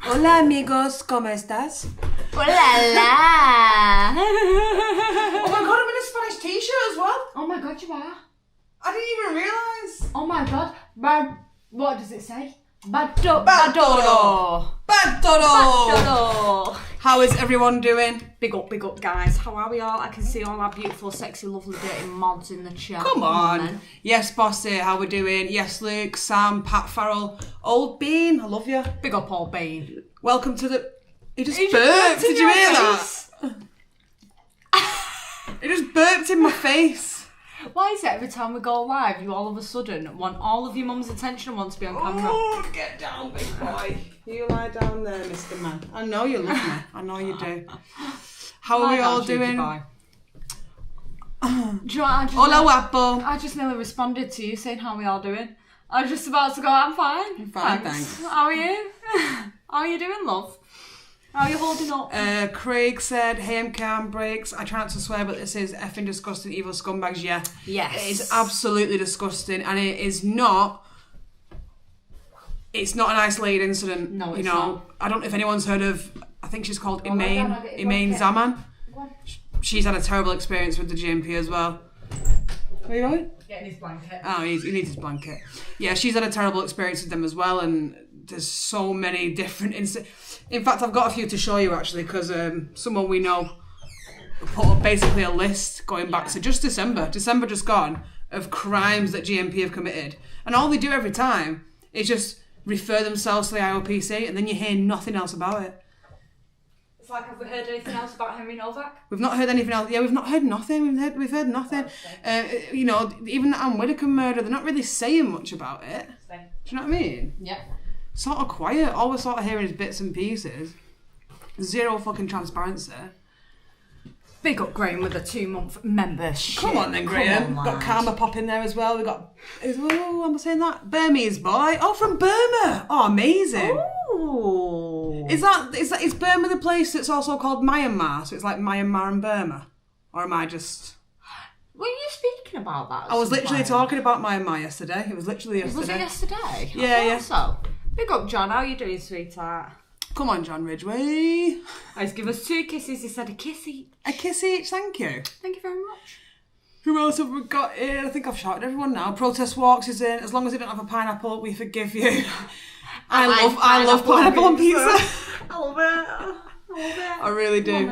Hola amigos, ¿cómo estás? Hola la. Oh my god, I'm in a Spanish t-shirt as well. Oh my god, you are. I didn't even realise. Oh my god. What does it say? Bad todo. How is everyone doing? Big up, guys. How are we all? I can see all our beautiful, sexy, lovely, dirty mods in the chat. Come on. Yes, Bossy, how we doing? Yes, Luke, Sam, Pat Farrell, Old Bean, I love you. Big up, Old Bean. Welcome to the... He just burped, did you hear that? He just burped in my face. Why is it every time we go live, you all of a sudden want all of your mum's attention and want to be on camera? Oh, get down, big boy. You lie down there, Mr. Man. I know you love me. I know you do. How are we all doing? Hola, guapo. I just nearly responded to you saying how we all doing. I was just about to go, I'm fine. I'm fine, thanks. How are you? How are you doing, love? How are you holding up? Craig said, hey, I'm Cam Breaks. I try not to swear, but this is effing disgusting, evil scumbags. Yeah. Yes. It is absolutely disgusting, and it is not... It's not an isolated incident. No, it's not. I don't know if anyone's heard of... I think she's called Imaine Zaman. She's had a terrible experience with the GMP as well. Where are you going? Getting his blanket. Oh, he needs his blanket. Yeah, she's had a terrible experience with them as well, and there's so many different incidents. In fact, I've got a few to show you actually, because someone we know put up basically a list going back to just December just gone, of crimes that GMP have committed. And all they do every time is just refer themselves to the IOPC, and then you hear nothing else about it. It's like, have we heard anything else about Henry Novak? We've not heard anything else. Yeah, we've not heard nothing. We've heard nothing. Even the Anne Widdecombe murder, they're not really saying much about it. Do you know what I mean? Yeah. Sort of quiet. All we're sort of hearing is bits and pieces. Zero fucking transparency. Big up Graham with a 2-month membership. Come on then, Graham. Got Karma Pop in there as well. We got, am I saying that? Burmese boy. Oh, from Burma. Oh, amazing. Ooh. Is Burma the place that's also called Myanmar? So it's like Myanmar and Burma? Or am I just... Were you speaking about that? I was literally talking about Myanmar yesterday. It was literally yesterday. Was it yesterday? Yeah. So. Big up, John. How are you doing, sweetheart? Come on, John Ridgway. He's given us 2 kisses. He said a kiss each. A kiss each, thank you. Thank you very much. Who else have we got in? I think I've shouted everyone now. Protest Walks is in. As long as they don't have a pineapple, we forgive you. I love pineapple on pizza. I love it. I really do.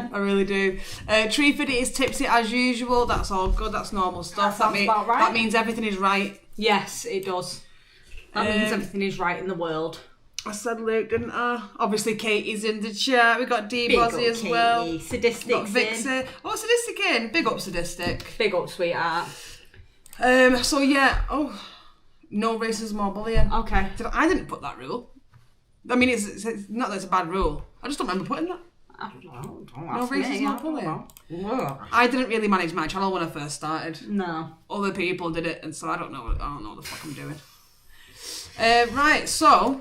Treeford is tipsy as usual. That's all good. That's normal stuff. That about right. That means everything is right. Yes, it does. That means everything is right in the world. I said Luke, didn't I? Obviously, Katie's in the chat. We got D Bozzy as well. Sadistic's Vixie. Oh, Sadistic in. Big up, Sadistic. Big up, sweetheart. So yeah. Oh, no racism or bullying. Okay. I didn't put that rule. I mean, it's not that it's a bad rule. I just don't remember putting that. No racism or bullying. I didn't really manage my channel when I first started. No. Other people did it, and so I don't know what the fuck I'm doing. Right, so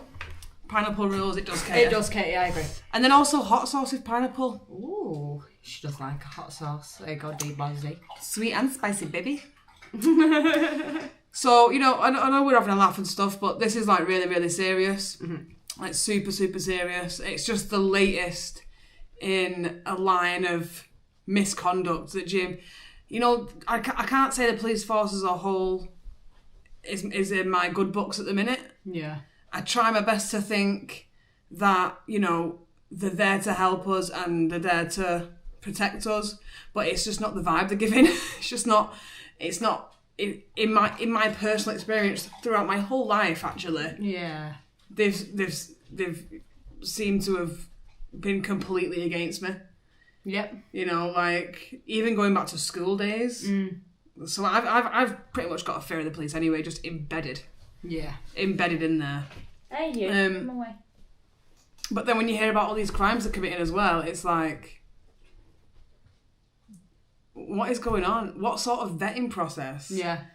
pineapple rules. It does, Katie. It does, Katie. I agree. And then also hot sauce with pineapple. Ooh, she does like a hot sauce. There you go, D Bozzy. Sweet and spicy, baby. So I know we're having a laugh and stuff, but this is like really, really serious. Mm-hmm. Like super, super serious. It's just the latest in a line of misconduct that Jim. I can't say the police force as a whole is in my good books at the minute. Yeah. I try my best to think that, they're there to help us and they're there to protect us, but it's just not the vibe they're giving. It's not in my personal experience throughout my whole life, actually. Yeah. They've seemed to have been completely against me. Yep. Even going back to school days. Mm. So I've pretty much got a fear of the police anyway, just embedded. Yeah. Embedded in there. Hey, you. Come away. But then when you hear about all these crimes they're committing as well, it's like, what is going on? What sort of vetting process? Yeah.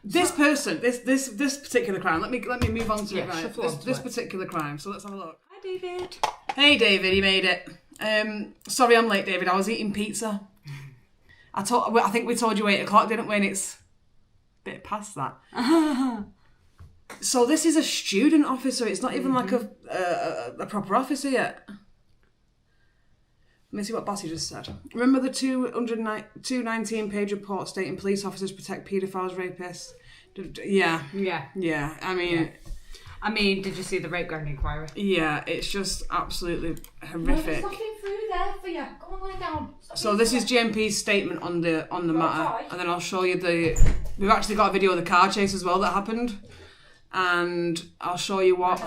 This particular crime. Let me move on to it. Right. This it. particular crime. So let's have a look. Hi, David. Hey, David. You made it. Sorry, I'm late, David. I was eating pizza. I think we told you 8 o'clock, didn't we? And it's a bit past that. So this is a student officer. It's not even like a proper officer yet. Let me see what Bossy just said. Remember the 219-page report stating police officers protect paedophiles, rapists? Yeah. I mean, did you see the rape gang inquiry? Yeah, it's just absolutely horrific. There's nothing through there for you. Go on, lie down. So this is GMP's statement on the matter, and then I'll show you We've actually got a video of the car chase as well that happened, and I'll show you what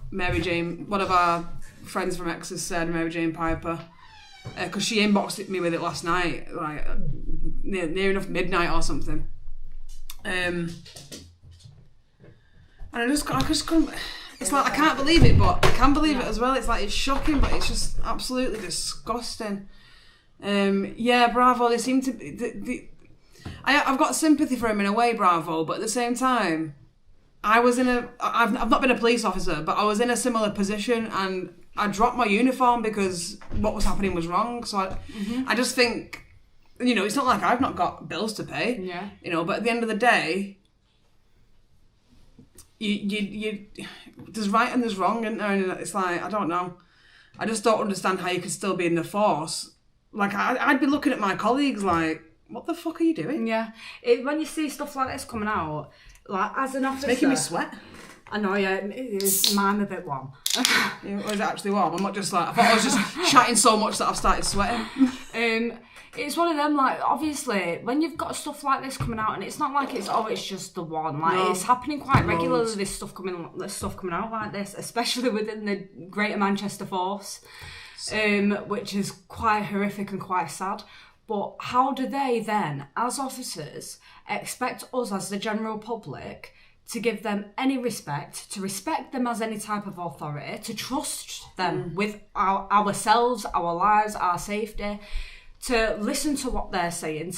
Mary Jane, one of our friends from Exeter said, Mary Jane Piper, because she inboxed me with it last night, like near enough midnight or something. And I just couldn't. It's like I can't believe it, but I can believe it as well. It's like it's shocking, but it's just absolutely disgusting. Bravo. They seem to be. I've got sympathy for him in a way, Bravo, but at the same time, I've not been a police officer, but I was in a similar position, and I dropped my uniform because what was happening was wrong. So I just think, it's not like I've not got bills to pay. Yeah. But at the end of the day, you there's right and there's wrong, isn't there? And it's like, I don't know. I just don't understand how you could still be in the force. Like, I'd be looking at my colleagues like, what the fuck are you doing? Yeah. When you see stuff like this coming out, like, as an officer... It's making me sweat. I know, yeah, it is. Mine a bit warm. Is it actually warm? I'm not just like... I thought I was just chatting so much that I've started sweating. It's one of them, like, obviously, when you've got stuff like this coming out, and it's not like it's just the one. Like, it's happening quite regularly, this stuff coming out like this, especially within the Greater Manchester Force, which is quite horrific and quite sad. But how do they then, as officers, expect us as the general public to give them any respect, to respect them as any type of authority, to trust them with ourselves, our lives, our safety, to listen to what they're saying?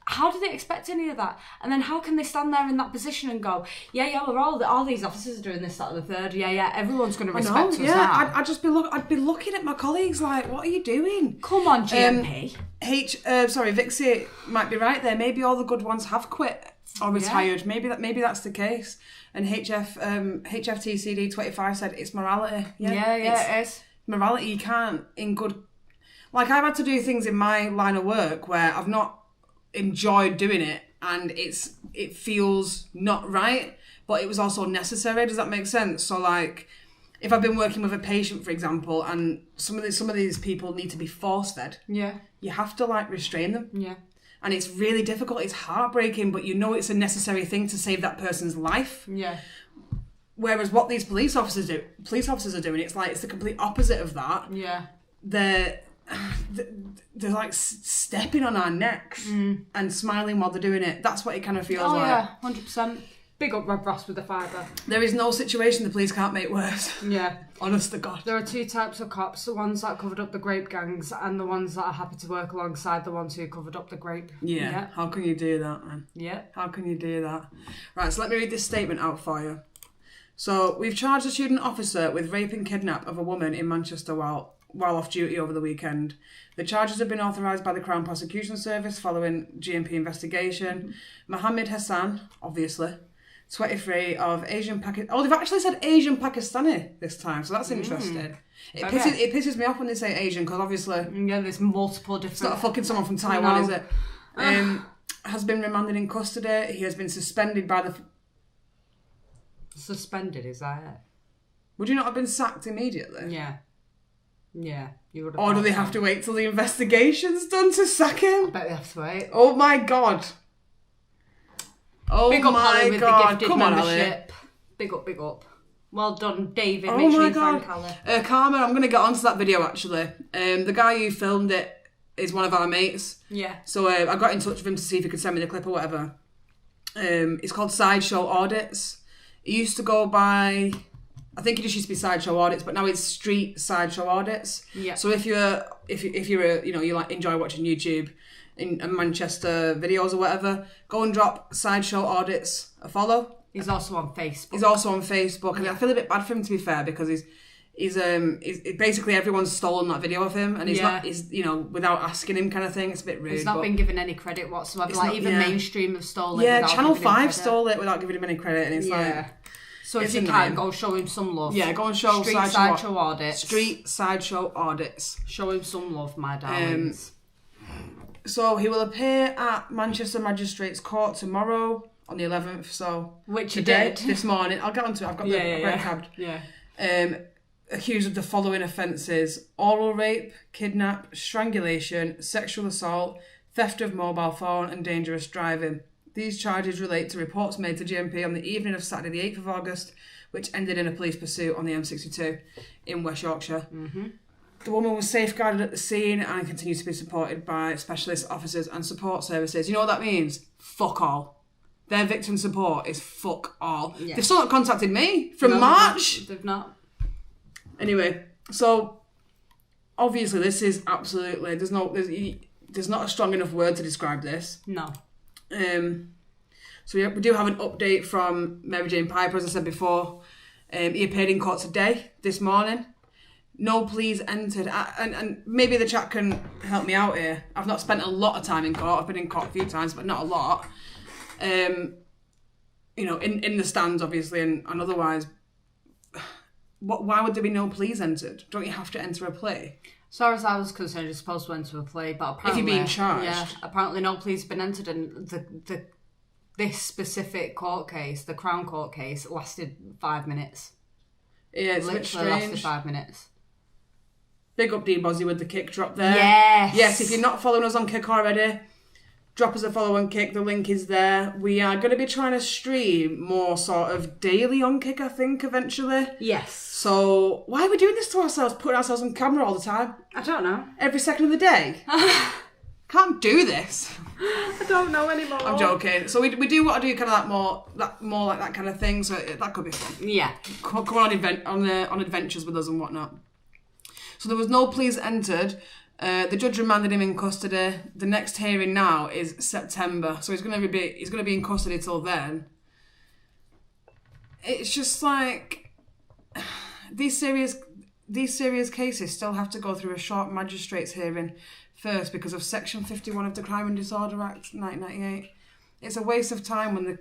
How do they expect any of that? And then how can they stand there in that position and go, we're all these officers are doing this, that, and the third. Everyone's going to respect us now. I'd be looking at my colleagues like, what are you doing? Come on, GMP. Vixie might be right there. Maybe all the good ones have quit or retired. Maybe that's the case. And HFTCD 25 said it's morality. It is. Morality, you can't in good... Like, I've had to do things in my line of work where I've not enjoyed doing it, and it feels not right, but it was also necessary. Does that make sense? So, like, if I've been working with a patient, for example, and some of these people need to be force fed, you have to, like, restrain them. Yeah. And it's really difficult. It's heartbreaking, but it's a necessary thing to save that person's life. Yeah. Whereas what these police officers are doing, it's like it's the complete opposite of that. Yeah. They're like stepping on our necks and smiling while they're doing it. That's what it kind of feels like. Yeah, 100%. Big up Rob Ross with the fibre. There is no situation the police can't make worse. Yeah. Honest to God. There are two types of cops, the ones that covered up the grape gangs and the ones that are happy to work alongside the ones who covered up the grape. Yeah. How can you do that, man? Yeah. How can you do that? Right, so let me read this statement out for you. So, we've charged a student officer with rape and kidnap of a woman in Manchester while off duty over the weekend. The charges have been authorised by the Crown Prosecution Service following GMP investigation. Mohammed Hassan, obviously, 23, of Asian Pakistani. Oh, they've actually said Asian Pakistani this time, so that's interesting. It pisses me off when they say Asian, because obviously... Yeah, there's multiple different... It's not fucking someone from Taiwan, is it? Has been remanded in custody. He has been suspended by the... Suspended, is that it? Would you not have been sacked immediately? Yeah. Yeah, you would have. Or do they have to wait till the investigation's done to sack him? I bet they have to wait. Oh my God. Oh big up my Holly with God. The gifted Come on, membership. Big up. Well done, David. Oh Make sure my you God. thank Holly. Karma, I'm going to get onto that video actually. The guy who filmed it is one of our mates. Yeah. So I got in touch with him to see if he could send me the clip or whatever. It's called Sideshow Audits. It used to go by... I think it just used to be Sideshow Audits, but now it's Street Sideshow Audits. Yeah. So if you're you like enjoy watching YouTube in Manchester videos or whatever, go and drop Sideshow Audits a follow. He's also on Facebook. And I feel a bit bad for him, to be fair, because He's basically everyone's stolen that video of him, and he's without asking him kind of thing. It's a bit rude. He's not been given any credit whatsoever. Like even mainstream have stolen it. Yeah, Channel 5 stole it without giving him any credit, and it's like. So if you can, go show him some love. Yeah, go and show Street Sideshow Audits. Street Sideshow Audits. Show him some love, my darlings. So he will appear at Manchester Magistrates Court tomorrow on the 11th. So which he did this morning. I'll get onto it. I've got the cabbed. Yeah. Accused of the following offences: oral rape, kidnap, strangulation, sexual assault, theft of mobile phone, and dangerous driving. These charges relate to reports made to GMP on the evening of Saturday the 8th of August, which ended in a police pursuit on the M62 in West Yorkshire. Mm-hmm. The woman was safeguarded at the scene and continues to be supported by specialist officers and support services. You know what that means? Fuck all. Their victim support is fuck all. Yeah. They've still not contacted me from March. They've not. Anyway, so obviously this is absolutely there's not a strong enough word to describe this. No. So we do have an update from Mary Jane Piper, as I said before. He appeared in court this morning. No pleas entered. And maybe the chat can help me out here. I've not spent a lot of time in court. I've been in court a few times, but not a lot. In the stands, obviously, and otherwise. Why would there be no pleas entered? Don't you have to enter a plea? As far as I was concerned, you're supposed to enter a plea, but apparently... If you're being charged. Yeah, apparently no pleas have been entered, and this specific court case, the Crown Court case, lasted 5 minutes. Yeah, it's literally lasted 5 minutes. Big up Dean Bozzy with the kick drop there. Yes! Yes, if you're not following us on Kick already, drop us a follow on Kick. The link is there. We are going to be trying to stream more sort of daily on Kick, I think, eventually. Yes. So, why are we doing this to ourselves, putting ourselves on camera all the time? I don't know. Every second of the day? Can't do this. I don't know anymore. I'm joking. So we do want to do kind of more like that kind of thing, so that could be fun. Yeah. Come on adventures with us and whatnot. So there was no pleas entered. The judge remanded him in custody. The next hearing now is September, so he's going to be in custody till then. It's just like these serious cases still have to go through a short magistrates hearing first because of Section 51 of the Crime and Disorder Act 1998. It's a waste of time when the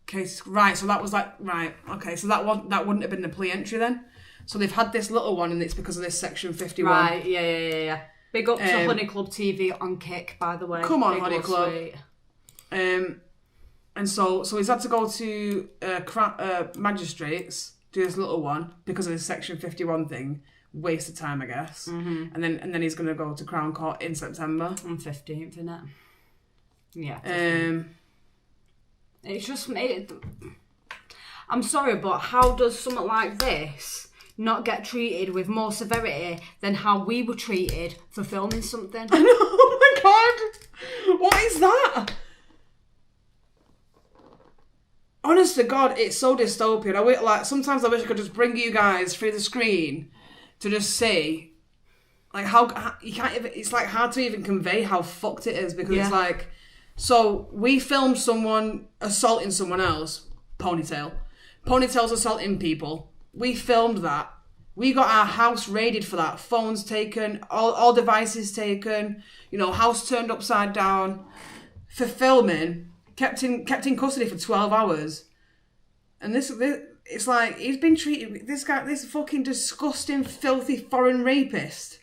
case so that was so that wouldn't have been the plea entry then. So they've had this little one, and it's because of this Section 51. Right, yeah. Big up to Honey Club TV on Kick, by the way. Come on, Honey Club. And so he's had to go to magistrates, do this little one, because of this Section 51 thing. Waste of time, I guess. Mm-hmm. And then he's going to go to Crown Court in September. On 15th, isn't it? Yeah. It's just... I'm sorry, but how does something like this not get treated with more severity than how we were treated for filming something? I know, oh my god! What is that? Honest to God, it's so dystopian. Sometimes I wish I could just bring you guys through the screen to just see, like, how you can't even. It's like hard to even convey how fucked it is because it's like, so we filmed someone assaulting someone else, Ponytail's assaulting people. We filmed that. We got our house raided for that. Phones taken, all devices taken. House turned upside down for filming. Kept in custody for 12 hours. And this it's like he's been treated. This fucking disgusting, filthy foreign rapist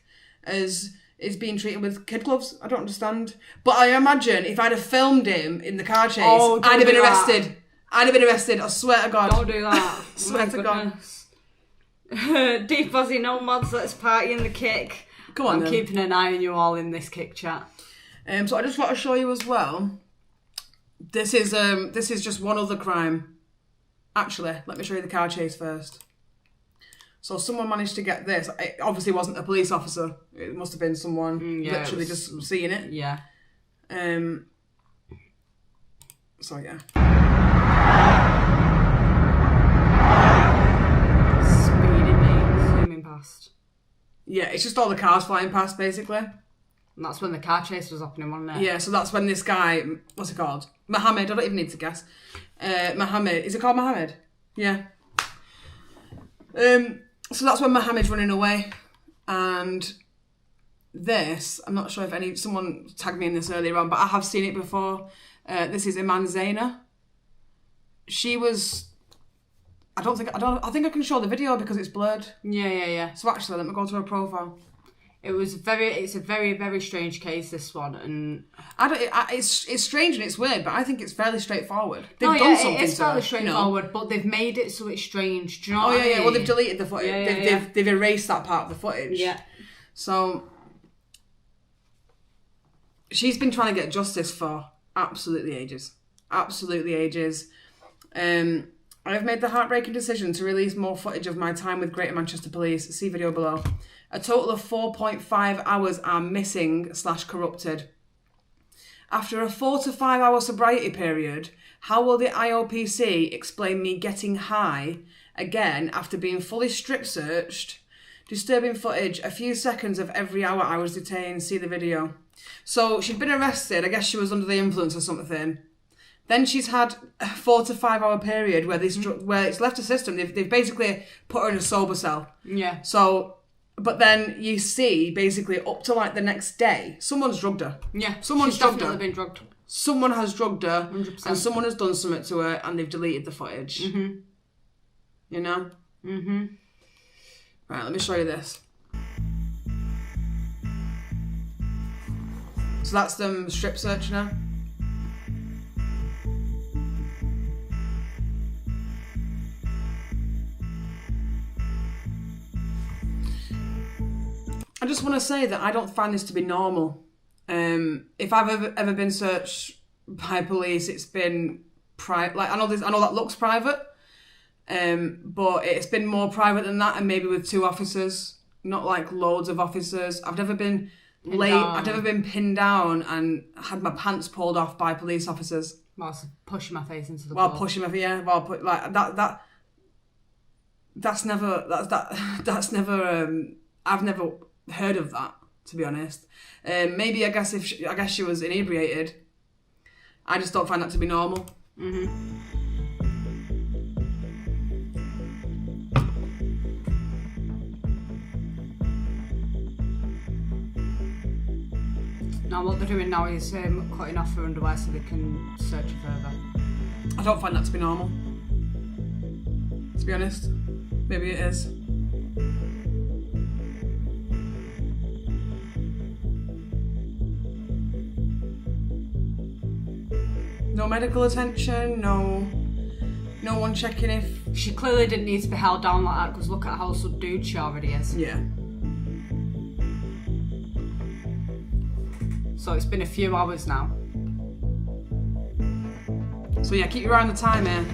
is being treated with kid gloves. I don't understand. But I imagine if I'd have filmed him in the car chase, I'd have been arrested. I'd have been arrested, I swear to God. Don't do that. Swear to God. Deep Aussie no mods, let's party in the Kick. Come on, I'm keeping an eye on you all in this Kick chat. So I just want to show you as well. This is just one other crime. Actually, let me show you the car chase first. So someone managed to get this. It obviously wasn't a police officer. It must have been someone literally just seeing it. Yeah. So yeah. Zooming past. Yeah, it's just all the cars flying past, basically. And that's when the car chase was happening, wasn't it? Yeah, so that's when this guy, what's he called? Mohammed, I don't even need to guess. Mohammed, is it called Mohammed? Yeah. So that's when Mohammed's running away. And this, I'm not sure if someone tagged me in this earlier on, but I have seen it before. This is Iman Zaina. She was... I think I can show the video because it's blurred. Yeah. So actually, let me go to her profile. It's a very, very strange case, this one, and it's strange and it's weird, but I think it's fairly straightforward. They've done something. It's fairly to straightforward, but they've made it so it's strange. Do you know what I mean? Well, they've deleted the footage. They've erased that part of the footage. Yeah. So she's been trying to get justice for absolutely ages. I have made the heartbreaking decision to release more footage of my time with Greater Manchester Police. See video below. A total of 4.5 hours are missing/corrupted. After a 4 to 5 hour sobriety period, how will the IOPC explain me getting high again after being fully strip searched? Disturbing footage, a few seconds of every hour I was detained. See the video. So she'd been arrested. I guess she was under the influence or something. Then she's had a 4 to 5 hour period where it's left her system. They've basically put her in a sober cell. Yeah. So, but then you see basically up to like the next day, someone's drugged her. Yeah. Someone's drugged her. Been drugged. Someone has drugged her, 100%. and someone has done something to her, and they've deleted the footage. Mm-hmm. You know. Mm-hmm. Right. Let me show you this. So that's them strip searching her. I just want to say that I don't find this to be normal. If I've ever been searched by police, it's been private. Like I know that looks private, but it's been more private than that, and maybe with 2 officers, not like loads of officers. I've never been I've never been pinned down and had my pants pulled off by police officers. Whilst pushing my face into the While wall. pushing my yeah. While put like that. That's never. I've never heard of that, to be honest. Maybe I guess she was inebriated. I just don't find that to be normal. Mm-hmm. Now what they're doing now is cutting off her underwear so they can search her further. I don't find that to be normal, to be honest. Maybe it is. No medical attention, no one checking if... She clearly didn't need to be held down like that because look at how subdued she already is. Yeah. So it's been a few hours now. So yeah, keep your eye on the time here.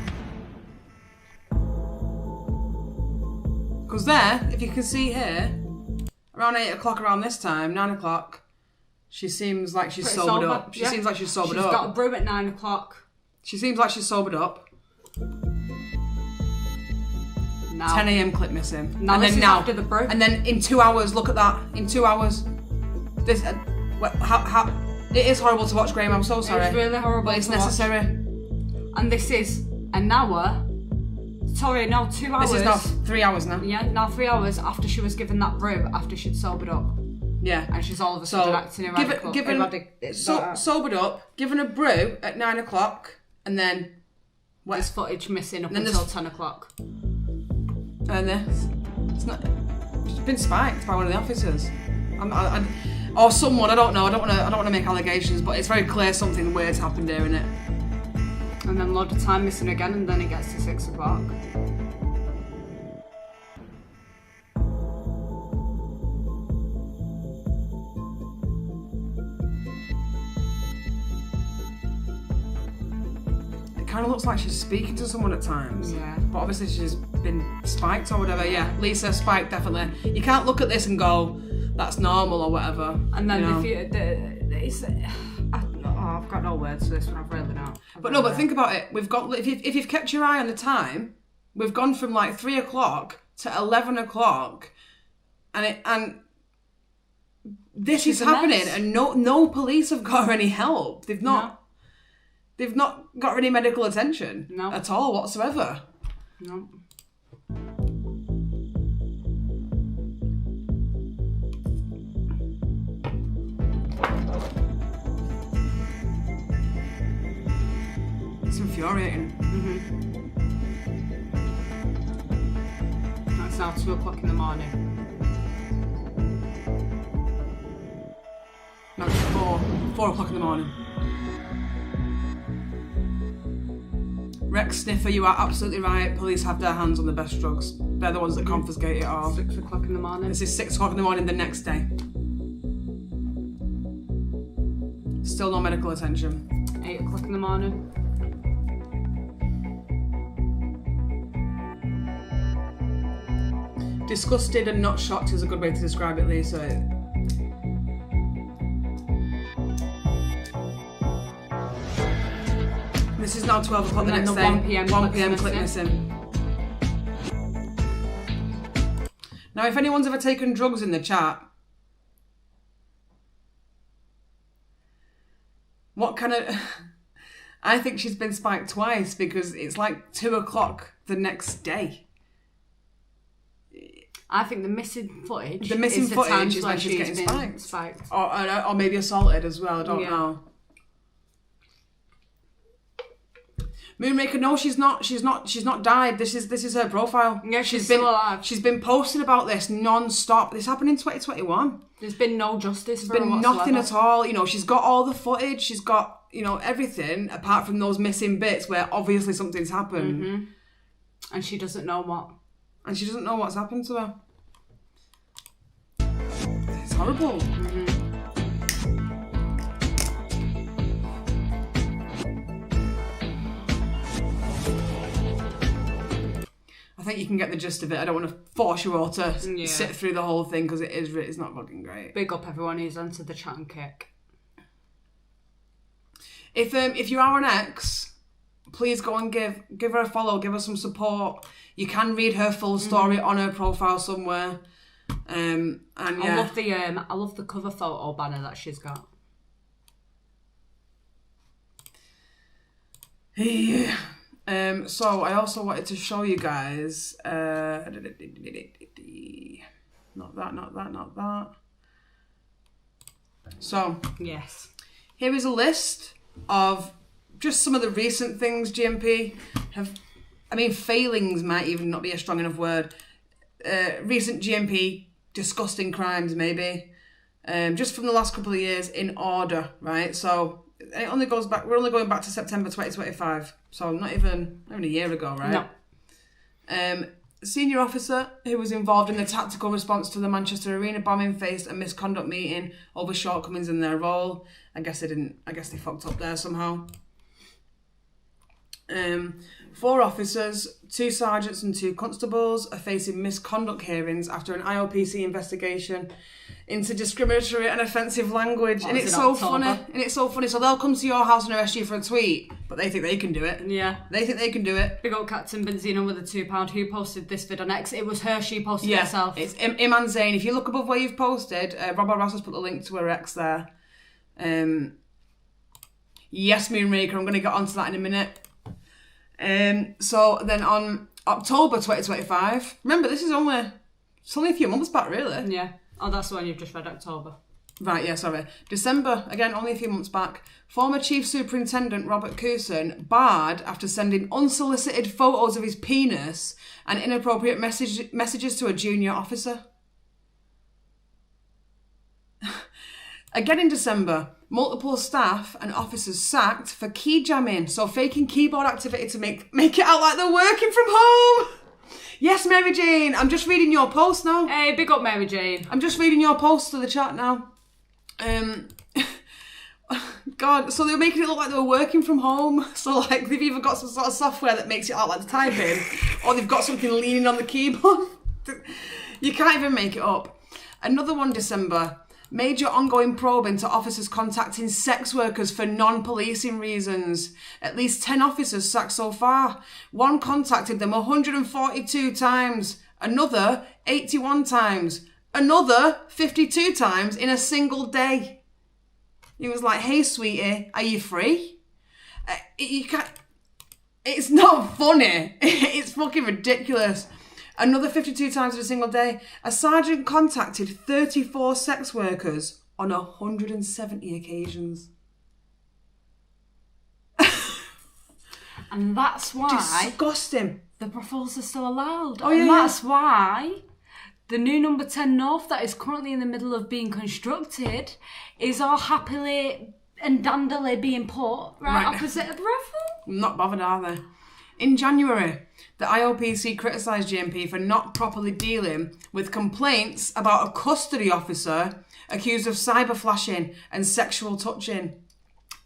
Because there, if you can see here, around 8 o'clock around this time, 9 o'clock, she seems like she's sobered up. She seems like she's sobered up. She's got a brew at 9 o'clock. She seems like she's sobered up. Now, 10 a.m. clip missing. Now and this then is after the brew. And then in 2 hours, look at that. In 2 hours. This, how it is horrible to watch, Graham. I'm so sorry. It's really horrible. But it's necessary. And this is an hour. Sorry, no, 2 hours. This is now 3 hours now. Yeah, now 3 hours after she was given that brew, after she'd sobered up. Yeah. And she's all of a sudden acting erratic. Sobered up, given a brew at 9 o'clock, and then... There's footage missing up until 10 o'clock. And this. It's not... She's been spiked by one of the officers. Or someone, I don't know. I don't want to make allegations, but it's very clear something weird's happened here, innit? And then load of time missing again, and then it gets to 6 o'clock. It kind of looks like she's speaking to someone at times. Yeah. But obviously she's been spiked or whatever. Yeah, Lisa, spiked, definitely. You can't look at this and go, that's normal or whatever. And then I've got no words for this one, I've really not. But think about it. We've got, if you've kept your eye on the time, we've gone from like 3 o'clock to 11 o'clock, and this is happening, and no police have got her any help. They've not got her any medical attention at all whatsoever. No. It's infuriating. It's now 2 o'clock in the morning. No, it's 4 o'clock in the morning. Rex Sniffer, you are absolutely right. Police have their hands on the best drugs. They're the ones that confiscate it all. 6 o'clock in the morning. This is 6 o'clock in the morning the next day. Still no medical attention. 8 o'clock in the morning. Disgusted and not shocked is a good way to describe it, Lisa. This is now 12 o'clock the next day. 1 p.m. 1 p.m. clip missing. Now, if anyone's ever taken drugs in the chat, what kind of... I think she's been spiked twice because it's like 2 o'clock the next day. I think the missing footage. The missing is the footage times is when when she's getting been spiked. Or maybe assaulted as well, I don't know. Moonraker, no, she's not died. This is her profile. Yeah, she's been still alive. She's been posting about this non-stop. This happened in 2021. There's been no justice for her There's been nothing at all. You know, she's got all the footage. She's got, you know, everything apart from those missing bits where obviously something's happened. Mm-hmm. And she doesn't know what. And she doesn't know what's happened to her. It's horrible. Mm-hmm. I think you can get the gist of it. I don't want to force you all to sit through the whole thing because it's not fucking great. Big up everyone who's entered the chat and kick. If you are an ex, please go and give her a follow, give her some support. You can read her full story on her profile somewhere. And yeah. I love the cover photo banner that she's got. Yeah. So I also wanted to show you guys not that. So yes, here is a list of just some of the recent things GMP have. I mean, failings might even not be a strong enough word. Recent GMP disgusting crimes, maybe. Just from the last couple of years in order, right? So it only goes back. We're only going back to September 2025, so not even a year ago, right? No. Senior officer who was involved in the tactical response to the Manchester Arena bombing faced a misconduct meeting over shortcomings in their role. I guess they fucked up there somehow. 4 officers, 2 sergeants and 2 constables are facing misconduct hearings after an IOPC investigation into discriminatory and offensive language. And it's so funny. So they'll come to your house and arrest you for a tweet, but they think they can do it. Yeah. They think they can do it. Big old Captain Benzino with a £2 who posted this vid on X. It was her, she posted it herself. It's Iman Zain. If you look above where you've posted, Rob Ross has put the link to her X there. Yes, Moonraker, I'm going to get onto that in a minute. So then on October 2025, remember it's only a few months back, really. Yeah. Oh, that's the one you've just read, October. Right, yeah, sorry. December, again, only a few months back. Former Chief Superintendent Robert Coulson barred after sending unsolicited photos of his penis and inappropriate messages to a junior officer. Again in December, multiple staff and officers sacked for key jamming, so faking keyboard activity to make it out like they're working from home. Yes, Mary Jane, I'm just reading your post now. Hey, big up Mary Jane. I'm just reading your post to the chat now. God, so they were making it look like they were working from home. So like they've either got some sort of software that makes it out like they're typing, or they've got something leaning on the keyboard. You can't even make it up. Another one, December. Major ongoing probe into officers contacting sex workers for non-policing reasons. At least 10 officers sacked so far. One contacted them 142 times. Another 81 times. Another 52 times in a single day. He was like, hey, sweetie, are you free? You can't... It's not funny. It's fucking ridiculous. Another 52 times in a single day. A sergeant contacted 34 sex workers, on 170 occasions. And that's why... Disgusting. The brothels are still allowed. Oh, yeah, and that's why the new number 10 North that is currently in the middle of being constructed is all happily and dandily being put right opposite a brothel. Not bothered, are they? In January, the IOPC criticised GMP for not properly dealing with complaints about a custody officer accused of cyber flashing and sexual touching.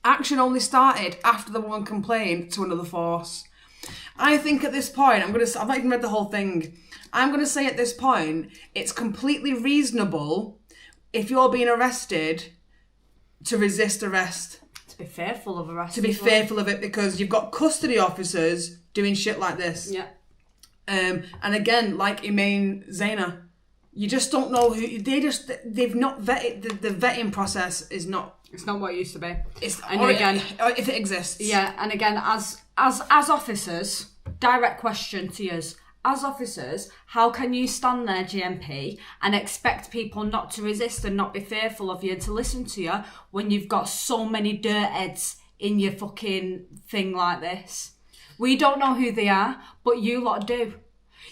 Action only started after the woman complained to another force. I think at this point, I've not even read the whole thing. I'm going to say at this point, it's completely reasonable if you're being arrested to resist arrest. To be fearful of arrest. To be fearful of it because you've got custody officers doing shit like this. Yeah. And again, like Emaine Zaina, you just don't know who they've not vetted. The vetting process is not. It's not what it used to be. If it exists. Yeah, and again, as officers, direct question to you. As officers, how can you stand there, GMP, and expect people not to resist and not be fearful of you and to listen to you when you've got so many dirt heads in your fucking thing like this? We don't know who they are, but you lot do.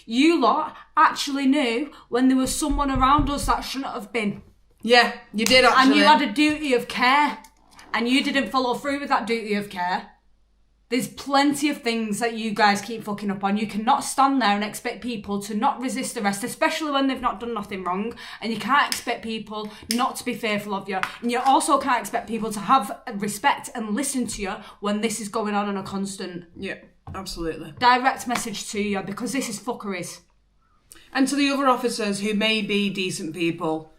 You lot actually knew when there was someone around us that shouldn't have been. Yeah, you did actually. And you had a duty of care. And you didn't follow through with that duty of care. There's plenty of things that you guys keep fucking up on. You cannot stand there and expect people to not resist arrest, especially when they've not done nothing wrong. And you can't expect people not to be fearful of you. And you also can't expect people to have respect and listen to you when this is going on a constant. Yeah, absolutely. Direct message to you, because this is fuckeries. And to the other officers who may be decent people,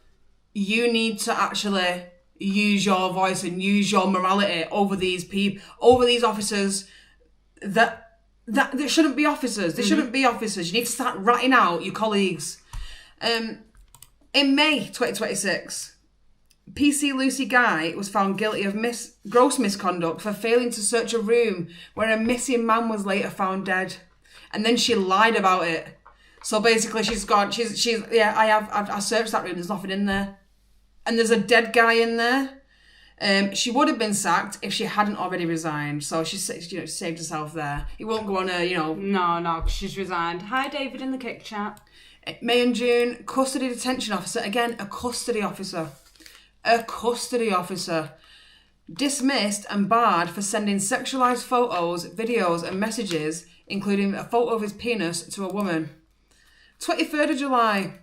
you need to actually use your voice and use your morality over these people, over these officers that shouldn't be officers. They shouldn't be officers. You need to start ratting out your colleagues. In May 2026, PC Lucy Guy was found guilty of gross misconduct for failing to search a room where a missing man was later found dead, and then she lied about it. So basically, she's I searched that room. There's nothing in there. And there's a dead guy in there. She would have been sacked if she hadn't already resigned. So she saved herself there. It won't go on her, No, she's resigned. Hi, David in the kick chat. May and June, custody detention officer. Again, a custody officer. A custody officer. Dismissed and barred for sending sexualised photos, videos and messages, including a photo of his penis, to a woman. 23rd of July.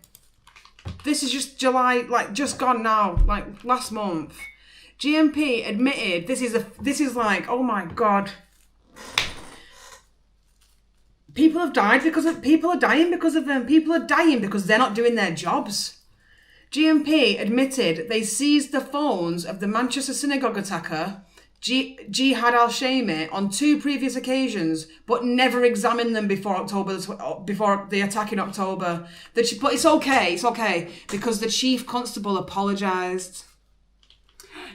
This is just July, just gone now, last month. GMP admitted this is like, oh my god. People are dying because of them. People are dying because they're not doing their jobs. GMP admitted they seized the phones of the Manchester synagogue attacker, Jihad al-Shami, on 2 previous occasions, but never examined them before the attack in October. But it's okay, because the chief constable apologised.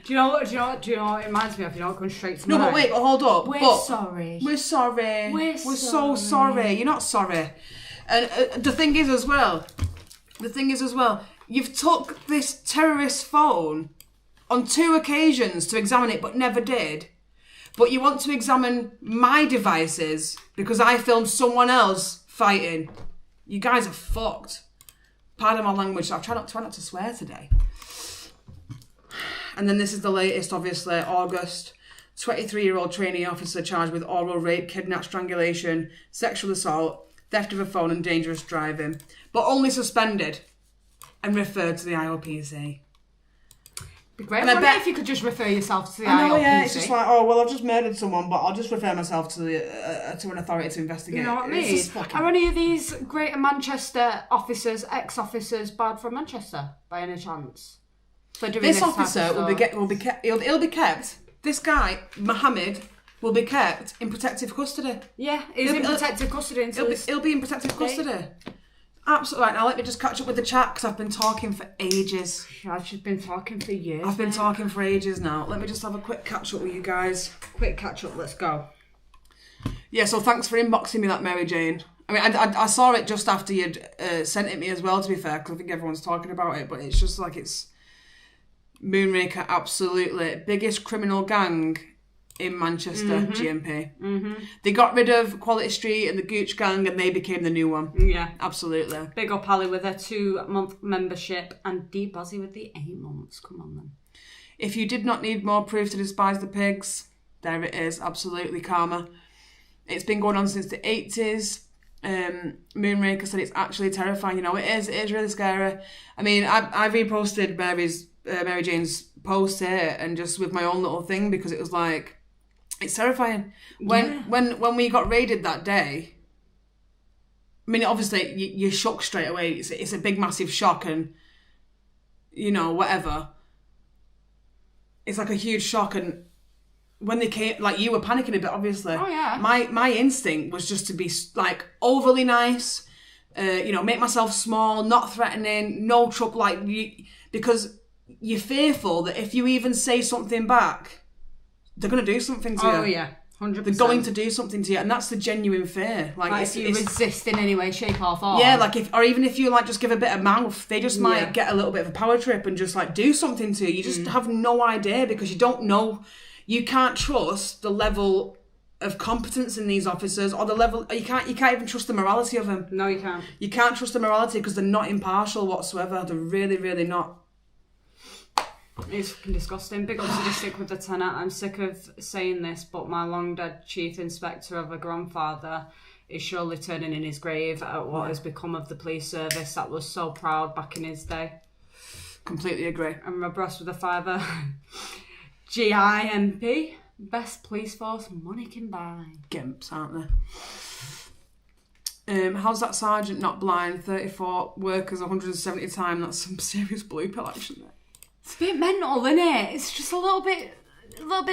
Do you know what it reminds me of? Going straight to my No, but wait, hold up. We're sorry. We're so sorry. You're not sorry. And the thing is as well, you've took this terrorist's phone on 2 occasions to examine it, but never did. But you want to examine my devices because I filmed someone else fighting. You guys are fucked. Pardon my language. I'll try not to swear today. And then this is the latest, obviously, August. 23-year-old trainee officer charged with oral rape, kidnap, strangulation, sexual assault, theft of a phone and dangerous driving. But only suspended and referred to the IOPC. Be great if you could just refer yourself to the IOPC. Yeah, it's just like, oh, well, I've just murdered someone, but I'll just refer myself to an authority to investigate. You know what I mean? Are any of these Greater Manchester officers, ex-officers, barred from Manchester, by any chance? For doing this officer will be kept. This guy, Mohammed, will be kept in protective custody. Yeah, he's in protective custody until he'll be in protective custody. Absolutely. Right, now let me just catch up with the chat because I've been talking for ages. I've just been talking for years. I've been talking for ages now. Let me just have a quick catch up with you guys. Quick catch up, let's go. Yeah, so thanks for inboxing me that, Mary Jane. I mean, I saw it just after you'd sent it me as well, to be fair, because I think everyone's talking about it, but it's just like it's Moonraker, absolutely. Biggest criminal gang in Manchester, GMP. Mm-hmm. They got rid of Quality Street and the Gooch Gang and they became the new one. Yeah. Absolutely. Big up Ali with her 2-month membership and Dee Bozzy with the 8 months. Come on then. If you did not need more proof to despise the pigs, there it is. Absolutely karma. It's been going on since the 80s. Moonraker said it's actually terrifying. You know, it is really scary. I mean, I reposted Mary Jane's post here and just with my own little thing because it was like, it's terrifying. When we got raided that day, I mean, obviously you're shocked straight away. It's a big, massive shock and, you know, whatever. It's like a huge shock and when they came, like you were panicking a bit, obviously. Oh, yeah. My instinct was just to be like overly nice, you know, make myself small, not threatening, no trouble, like, because you're fearful that if you even say something back, they're going to do something to you. Oh, yeah. 100%. They're going to do something to you, and that's the genuine fear. Like if you resist in any way, shape or form. Yeah, like even if you like just give a bit of mouth, they just might get a little bit of a power trip and just like do something to you. You just have no idea because you don't know. You can't trust the level of competence in these officers or the level. You can't even trust the morality of them. No, you can't. You can't trust the morality because they're not impartial whatsoever. They're really, really not. It's fucking disgusting. Big up sadistic with the tenor. I'm sick of saying this, but my long dead chief inspector of a grandfather is surely turning in his grave at what has become of the police service that was so proud back in his day. Completely agree. I'm abreast with a fiver. GIMP. Best police force money can buy. Gimps, aren't they? How's that sergeant not blind? 34 workers 170 times. That's some serious blue pill action there. It's a bit mental, isn't it? It's just a little bit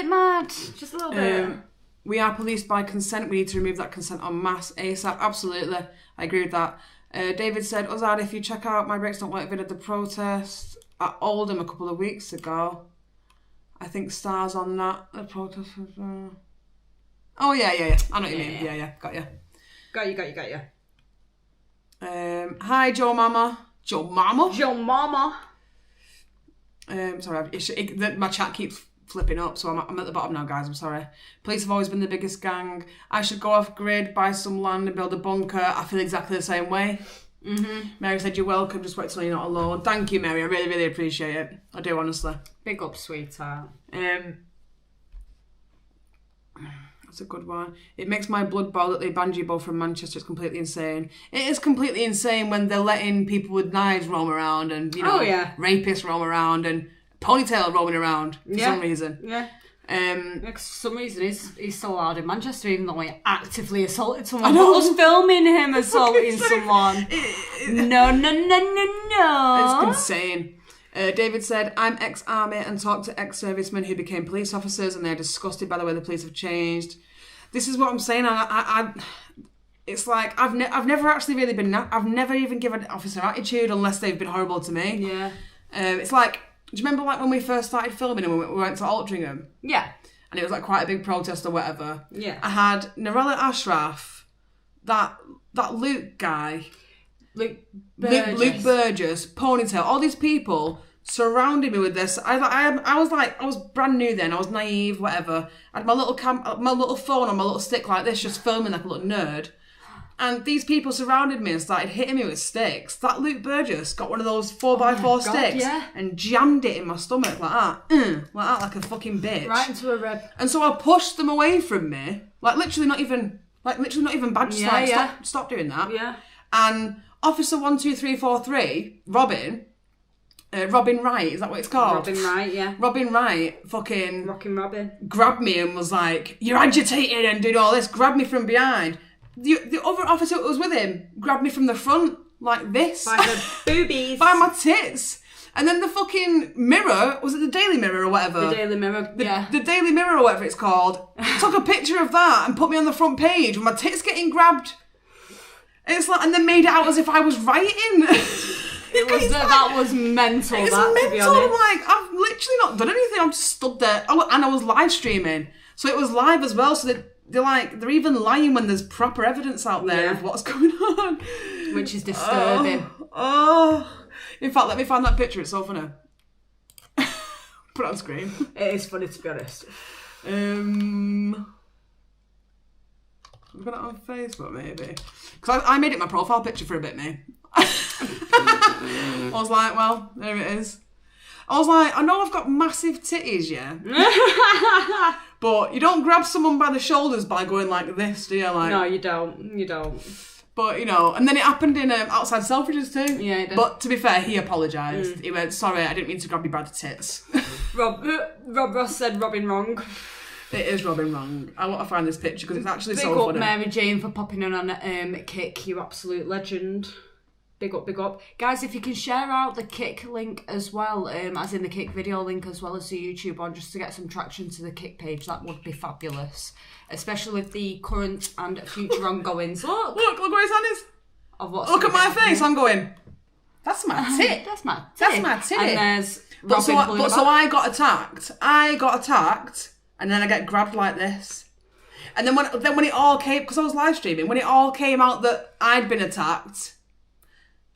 mad. Just a little bit. We are policed by consent. We need to remove that consent en masse ASAP. Absolutely. I agree with that. David said, Ozad, if you check out my Brakes Don't Work vid of the protest at Oldham a couple of weeks ago, I think stars on that. The protest was... Oh, yeah. I know what you mean. Yeah. Got you. Got you. Hi, Joe Mama. Joe Mama? Sorry, my chat keeps flipping up, so I'm at the bottom now, guys. I'm sorry. Police have always been the biggest gang. I should go off grid, buy some land and build a bunker. I feel exactly the same way. Mm-hmm. Mary said, you're welcome. Just wait till you're not alone. Thank you, Mary. I really, really appreciate it. I do, honestly. Big up, sweetheart. That's a good one. It makes my blood boil that they banned you both from Manchester. It's completely insane. It is completely insane when they're letting people with knives roam around and, you know, rapists roam around and ponytail roaming around for some reason. Yeah. For some reason he's still allowed in Manchester even though he actively assaulted someone. I was filming him assaulting someone. No. It's insane. David said, I'm ex-army and talked to ex-servicemen who became police officers and they're disgusted by the way the police have changed. This is what I'm saying. It's like, I've never actually really been... I've never even given an officer attitude unless they've been horrible to me. Yeah. It's like, do you remember like when we first started filming and we went to Altrincham? Yeah. And it was like quite a big protest or whatever. Yeah. I had Narella Ashraf, that Luke guy... Luke Burgess, Ponytail, all these people surrounded me with this. I was brand new then. I was naive, whatever. I had my little phone on my little stick like this, just filming like a little nerd. And these people surrounded me and started hitting me with sticks. That Luke Burgess got one of those 4x4 sticks and jammed it in my stomach like that, like a fucking bitch. Right into a rib. And so I pushed them away from me, literally not even bad. Just stop doing that. Yeah. And Officer 12343, Robin Wright, is that what it's called? Robin Wright, yeah. Robin Wright, fucking... Rockin' Robin. Grabbed me and was like, you're agitated and doing all this. Grabbed me from behind. The other officer that was with him grabbed me from the front, like this. By the boobies. By my tits. And then the fucking Mirror, was it the Daily Mirror or whatever? The Daily Mirror, yeah. The Daily Mirror or whatever it's called, took a picture of that and put me on the front page with my tits getting grabbed. It's like, and then made it out as if I was writing. That was mental. It's mental. I'm like, I've literally not done anything. I'm just stood there. And I was live streaming, so it was live as well. So they're even lying when there's proper evidence out there of what's going on, which is disturbing. In fact, let me find that picture. It's so funny. Put it on screen. It is funny, to be honest. We've got it on Facebook, maybe. Because I made it my profile picture for a bit, mate. I was like, well, there it is. I was like, I know I've got massive titties, yeah. But you don't grab someone by the shoulders by going like this, do you? Like, no, you don't. You don't. But, you know, and then it happened in outside Selfridges too. Yeah, it did. But to be fair, he apologised. He went, sorry, I didn't mean to grab you by the tits. Rob Ross said Robin wrong. It is Robin wrong. I want to find this picture because it's actually Big so up funny. Mary Jane for popping in on Kick, you absolute legend. Big up, big up. Guys, if you can share out the Kick link as well, as in the Kick video link as well as the YouTube one, just to get some traction to the Kick page, that would be fabulous. Especially with the current and future ongoings. Look where his hand is. Of what's Look at my face. I'm going, that's my tit. That's my tit. That's my tit. And there's But so Robin I got attacked. And then I get grabbed like this. And then when it all came, because I was live streaming, when it all came out that I'd been attacked,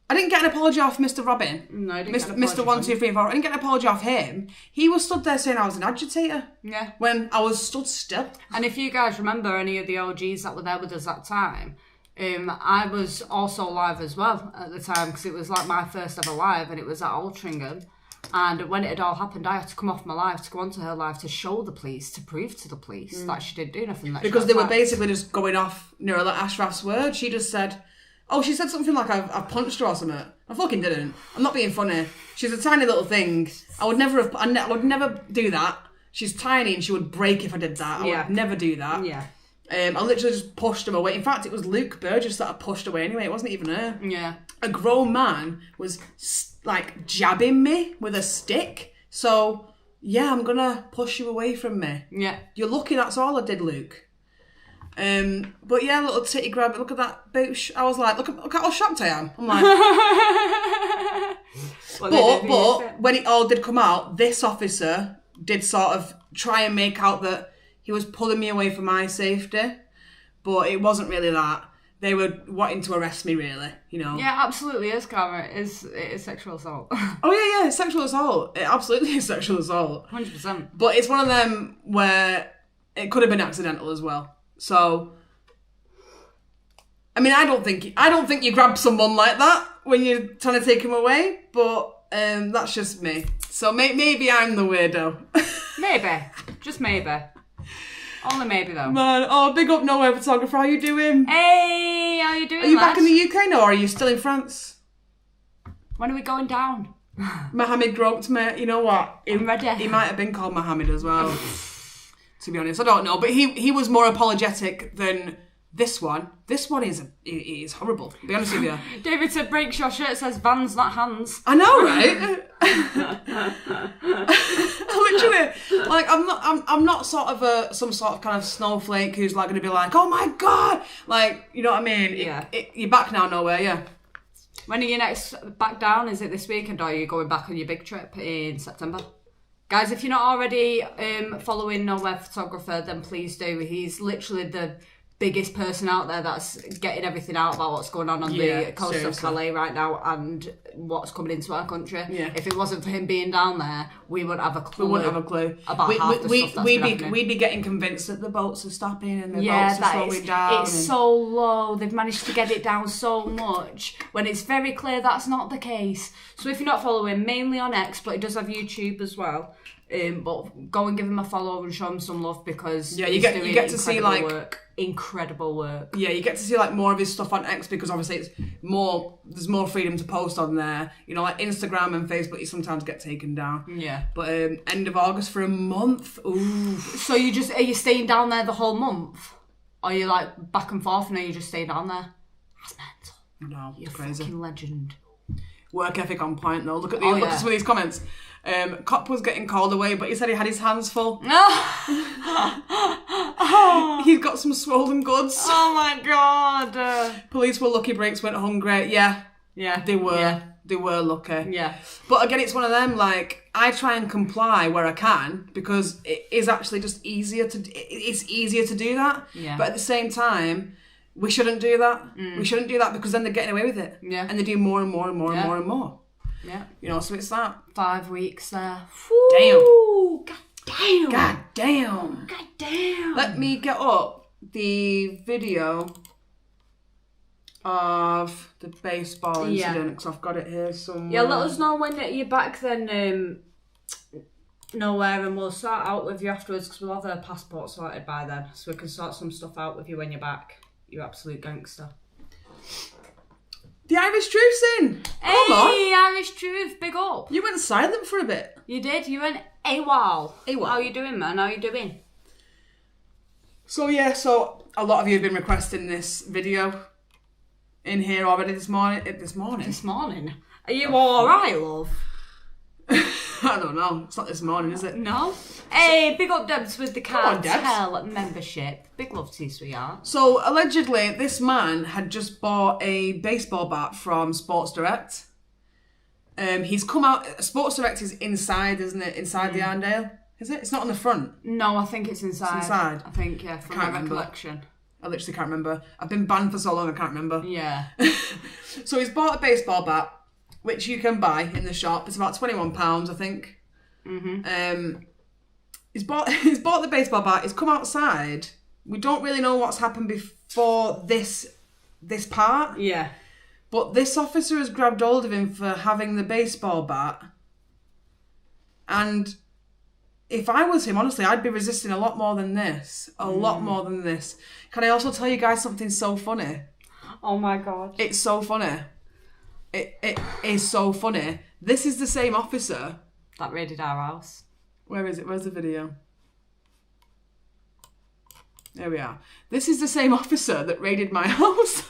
I didn't get an apology off Mr. Robin. No, I didn't get an apology Mr. 1, 2, 3, 4. I didn't get an apology off him. He was stood there saying I was an agitator. Yeah. When I was stood still. And if you guys remember any of the OGs that were there with us that time, I was also live as well at the time because it was like my first ever live and it was at Altrincham. And when it had all happened, I had to come off my live to go onto her live to show the police, to prove to the police that she didn't do nothing. Because they were basically just going off, like Ashraf's word. She just said, she said something like I've punched her or something. I fucking didn't. I'm not being funny. She's a tiny little thing. I would never do that. She's tiny and she would break if I did that. I would never do that. Yeah. I literally just pushed him away. In fact, it was Luke Burgess that I pushed away anyway. It wasn't even her. Yeah. A grown man was like jabbing me with a stick. So, yeah, I'm going to push you away from me. Yeah. You're lucky that's all I did, Luke. But yeah, little titty grab. Look at that boosh. I was like, look at how shocked I am. I'm like... but when it all did come out, this officer did sort of try and make out that he was pulling me away for my safety. But it wasn't really that. They were wanting to arrest me, really, you know. Yeah, absolutely is, Karma. It is sexual assault. Oh, yeah, sexual assault. It absolutely is sexual assault. 100%. But it's one of them where it could have been accidental as well. So, I mean, I don't think you grab someone like that when you're trying to take him away, but that's just me. So maybe I'm the weirdo. Maybe. Just maybe. Only maybe, though. Man, big up Nowhere Photographer. How you doing? Hey, how you doing, Are you back in the UK now, or are you still in France? When are we going down? Mohammed groped me. You know what? I'm ready. He might have been called Mohammed as well. To be honest, I don't know. But he was more apologetic than this one. This one is horrible, to be honest with you. David said, breaks your shirt, says Vans, not hands. I know, right? Literally, like I'm not sort of some sort of kind of snowflake who's like going to be like, oh my god, like, you know what I mean? Yeah. You're back now, Nowhere, yeah. When are you next back down? Is it this weekend, or are you going back on your big trip in September? Guys, if you're not already following Nowhere Photographer, then please do. He's literally the biggest person out there that's getting everything out about what's going on the coast of Calais right now and what's coming into our country. Yeah. If it wasn't for him being down there, we wouldn't have a clue. We wouldn't have a clue about half the stuff that's been happening. We'd be getting convinced that the boats are stopping and the boats are slowing down. It's so low. They've managed to get it down so much when it's very clear that's not the case. So if you're not following, mainly on X, but he does have YouTube as well. But go and give him a follow and show him some love because you get to see like incredible work. Yeah, you get to see like more of his stuff on X because obviously there's more freedom to post on there. You know, like Instagram and Facebook, you sometimes get taken down. Yeah. But end of August for a month. Ooh. So are you staying down there the whole month? Or are you like back and forth and are you just staying down there? That's mental. No, you're crazy. Fucking legend. Work ethic on point though. Look at some of these comments. Cop was getting called away, but he said he had his hands full. He's got some swollen goods. Oh my god. Police were lucky, breaks went hungry. Yeah, they were. Yeah. They were lucky. Yeah. But again, it's one of them, like, I try and comply where I can because it is actually just easier to do that. Yeah. But at the same time, we shouldn't do that. We shouldn't do that because then they're getting away with it. Yeah. And they do more and more and more and more and more. Yeah. You know, so it's that. 5 weeks there. Damn. Woo, God damn. God damn. God damn. Let me get up the video of the baseball incident because I've got it here somewhere. Yeah, let us know when you're back then, nowhere, and we'll sort out with you afterwards because we'll have a passport sorted by then, so we can sort some stuff out with you when you're back. You absolute gangster. The Irish Truth's in. Hey, Irish Truth, big up. You went silent for a bit. You did. You went AWOL. AWOL. How you doing, man? How you doing? So yeah, so a lot of you have been requesting this video in here already this morning. This morning? Are you all right, love? I don't know. It's not this morning, is it? No. Hey, big up Debs with the Come on, Debs. cartel membership. Big love to you, sweetheart. So allegedly, this man had just bought a baseball bat from Sports Direct. He's come out. Sports Direct is inside, isn't it? Inside the Arndale, is it? It's not on the front. No, I think it's inside. It's inside. I think, yeah, from my recollection. I literally can't remember. I've been banned for so long, I can't remember. Yeah. So he's bought a baseball bat, which you can buy in the shop. It's about £21, I think. Mm-hmm. He's bought the baseball bat. He's come outside. We don't really know what's happened before this part. Yeah. But this officer has grabbed hold of him for having the baseball bat. And if I was him, honestly, I'd be resisting a lot more than this. A lot more than this. Can I also tell you guys something so funny? Oh my God. It's so funny. It is so funny. This is the same officer that raided our house. Where is it? Where's the video? There we are. This is the same officer that raided my house.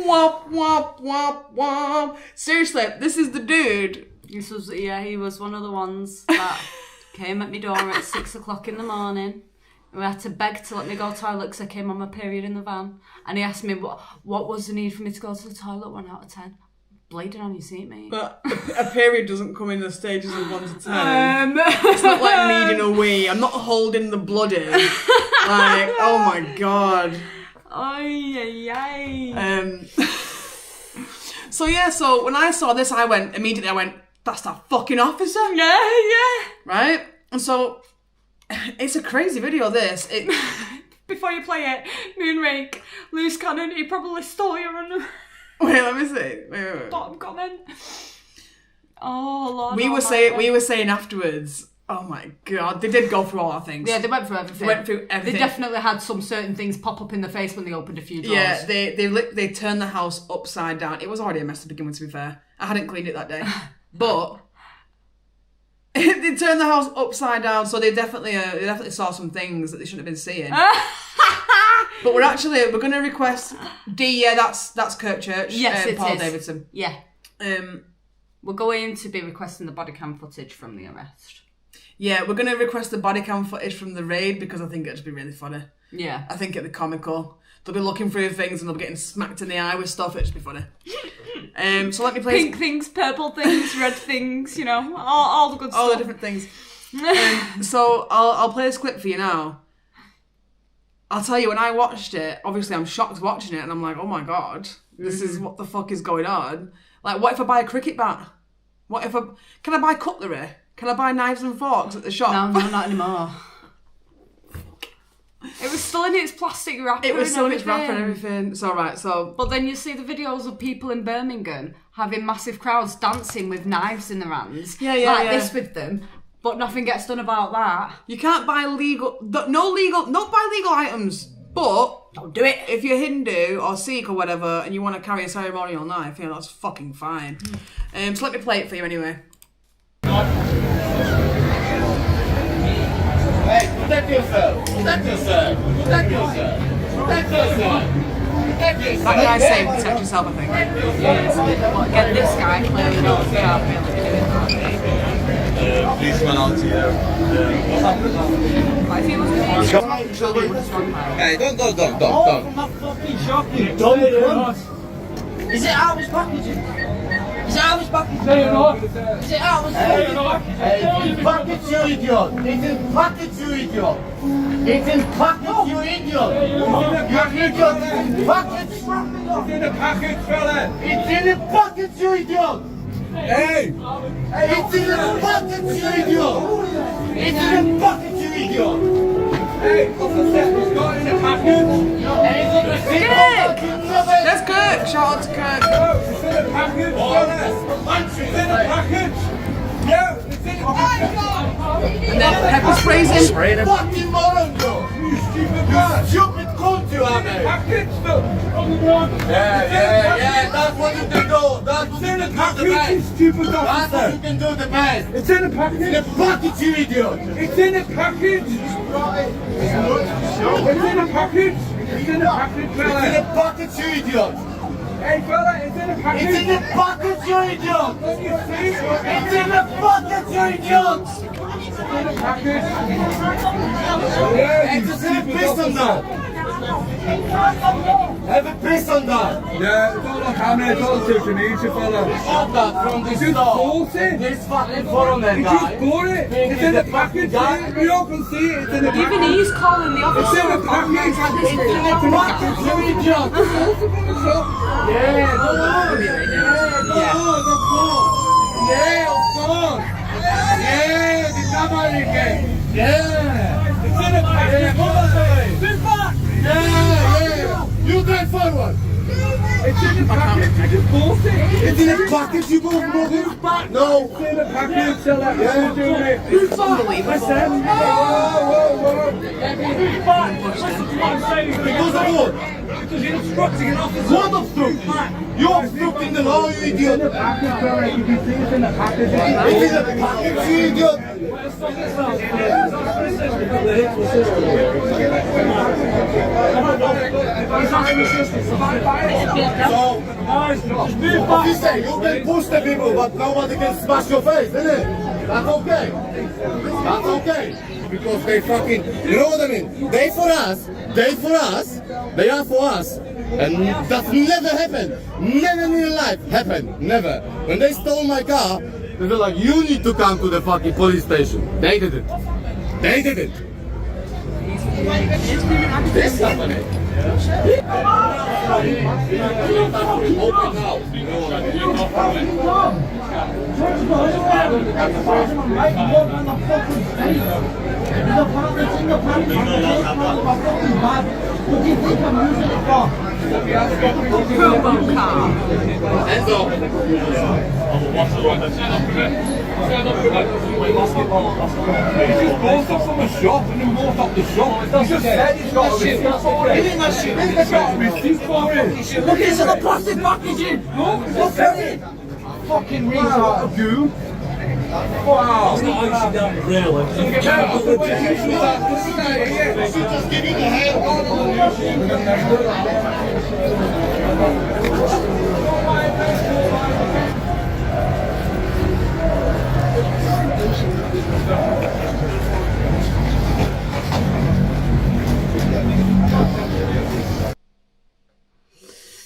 Womp, womp, womp, womp. Seriously, this is the dude. He was one of the ones that came at my door at 6 o'clock in the morning. We had to beg to let me go to the toilet because I came on my period in the van. And he asked me what was the need for me to go to the toilet. 1 out of 10. Bleeding on your seat, mate. But a period doesn't come in the stages of 1 to 10. It's not like needing a wee. I'm not holding the blood in. Like, oh my God. Ay, ay, ay. So when I saw this, I went, that's that fucking officer. Yeah. Right? And so, it's a crazy video, this. Before you play it, Moonrake, loose cannon, he probably stole your under. Wait, let me see. Wait. Bottom comment. Oh, Lord. We were saying afterwards, oh my God, they did go through all our things. Yeah, they went through everything. They definitely had some certain things pop up in the face when they opened a few doors. Yeah, they turned the house upside down. It was already a mess to begin with, to be fair. I hadn't cleaned it that day. But they turned the house upside down, so they definitely saw some things that they shouldn't have been seeing. But we're going to request that's Kirk Church. Yes, it Paul is. Davidson. Yeah. We're going to be requesting the body cam footage from the arrest. Yeah, we're going to request the body cam footage from the raid because I think it'd just be really funny. Yeah. I think it'd be comical. They'll be looking through things and they'll be getting smacked in the eye with stuff. It'd just be funny. So let me play... Pink things, purple things, red things, all the good stuff. All the different things. So I'll play this clip for you now. I'll tell you, when I watched it, obviously I'm shocked watching it and I'm like, oh my God, this is what the fuck is going on. Like, what if I buy a cricket bat? Can I buy cutlery? Can I buy knives and forks at the shop? No, not anymore. It was still in its plastic wrapper. It was still in its wrapper and everything. It's alright, so... But then you see the videos of people in Birmingham having massive crowds dancing with knives in their hands. Yeah. This with them. But nothing gets done about that. You can't buy not buy legal items, but... Don't do it. If you're Hindu or Sikh or whatever and you want to carry a ceremonial knife, that's fucking fine. So let me play it for you anyway. Hey, protect yourself! Protect yourself! Protect yourself! Protect yourself! Protect yourself! That guy's saying protect yourself, I think. Get this guy clearly knows the job really Policeman out here. Like, if he was going to Hey, don't. I'm not fucking shocking. Don't cunt. Is it out of his packaging? Is it out of his packaging? Is it out of his packaging? It's in package, you idiot! It's in package, you idiot! It's in package, you idiot! You're an idiot! It's in package! It's in the package, fella. It's in the package, you idiot! Hey! It's in the package, you idiot! It's in the package, you idiot! Hey, what's the set? It's got in the package. That's Kirk. Shout out to Kirk. No, it's in the package, fella. It's in the package. No, it's in the package. And then pepper sprays him. Fucking moron, you! You stupid man. Stupid cunt, you are, mate! Package, look. On the ground. Yeah, that's what you can do! That's what It's you in the can do the package, you best! stupid That's what officer. you can do the best! It's in the In package. the package, you idiot! It's in the package. It's in the package. It's in the package, It's in fella. the package, you idiot! Hey, fella, it's in the package. It's in the package, you idiot! Don't you see? It's in the package, you idiot! Package. Hey, just have a piss on that! Have a piss on that! Yeah, don't look how many dollars you need, you fella. Shut that from this Just store! bought it. This fucking foreigner You guy! just bought it. It's in the package. You all can see it. It's in the Even package. he's calling the It's officer. in the package. It's in the package, you idiot! Yeah, go on! Yeah, of course! Yeah, of course! Yeah, the camera again! Yeah! It's in the package. Yeah! You drive forward! It's in the package. You just bought it. It's in the package, you move, No! It's in the package. Tell that. Yeah. What you doing? It's unbelievable. Because of what? Because you're obstructing an officer. What obstructing? You're obstructing the law, you idiot! The package, fella. You can see it's in the package. It's in the package, you idiot! So, officer, you can push the people, but nobody can smash your face, isn't it? That's okay. That's okay. Because they fucking, you know what I mean? They for us, they are for us. And that's never happened. Never in your life happened. Never. When they stole my car, they were like, you need to come to the fucking police station. They didn't. They didn't. This company. Open house, you know what I mean? Promo car. He just bought it from a shop and then bought up the shop. He just said he's got a receipt for it. He's got a receipt for it. Look into the plastic packaging! Look at it. Fucking retard of goo. Wow. Really? Just give me the hand.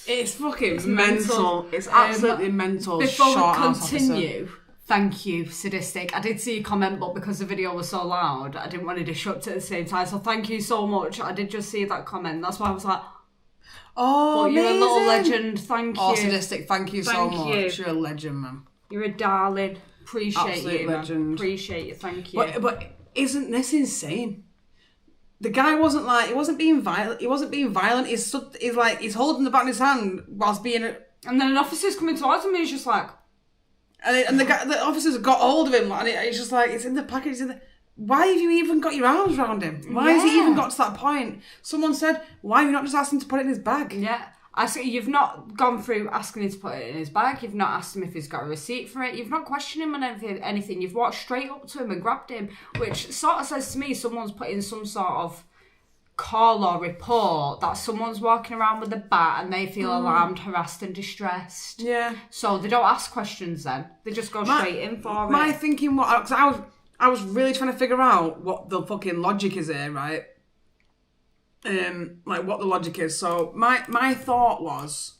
It's fucking mental. It's absolutely mental. Before we Short-ass continue, thank you, Sadistic. I did see your comment, but because the video was so loud, I didn't want to disrupt it at the same time. So thank you so much. I did just see that comment. That's why I was like, Oh, you're a little amazing. legend. Thank you. Oh, Sadistic, thank you so Thank much. you. You're a legend, man. You're a darling. Appreciate Absolute you, man. legend. Appreciate you. Thank you. But isn't this insane? The guy wasn't like, he wasn't being violent. He's holding the back of his hand whilst being and then an officer's coming towards him and he's just like, and the officers got hold of him and it's just like, it's in the package. It's in the... Why have you even got your arms around him? Why has he even got to that point? Someone said, why have you not just asked him to put it in his bag? yeah. I see you've not gone through asking him to put it in his bag. You've not asked him if he's got a receipt for it. You've not questioned him on anything. You've walked straight up to him and grabbed him, which sort of says to me someone's put in some sort of call or report that someone's walking around with a bat and they feel alarmed, harassed and distressed. Yeah. So they don't ask questions then. They just go straight in for it. My thinking was, because I was really trying to figure out what the fucking logic is here, right? Like what the logic is. So my thought was,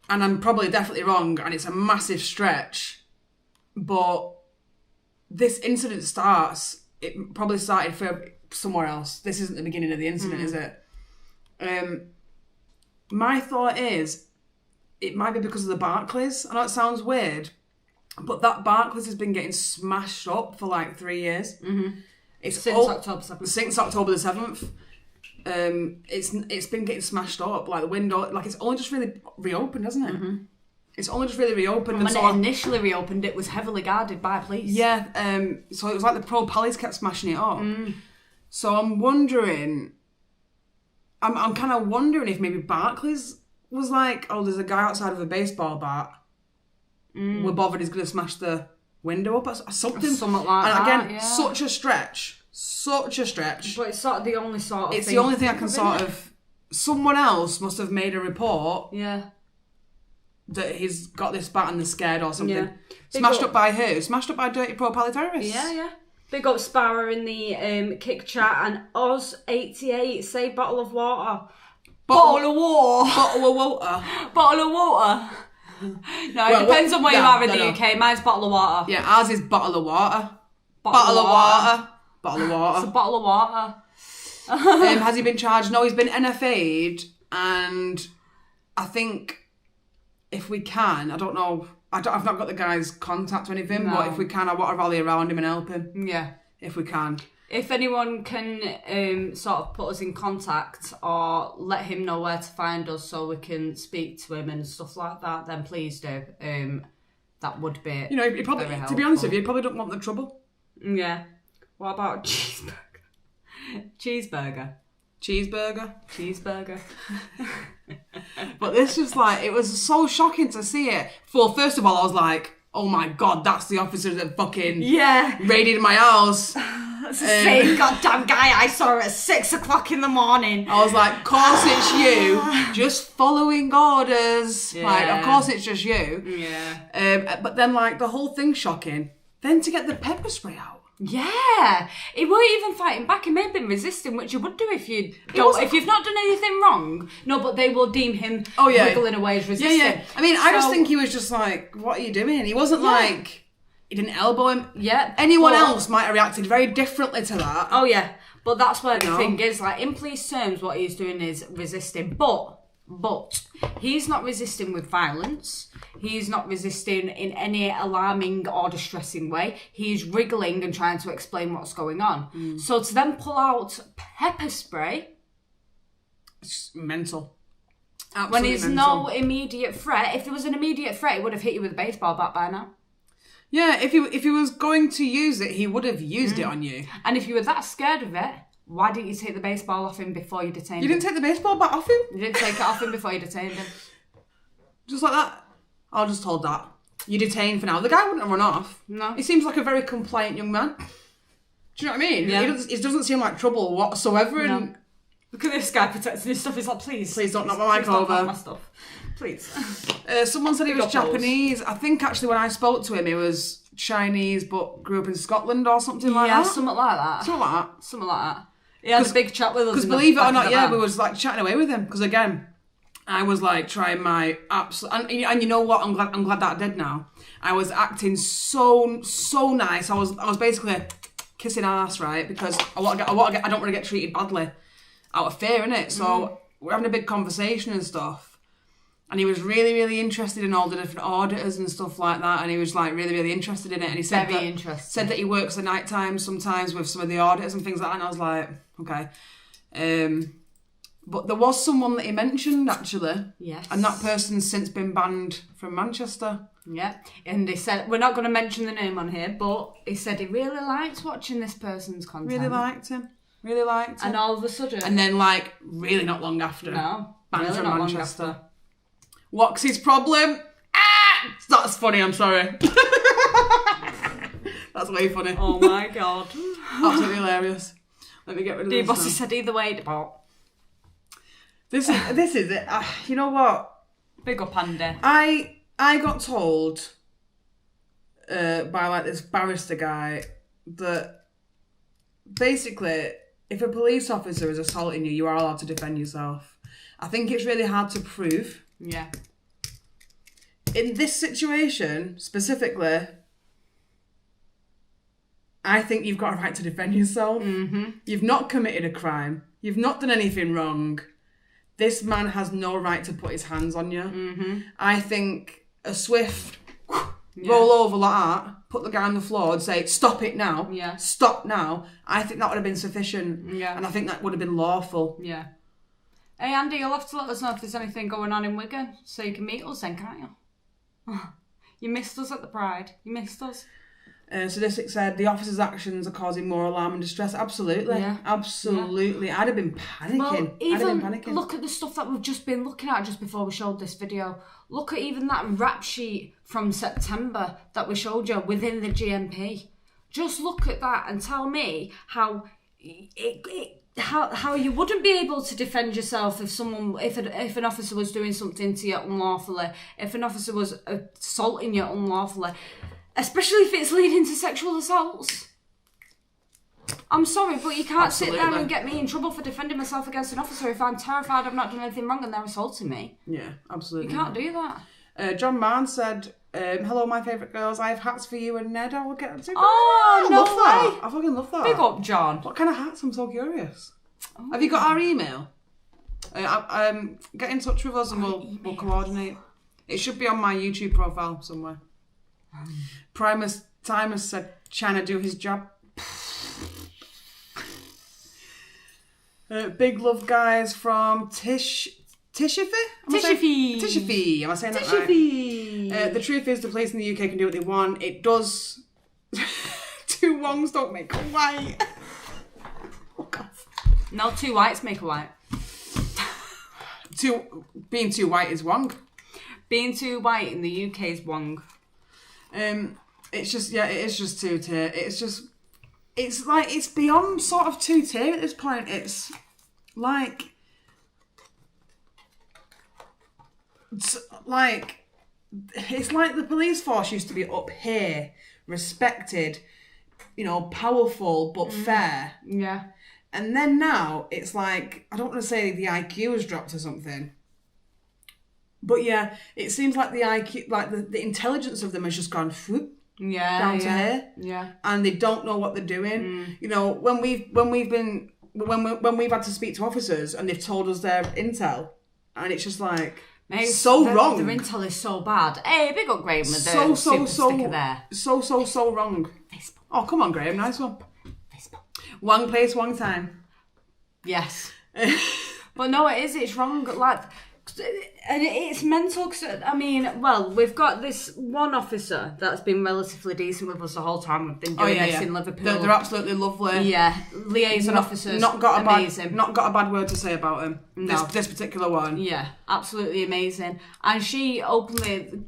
and I'm probably definitely wrong, and it's a massive stretch, but this incident it probably started for somewhere else. This isn't the beginning of the incident, is it? my thought is, it might be because of the Barclays. I know it sounds weird, but that Barclays has been getting smashed up for like 3 years. Mm-hmm. Since October 7th. Since October the 7th. It's been getting smashed up. Like the window, like it's only just really reopened, hasn't it? Mm-hmm. It's only just really reopened. When it initially reopened, it was heavily guarded by police. Yeah, so it was like the pro-pallies kept smashing it up. So I'm wondering, I'm kind of wondering if maybe Barclays was like, oh, there's a guy outside of a baseball bat. We're bothered he's going to smash the window up or something. Something like and that, again, yeah. such a stretch. But it's sort of the only sort of It's thing. the only thing I can sort of... Someone else must have made a report Yeah. that he's got this bat and they're scared or something. Yeah. Smashed up by who? Smashed up by dirty pro-pally terrorists. Yeah. Big up Sparrow in the kick chat and Oz88 say bottle of water. Bottle of water. Bottle of water. Bottle of water. No, it depends on where you are in the UK. Mine's bottle of water. Yeah, ours is bottle of water. Bottle of water. Bottle of water. It's a bottle of water. Has he been charged? No, he's been NFA'd, and I think if we can, I don't know, I've not got the guy's contact or anything, but if we can, I want to rally around him and help him. Yeah. If we can. If anyone can sort of put us in contact or let him know where to find us so we can speak to him and stuff like that, then please do. That would be he probably, very to be honest with helpful. you, he probably don't want the trouble. Yeah. What about cheeseburger? Cheeseburger. But this was like, it was so shocking to see it. Well, first of all, I was like, oh my God, that's the officer that fucking raided my house. That's the same goddamn guy I saw at 6 o'clock in the morning. I was like, of course it's you, just following orders. Yeah. Like, of course it's just you. Yeah. But then, like, the whole thing's shocking. Then to get the pepper spray out. Yeah, he weren't even fighting back. He may have been resisting, which you would do if if you've not done anything wrong. No, but they will deem him wriggling away as resisting. Yeah. I mean, I just think he was just like, "What are you doing?" He wasn't like he didn't elbow him. Yeah, anyone else might have reacted very differently to that. Oh yeah, but that's where the thing is. Like in police terms, what he's doing is resisting, but he's not resisting with violence. He's not resisting in any alarming or distressing way. He's wriggling and trying to explain what's going on. So to then pull out pepper spray, it's mental. Absolutely when there's no immediate threat. If there was an immediate threat, he would have hit you with a baseball bat by now. Yeah, if he was going to use it, he would have used it on you. And if you were that scared of it, why didn't you take the baseball off him before you detained him? You didn't take the baseball bat off him? You didn't take it off him before you detained him. Just like that? I'll just hold that. You're detained for now. The guy wouldn't have run off. No. He seems like a very compliant young man. Do you know what I mean? Yeah. He doesn't seem like trouble whatsoever. No. And look at this guy protecting his stuff. He's like, please don't knock my mic over. Don't knock my stuff. Please. Someone said he was Japanese. I think actually when I spoke to him, he was Chinese but grew up in Scotland or something like that. Yeah, something like that. Something like that. He had a big chat with us. Because believe it or not, we was like chatting away with him. Because again, I was like trying my absolute, and you know what? I'm glad that I did now. I was acting so nice. I was basically kissing ass, right? Because I don't want to get treated badly out of fear, innit? So we're having a big conversation and stuff. And he was really, really interested in all the different auditors and stuff like that. And he was like really, really interested in it. And he said said that he works at night time sometimes with some of the auditors and things like that. And I was like, okay. But there was someone that he mentioned actually. Yes. And that person's since been banned from Manchester. Yeah. And he said, we're not going to mention the name on here, but he said he really liked watching this person's content. Really liked him. And all of a sudden. And then like really not long after. No. Banned really from not Manchester. Long after. What's his problem? That's funny, I'm sorry. That's way funny. Oh my God. Absolutely hilarious. Let me get rid of this. Bossy said either way, but this is it. You know what? Big up Andy. I got told by like this barrister guy that basically if a police officer is assaulting you, you are allowed to defend yourself. I think it's really hard to prove. Yeah. In this situation, specifically, I think you've got a right to defend yourself. Mm-hmm. You've not committed a crime. You've not done anything wrong. this man has no right to put his hands on you. I think a swift roll over like that, put the guy on the floor and say, stop it now, stop now, I think that would have been sufficient. And I think that would have been lawful. Yeah. Hey Andy, you'll have to let us know if there's anything going on in Wigan so you can meet us then, can't you? You missed us at the Pride. You missed us. Sadistic said, the officer's actions are causing more alarm and distress. Absolutely. Yeah. Absolutely. Yeah. I'd have been panicking. Well, even look at the stuff that we've just been looking at just before we showed this video. Look at even that rap sheet from September that we showed you within the GMP. Just look at that and tell me how how you wouldn't be able to defend yourself if an officer was doing something to you unlawfully, if an officer was assaulting you unlawfully. Especially if it's leading to sexual assaults. I'm sorry, but you can't sit there and get me in trouble for defending myself against an officer if I'm terrified I've not done anything wrong and they're assaulting me. Yeah, absolutely. You can't do that. John Marn said, hello, my favourite girls. I have hats for you and Ned. I will get them too. Oh, no way. I fucking love that. Big up, John. What kind of hats? I'm so curious. Oh. Have you got our email? Get in touch with us and we'll coordinate. It should be on my YouTube profile somewhere. Primus Timus said, trying to do his job. Big love guys from Tishify? Tishify. Am I saying that right? The truth is the police in the UK can do what they want. It does. Two wrongs don't make a white. Oh, God. No, two whites make a white. Being too white is wrong. Being too white in the UK is wrong. It's just, it is just two-tier. It's like, it's beyond sort of two-tier at this point. It's like it's like the police force used to be up here, respected, powerful but fair. Yeah. And then now it's like, I don't want to say the IQ has dropped or something. But yeah, it seems like the IQ, like the intelligence of them has just gone down to here. Yeah. And they don't know what they're doing. When we've had to speak to officers and they've told us their intel, and it's just like, mate, wrong. Their intel is so bad. Hey, big up Graham with the super sticker there. So wrong. Facebook. Oh, come on, Graham, nice one. Facebook. One place, one time. Yes. But no, it's wrong. Like, and it's mental because, we've got this one officer that's been relatively decent with us the whole time we've been doing this in Liverpool. They're absolutely lovely. Yeah, liaison officers, amazing. Not got a bad word to say about him. No. This particular one. Yeah, absolutely amazing. And she openly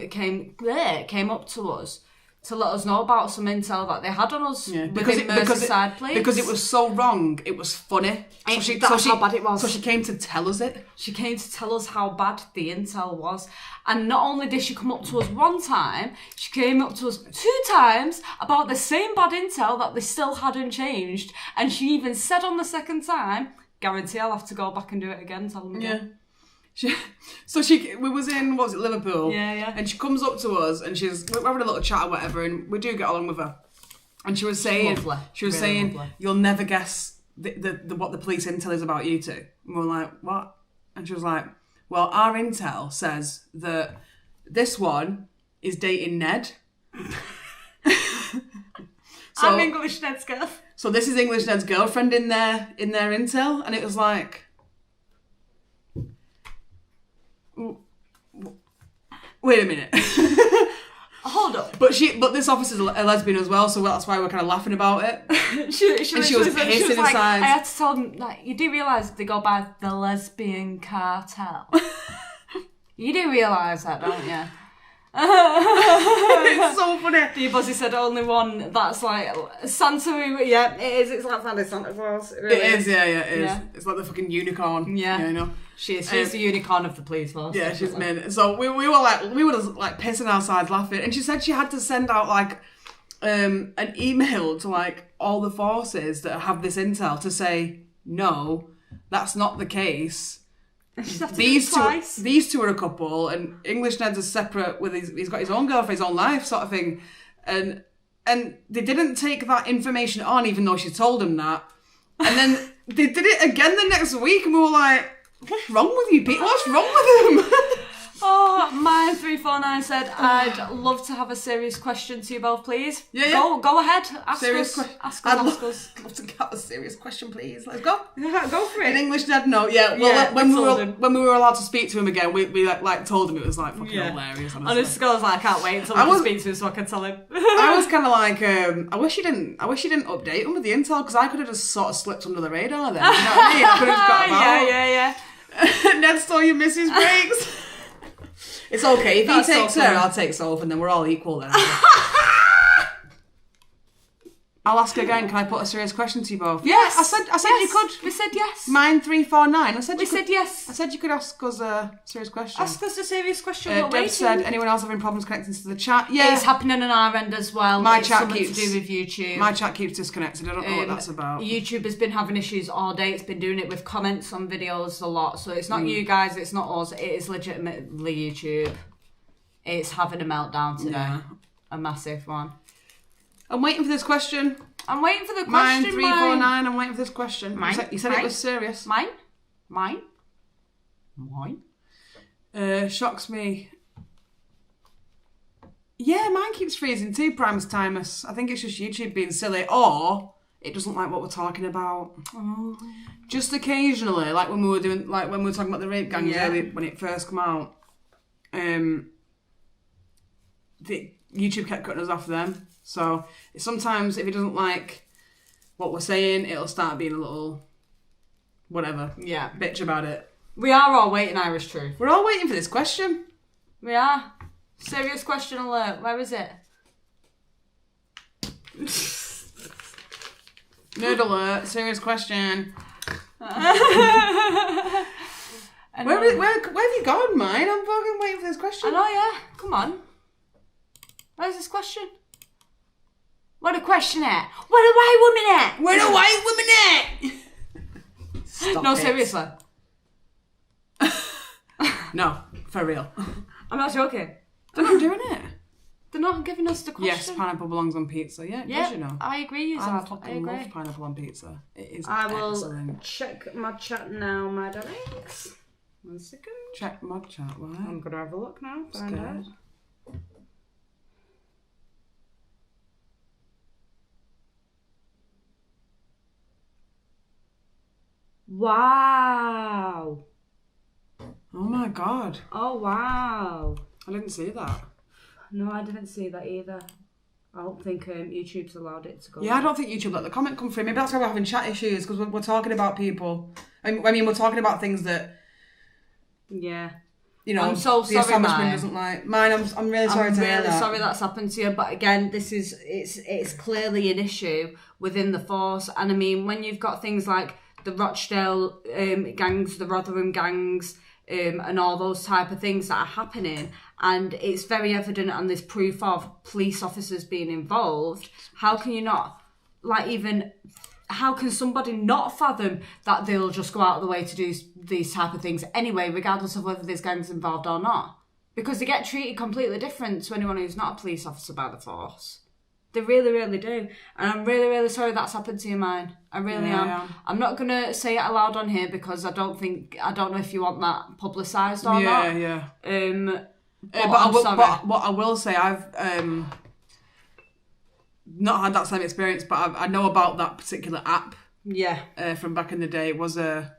came up to us to let us know about some intel that they had on us within Merseyside Police. Because it was so wrong, it was funny. That's how bad it was. So she came to tell us it. She came to tell us how bad the intel was. And not only did she come up to us one time, she came up to us 2 times about the same bad intel that they still hadn't changed. And she even said on the second time, guarantee I'll have to go back and do it again, tell them again. We was in, Liverpool? Yeah. And she comes up to us and we're having a little chat or whatever, and we do get along with her. And she was saying, lovely. You'll never guess what the police intel is about you two. And we're like, what? And she was like, well, our intel says that this one is dating Ned. I'm English Ned's girl. So this is English Ned's girlfriend in their intel, and it was like, wait a minute. Hold up. But this officer's a lesbian as well, so that's why we're kind of laughing about it. she was pissing like, aside. I had to tell them, like, you do realise they go by the lesbian cartel. You do realise that, don't you? It's so funny. The Buzzy said only one that's like Santa. Yeah, it is. It's like Santa Claus. It really is. Yeah, it is. Yeah. It's like the fucking unicorn. Yeah, She's the unicorn of the police force. Yeah, she's mean. So we were like pissing ourselves laughing, and she said she had to send out like an email to like all the forces that have this intel to say no, that's not the case. These two are a couple, and English Ned's a separate with he's got his own girlfriend, his own life sort of thing, and they didn't take that information on, even though she told him that, and then they did it again the next week, and we were like, What's wrong with you, Pete? What's wrong with them? Oh, mine 349 said, I'd love to have a serious question to you both, please. Yeah. Go ahead. Ask Serious us. I'd Ask love us. to have a serious question, please. Let's go. Yeah, go for In it. English, Dad? No. Yeah. Well, Yeah, when we were allowed to speak to him again, we like told him it was like fucking hilarious. Honestly. Honestly, I was like, I can't wait until I can speak to him so I can tell him. I was kind of like, I wish you didn't update him with the intel because I could have just sort of slipped under the radar then. You know what I mean? I could have just got about. Yeah. Ned stole your missus' breaks. It's okay. If That's he takes so her, funny. I'll take Soph, and then we're all equal then. I'll ask again. Can I put a serious question to you both? Yes. I said you could. We said yes. Mine 349. I said We said yes. I said you could ask us a serious question. Ask us a serious question. We're Deb waiting. said, anyone else having problems connecting to the chat? Yeah. It's happening on our end as well. My It's chat something keeps- to do with YouTube. My chat keeps disconnected. I don't know what that's about. YouTube has been having issues all day. It's been doing it with comments on videos a lot. So it's not you guys, it's not us. It is legitimately YouTube. It's having a meltdown today. Yeah. A massive one. I'm waiting for this question. I'm waiting for the Mine question. 349. I'm waiting for this question. Mine? You said it was serious. Mine? Shocks me. Yeah, mine keeps freezing too, Primus Timus. I think it's just YouTube being silly, or it doesn't like what we're talking about. Oh. Just occasionally, like when we were talking about the rape gangs earlier, when it first came out. The YouTube kept cutting us off them. So sometimes if it doesn't like what we're saying, it'll start being a little whatever. Yeah. Bitch about it. We are all waiting, Irish Truth. We're all waiting for this question. We are. Serious question alert. Where is it? Nerd alert. Serious question. Where Where have you gone, mine? I'm fucking waiting for this question. I know, yeah. Come on. Where's this question? What a question at? What a white woman at? Where the white women at? Stop No, it. seriously. No, for real. I'm not joking. They're not doing it. They're not giving us the question. Yes, pineapple belongs on pizza. Yeah, Yeah, you know. I agree, I Zad. I fucking agree. love pineapple on pizza. It is I will excellent. check my chat now, my darlings. 1 second. Check mod chat, why? I'm going to have a look now. Find Scared. out. Wow. Oh my god. Oh, wow. I didn't see that. No, I didn't see that either. I don't think YouTube's allowed it to go. Yeah, I don't think YouTube let the comment come through. Maybe that's why we're having chat issues, because we're talking about people. I mean, we're talking about things that, Yeah. you know, I'm so the sorry, establishment Mine. doesn't like. Mine, I'm really sorry to hear really that. sorry that's happened to you, but again, it's clearly an issue within the force. And I mean, when you've got things like the Rochdale gangs, the Rotherham gangs, and all those type of things that are happening, and it's very evident and there's proof of police officers being involved, how can you not, how can somebody not fathom that they'll just go out of the way to do these type of things anyway, regardless of whether there's gangs involved or not? Because they get treated completely different to anyone who's not a police officer by the force. They really, really do. And I'm really, really sorry that's happened to you, Mine. I really am. Yeah. I'm not going to say it aloud on here because I don't know if you want that publicised or not. Yeah. But What I will say, I've not had that same experience, but I know about that particular app. Yeah. From back in the day. It was a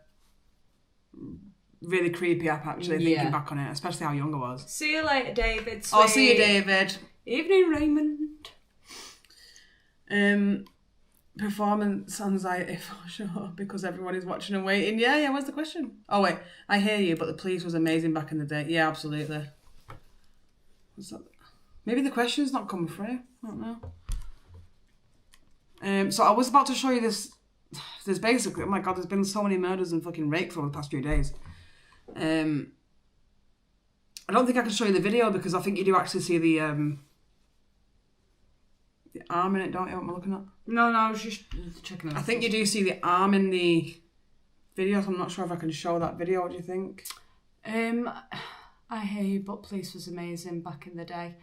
really creepy app, actually, thinking back on it, especially how young I was. See you later, David. I'll see you, David. Evening, Raymond. Performance anxiety for sure, because everyone is watching and waiting. Yeah, where's the question? Oh wait, I hear you, but the police was amazing back in the day. Yeah, absolutely. What's that? Maybe the question's not coming through. I don't know. So I was about to show you this. There's basically, oh my god, there's been so many murders and fucking rapes over the past few days. I don't think I can show you the video because I think you do actually see the arm in it, don't you? What am I looking at? No, I was just checking it out. I think you do see the arm in the video, so I'm not sure if I can show that video. What do you think? I hear you, but police was amazing back in the day.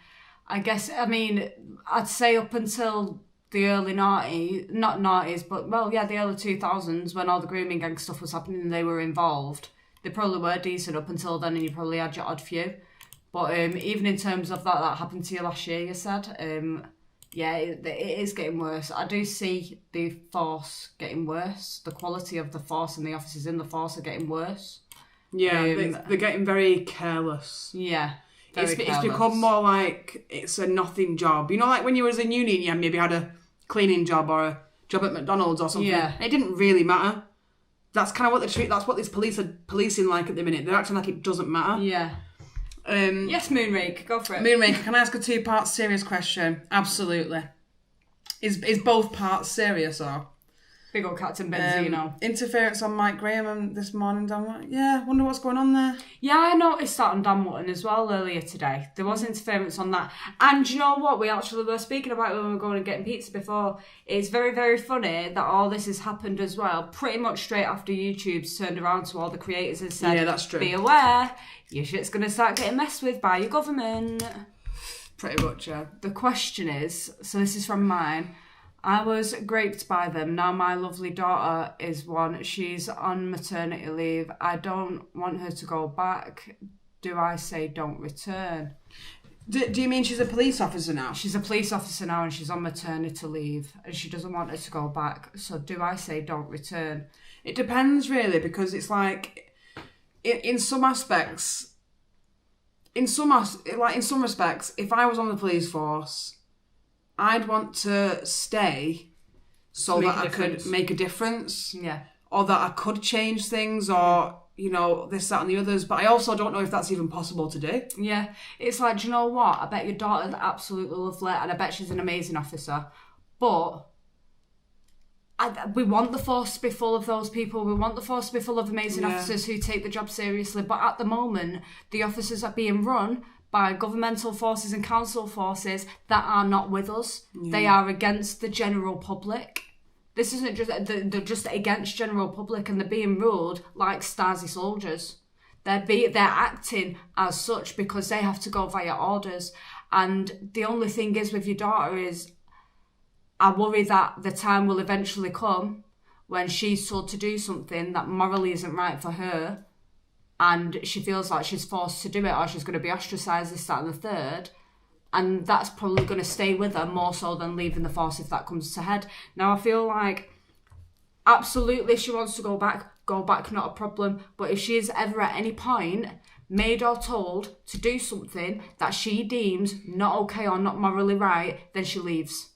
I guess, I mean, I'd say up until the early 90s, not 90s, but, well, yeah, the early 2000s, when all the grooming gang stuff was happening and they were involved, they probably were decent up until then, and you probably had your odd few. But even in terms of that happened to you last year, you said, yeah, it is getting worse. I do see the force getting worse. The quality of the force and the officers in the force are getting worse. Yeah, they're getting very careless. Yeah. It's become more like it's a nothing job. You know, like when you was in uni and you maybe had a cleaning job or a job at McDonald's or something. Yeah. It didn't really matter. That's kind of what that's what these police are policing like at the minute. They're acting like it doesn't matter. Yeah. Yes, Moonrake, go for it. Moonrake, can I ask a 2-part serious question? Absolutely. Is both parts serious or? Big old Captain Benzino. Interference on Mike Graham this morning, Dan. Yeah, wonder what's going on there. Yeah, I noticed that on Dan Mutton as well earlier today. There was interference on that. And you know what? We actually were speaking about it when we were going and getting pizza before. It's very, very funny that all this has happened as well, pretty much straight after YouTube's turned around to all the creators and said, yeah, that's true. Be aware, your shit's going to start getting messed with by your government. Pretty much, yeah. The question is, so this is from mine, I was raped by them. Now my lovely daughter is one. She's on maternity leave. I don't want her to go back. Do I say don't return? Do you mean she's a police officer now? She's a police officer now and she's on maternity leave and she doesn't want her to go back. So do I say don't return? It depends really, because it's like in some aspects, in some respects, if I was on the police force, I'd want to stay so that I could make a difference. Yeah. Or that I could change things or, you know, this, that and the others. But I also don't know if that's even possible to do. Yeah. It's like, do you know what? I bet your daughter's absolutely lovely and I bet she's an amazing officer. But we want the force to be full of those people. We want the force to be full of amazing officers who take the job seriously. But at the moment, the officers are being run by governmental forces and council forces that are not with us. Yeah. They are against the general public. This isn't just, they're just against general public and they're being ruled like Stasi soldiers. They're acting as such because they have to go via orders. And the only thing is with your daughter is, I worry that the time will eventually come when she's told to do something that morally isn't right for her, and she feels like she's forced to do it or she's going to be ostracised, this, that and the third. And that's probably going to stay with her more so than leaving the force if that comes to head. Now, I feel like absolutely she wants to go back, not a problem. But if she is ever at any point made or told to do something that she deems not okay or not morally right, then she leaves.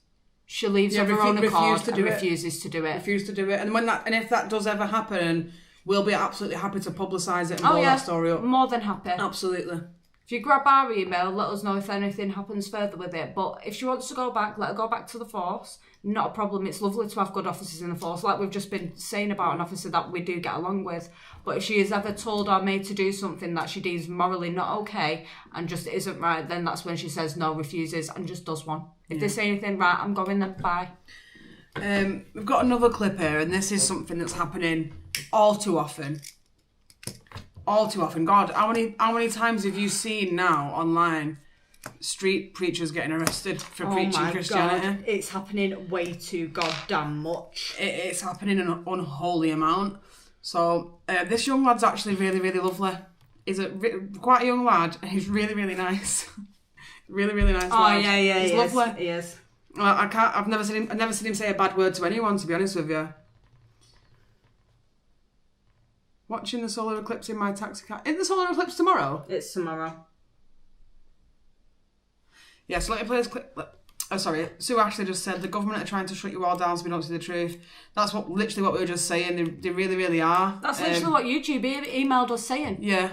She leaves of her own accord and refuses to do it. And if that does ever happen, we'll be absolutely happy to publicise it and blow that story up. More than happy. Absolutely. If you grab our email, let us know if anything happens further with it. But if she wants to go back, let her go back to the force. Not a problem. It's lovely to have good officers in the force, like we've just been saying about an officer that we do get along with. But if she is ever told or made to do something that she deems morally not okay and just isn't right, then that's when she says no, refuses, and just does one. If they say anything, right, I'm going then, bye. We've got another clip here, and this is something that's happening all too often. All too often. God, how many times have you seen now online street preachers getting arrested for preaching Christianity? God, it's happening way too goddamn much. It's happening an unholy amount. So this young lad's actually really, really lovely. He's quite a young lad, and he's really, really nice. Really, really nice lad. Oh yeah, he's lovely. He is. I've never seen him say a bad word to anyone, to be honest with you. Watching the solar eclipse in my taxi cab. Isn't the solar eclipse tomorrow? It's tomorrow. Yeah, so let me play this clip. Sorry, Sue Ashley just said the government are trying to shut you all down so we don't see the truth. That's literally what we were just saying. They really, really are. That's literally what YouTube emailed us saying. Yeah.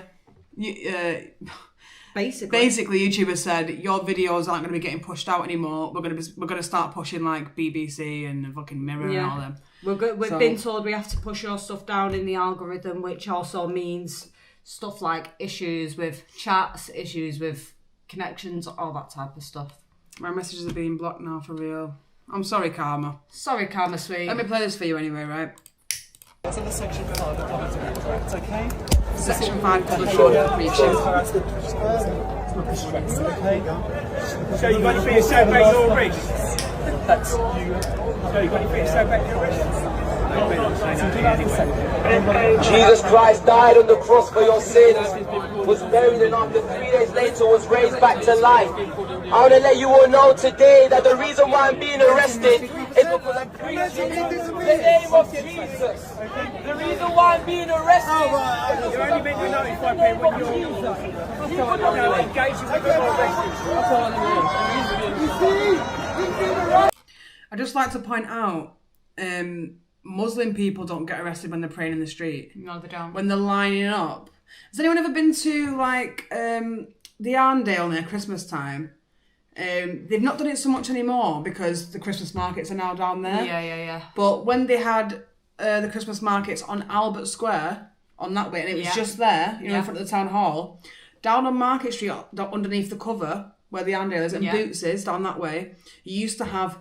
Basically, YouTube has said your videos aren't going to be getting pushed out anymore. We're going to start pushing like BBC and fucking Mirror and all them. We've been told we have to push your stuff down in the algorithm, which also means stuff like issues with chats, issues with connections, all that type of stuff. My messages are being blocked now for real. I'm sorry, Karma. Sorry, Karma Sweet. Let me play this for you anyway, right? It's in the section 5 of the correct, okay? Section 5 public order preaching. It's not distressed, okay? So you got anything to say about your race? That's So you got anything to say about your race? Jesus Christ died on the cross for your sins, was buried, and after 3 days later was raised back to life. I want to let you all know today that the reason why I'm being arrested is because I'm preaching the name of Jesus. The reason why I'm being arrested is You're only being notified when you're engaging with the I'd just like to point out, Muslim people don't get arrested when they're praying in the street. No, they don't. When they're lining up. Has anyone ever been to, like, the Arndale near Christmas time? They've not done it so much anymore because the Christmas markets are now down there. Yeah. But when they had the Christmas markets on Albert Square, on that way, and it was just there, in front of the town hall, down on Market Street, underneath the cover, where the Arndale is, and Boots is, down that way, you used to have,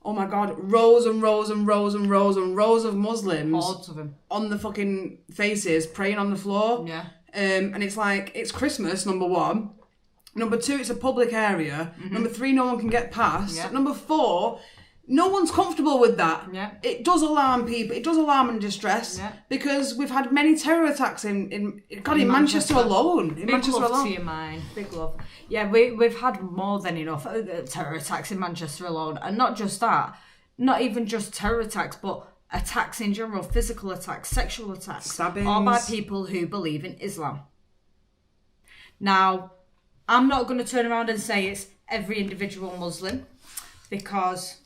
oh my God, rows and rows and rows and rows and rows of Muslims. Hordes of them. On the fucking faces, praying on the floor. Yeah. And it's like, it's Christmas, number one. Number two, it's a public area. Number three, no one can get past. Yeah. Number four, no one's comfortable with that. Yeah. It does alarm people. It does alarm and distress. Yeah. Because we've had many terror attacks in Manchester alone. In Big Manchester love alone. to your mind. Big love. Yeah, we've had more than enough terror attacks in Manchester alone. And not just that. Not even just terror attacks, but attacks in general. Physical attacks, sexual attacks. Stabbings. All by people who believe in Islam. Now, I'm not going to turn around and say it's every individual Muslim. Because...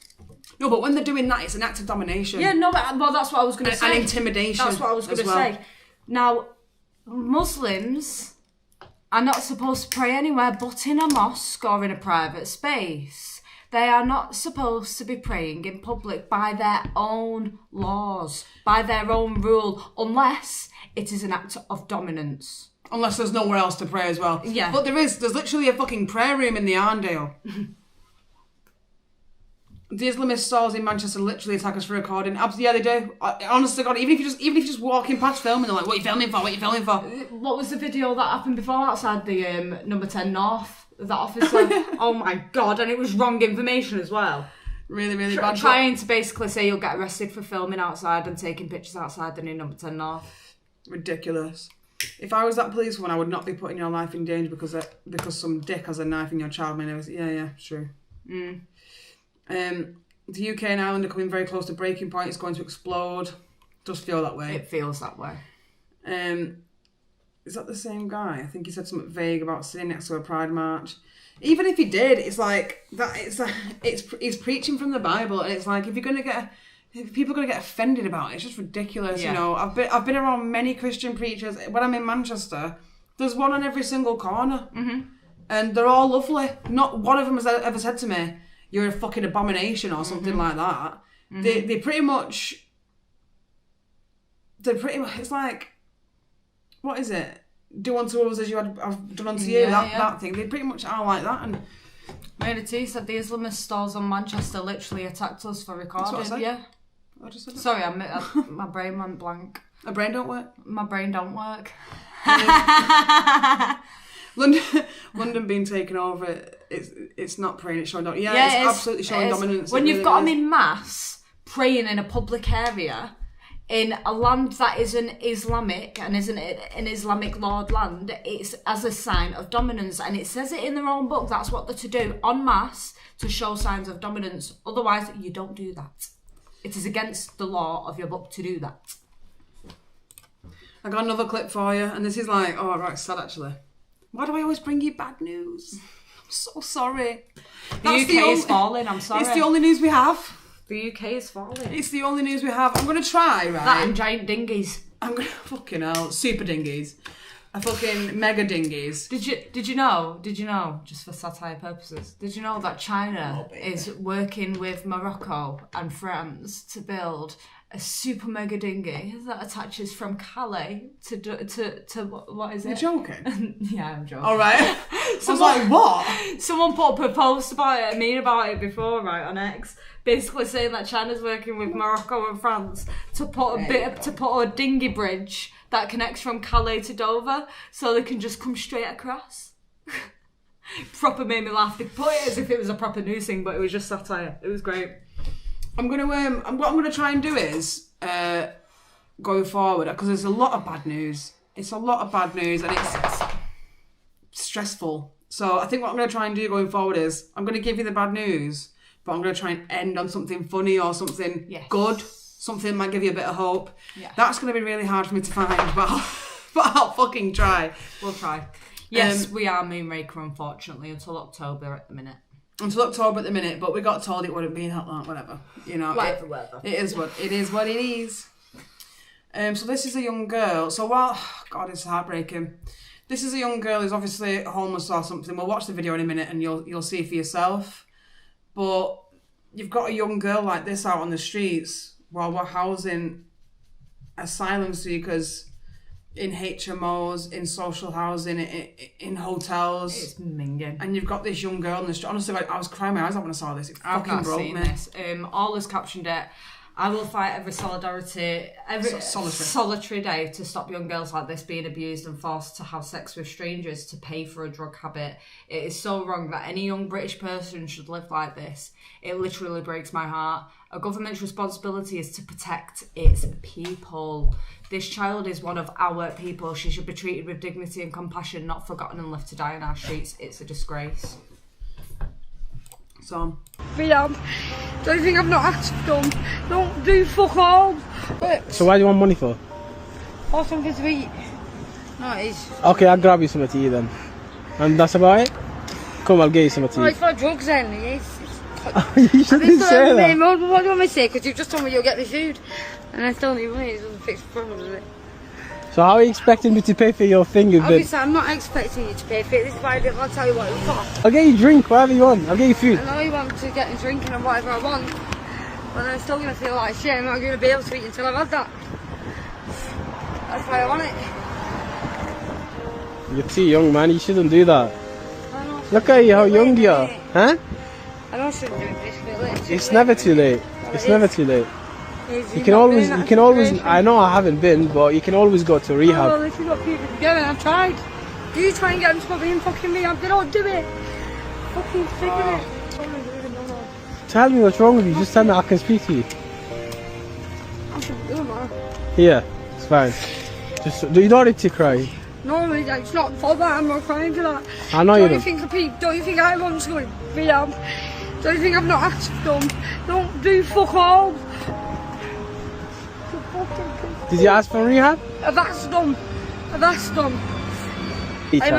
No, but when they're doing that, it's an act of domination. Yeah, no, well, that's what I was going to say. And intimidation. That's what I was going to say. Now, Muslims are not supposed to pray anywhere but in a mosque or in a private space. They are not supposed to be praying in public by their own laws, by their own rule, unless it is an act of dominance. Unless there's nowhere else to pray as well. Yeah. But there's literally a fucking prayer room in the Arndale. The Islamist stalls in Manchester literally attack us for recording. Yeah, they do. Honest to God, even if you're just walking past filming, they're like, "What are you filming for? What are you filming for?" What was the video that happened before outside the number 10 North? That officer. Oh my God! And it was wrong information as well. Really, really bad. Trying to basically say you'll get arrested for filming outside and taking pictures outside the new number 10 North. Ridiculous. If I was that policewoman, I would not be putting your life in danger because some dick has a knife in your child. Yeah, true. The UK and Ireland are coming very close to breaking point. It's going to explode. Does feel that way. It feels that way. Is that the same guy? I think he said something vague about sitting next to a pride march. Even if he did, it's like that. He's preaching from the Bible, and it's like if people are gonna get offended about it, it's just ridiculous. Yeah. You know, I've been around many Christian preachers. When I'm in Manchester, there's one on every single corner, and they're all lovely. Not one of them has ever said to me, "You're a fucking abomination" or something like that. They pretty much. It's like, what is it? Do unto others as I've done unto you. That thing. They pretty much are like that. And Mary T said the Islamist stalls on Manchester literally attacked us for recording. That's what I said. Yeah. I just said that. Sorry, my brain went blank. My brain don't work. My brain don't work. London being taken over, it's not praying, it's showing dominance. Yeah, it's absolutely showing dominance. When you've got them in mass praying in a public area in a land that isn't Islamic and isn't an Islamic lord land, it's as a sign of dominance, and it says it in their own book. That's what they're to do en masse, to show signs of dominance. Otherwise, you don't do that. It is against the law of your book to do that. I got another clip for you, and this is like, oh right, sad actually. Why do I always bring you bad news? I'm so sorry. The UK is falling, I'm sorry. It's the only news we have. The UK is falling. It's the only news we have. I'm going to try, right? That and giant dinghies. I'm going to fucking hell. Super dinghies. A fucking mega dinghies. Did you know, just for satire purposes, did you know that China is working with Morocco and France to build a super mega dinghy that attaches from Calais to what is it? You're joking? Yeah, I'm joking. All right. I was like, what? Someone put a post about it before, right, on X, basically saying that China's working with Morocco and France to put a dinghy bridge that connects from Calais to Dover, so they can just come straight across. Proper made me laugh. They put it as if it was a proper news thing, but it was just satire. It was great. what I'm gonna try and do is going forward, because there's a lot of bad news. It's a lot of bad news, and it's stressful. So I think what I'm gonna try and do going forward is I'm gonna give you the bad news, but I'm gonna try and end on something funny or something good, something that might give you a bit of hope. Yeah. That's gonna be really hard for me to find, but I'll fucking try. We'll try. Yes, we are Moonraker, unfortunately, until October at the minute. But we got told it wouldn't be that long, whatever. You know, whatever. It is what it is. So this is a young girl. So God, it's heartbreaking. This is a young girl who's obviously homeless or something. We'll watch the video in a minute and you'll see for yourself. But you've got a young girl like this out on the streets while we're housing asylum seekers in HMOs, in social housing, in hotels. It's minging. And you've got this young girl on the street. Honestly, I was crying my eyes out when I saw this. It fucking broke me. This. All has captioned it. I will fight every solitary day to stop young girls like this being abused and forced to have sex with strangers to pay for a drug habit. It is so wrong that any young British person should live like this. It literally breaks my heart. A government's responsibility is to protect its people. This child is one of our people. She should be treated with dignity and compassion, not forgotten and left to die in our streets. It's a disgrace. So, Don't you think I've not asked for them? Don't do fuck all. So why do you want money for? Or something to eat. No, it is. Okay, I'll grab you something to eat then. And that's about it? Come, I'll get you something to Oh, eat. it's for drugs then. Yes. You shouldn't say that. What do you want me to say? Because you've just told me you'll get me food. And I still need money. It doesn't fix the problem, does it? So how are you expecting me to pay for your thing? Obviously, I'm not expecting you to pay for it. This is why I didn't want to tell you what it was for. I'll get you a drink, whatever you want. I'll get you food. I know you want to get me drinking and whatever I want. But I'm still going to feel like shit. I'm not going to be able to eat until I've had that. That's why I want it. You're too young, man. You shouldn't do that. I know. Look at you, how young you are. Huh? I know I shouldn't do this. It's never too late. It's never too late. You can always, I know I haven't been, but you can always go to rehab. Oh, well, if you've got people to go, and I've tried. You try and get them to put me in fucking rehab, they don't do it. Fucking sick of it. Tell me what's wrong with you, just tell me I can speak to you. I shouldn't do it, man. Yeah, it's fine. Just, you don't need to cry. No, it's not for that, I'm not crying for that. I know you don't. Don't you think I want to go in rehab? Don't you think I've not asked for them? Don't do fuck all. Did you ask for rehab? I've asked them. How am I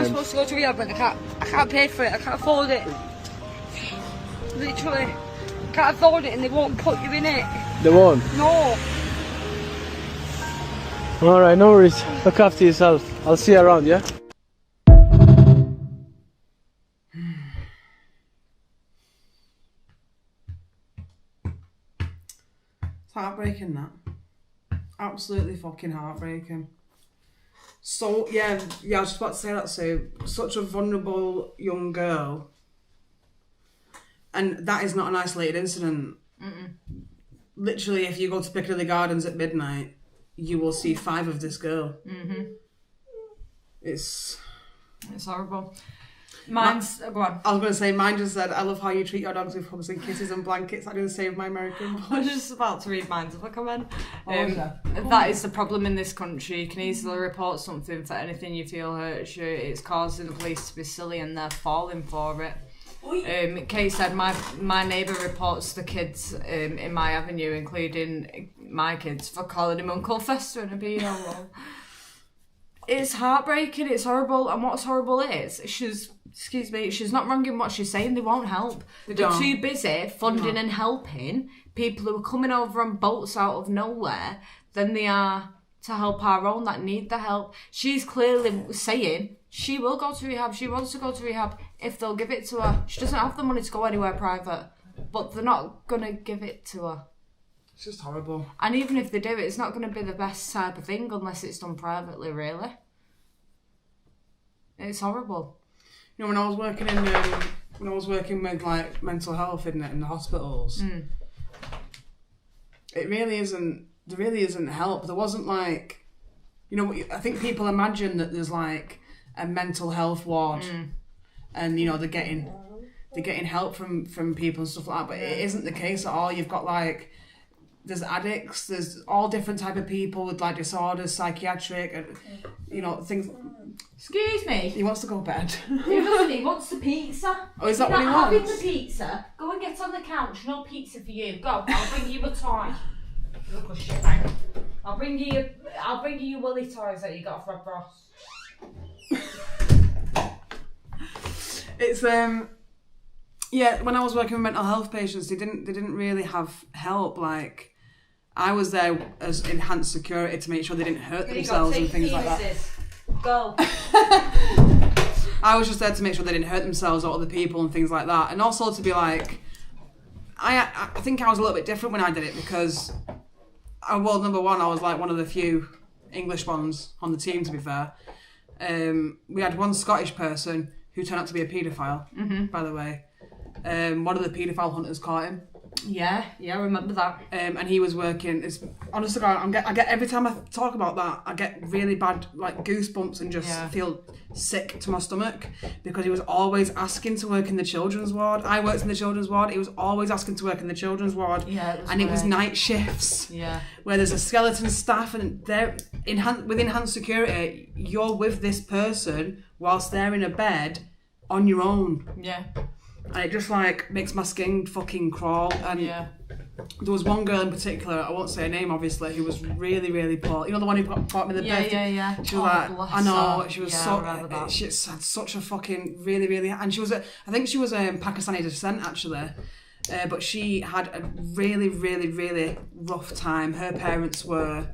supposed to go to rehab when I can't pay for it, I can't afford it. Literally. I can't afford it and they won't put you in it. They won't? No. Alright, no worries. Look after yourself. I'll see you around, yeah? it's heartbreaking, that. Absolutely fucking heartbreaking. So, yeah, I was just about to say that, Sue. Such a vulnerable young girl. And that is not an isolated incident. Mm-mm. Literally, if you go to Piccadilly Gardens at midnight, you will see 5 of this girl. Mm-hmm. It's horrible. Mine's go on. I was going to say, mine just said, I love how you treat your dogs with hugs and kisses and blankets. I didn't save my American boy. I was just about to read mine if I come in. That is the problem in this country. You can easily report something for anything you feel hurts you. It's causing the police to be silly and they're falling for it. Kate said, my neighbour reports the kids in my avenue, including my kids, for calling him Uncle Fester and a beano. It's heartbreaking, it's horrible, and what's horrible is she's not wrong in what she's saying. They won't help. They're too busy funding and helping people who are coming over on boats out of nowhere than they are to help our own that need the help. She's clearly saying she will go to rehab. She wants to go to rehab if they'll give it to her. She doesn't have the money to go anywhere private, but they're not going to give it to her. It's just horrible. And even if they do it, it's not going to be the best type of thing unless it's done privately, really. It's horrible. You know, when I was working with like mental health in the hospitals, it really isn't. There really isn't help. There wasn't like, you know, I think people imagine that there's like a mental health ward, and you know they're getting they're getting help from people and stuff like that, but it isn't the case at all. You've got like, there's addicts, there's all different type of people with like disorders, psychiatric, and you know, things. Excuse me. He wants to go to bed. He doesn't. He wants the pizza. Oh, is that You're what he not having wants? the pizza. Go and get on the couch. No pizza for you. Go. I'll bring you a toy. Look at shit, mate. I'll bring you your woolly toys that you got from Ross. It's yeah. When I was working with mental health patients, they didn't really have help. Like, I was there as enhanced security to make sure they didn't hurt themselves and things like that. Go. I was just there to make sure they didn't hurt themselves or other people and things like that, and also to be like, I think I was a little bit different when I did it because, well, number one, I was like one of the few English ones on the team. To be fair, we had one Scottish person who turned out to be a paedophile. By the way, one of the paedophile hunters caught him. Yeah, I remember that. And he was working. It's honestly, I get every time I talk about that, I get really bad like goosebumps and just feel sick to my stomach because he was always asking to work in the children's ward. I worked in the children's ward. He was always asking to work in the children's ward. Yeah, it was night shifts. Yeah, where there's a skeleton staff and they're with enhanced security. You're with this person whilst they're in a bed on your own. Yeah. And it just like makes my skin fucking crawl. And there was one girl in particular, I won't say her name obviously, who was really, really poor. You know the one who bought me the bed? Yeah. She was like, I know, she was she had such a fucking really, really, and she was I think she was Pakistani descent actually. But she had a really, really, really rough time. Her parents were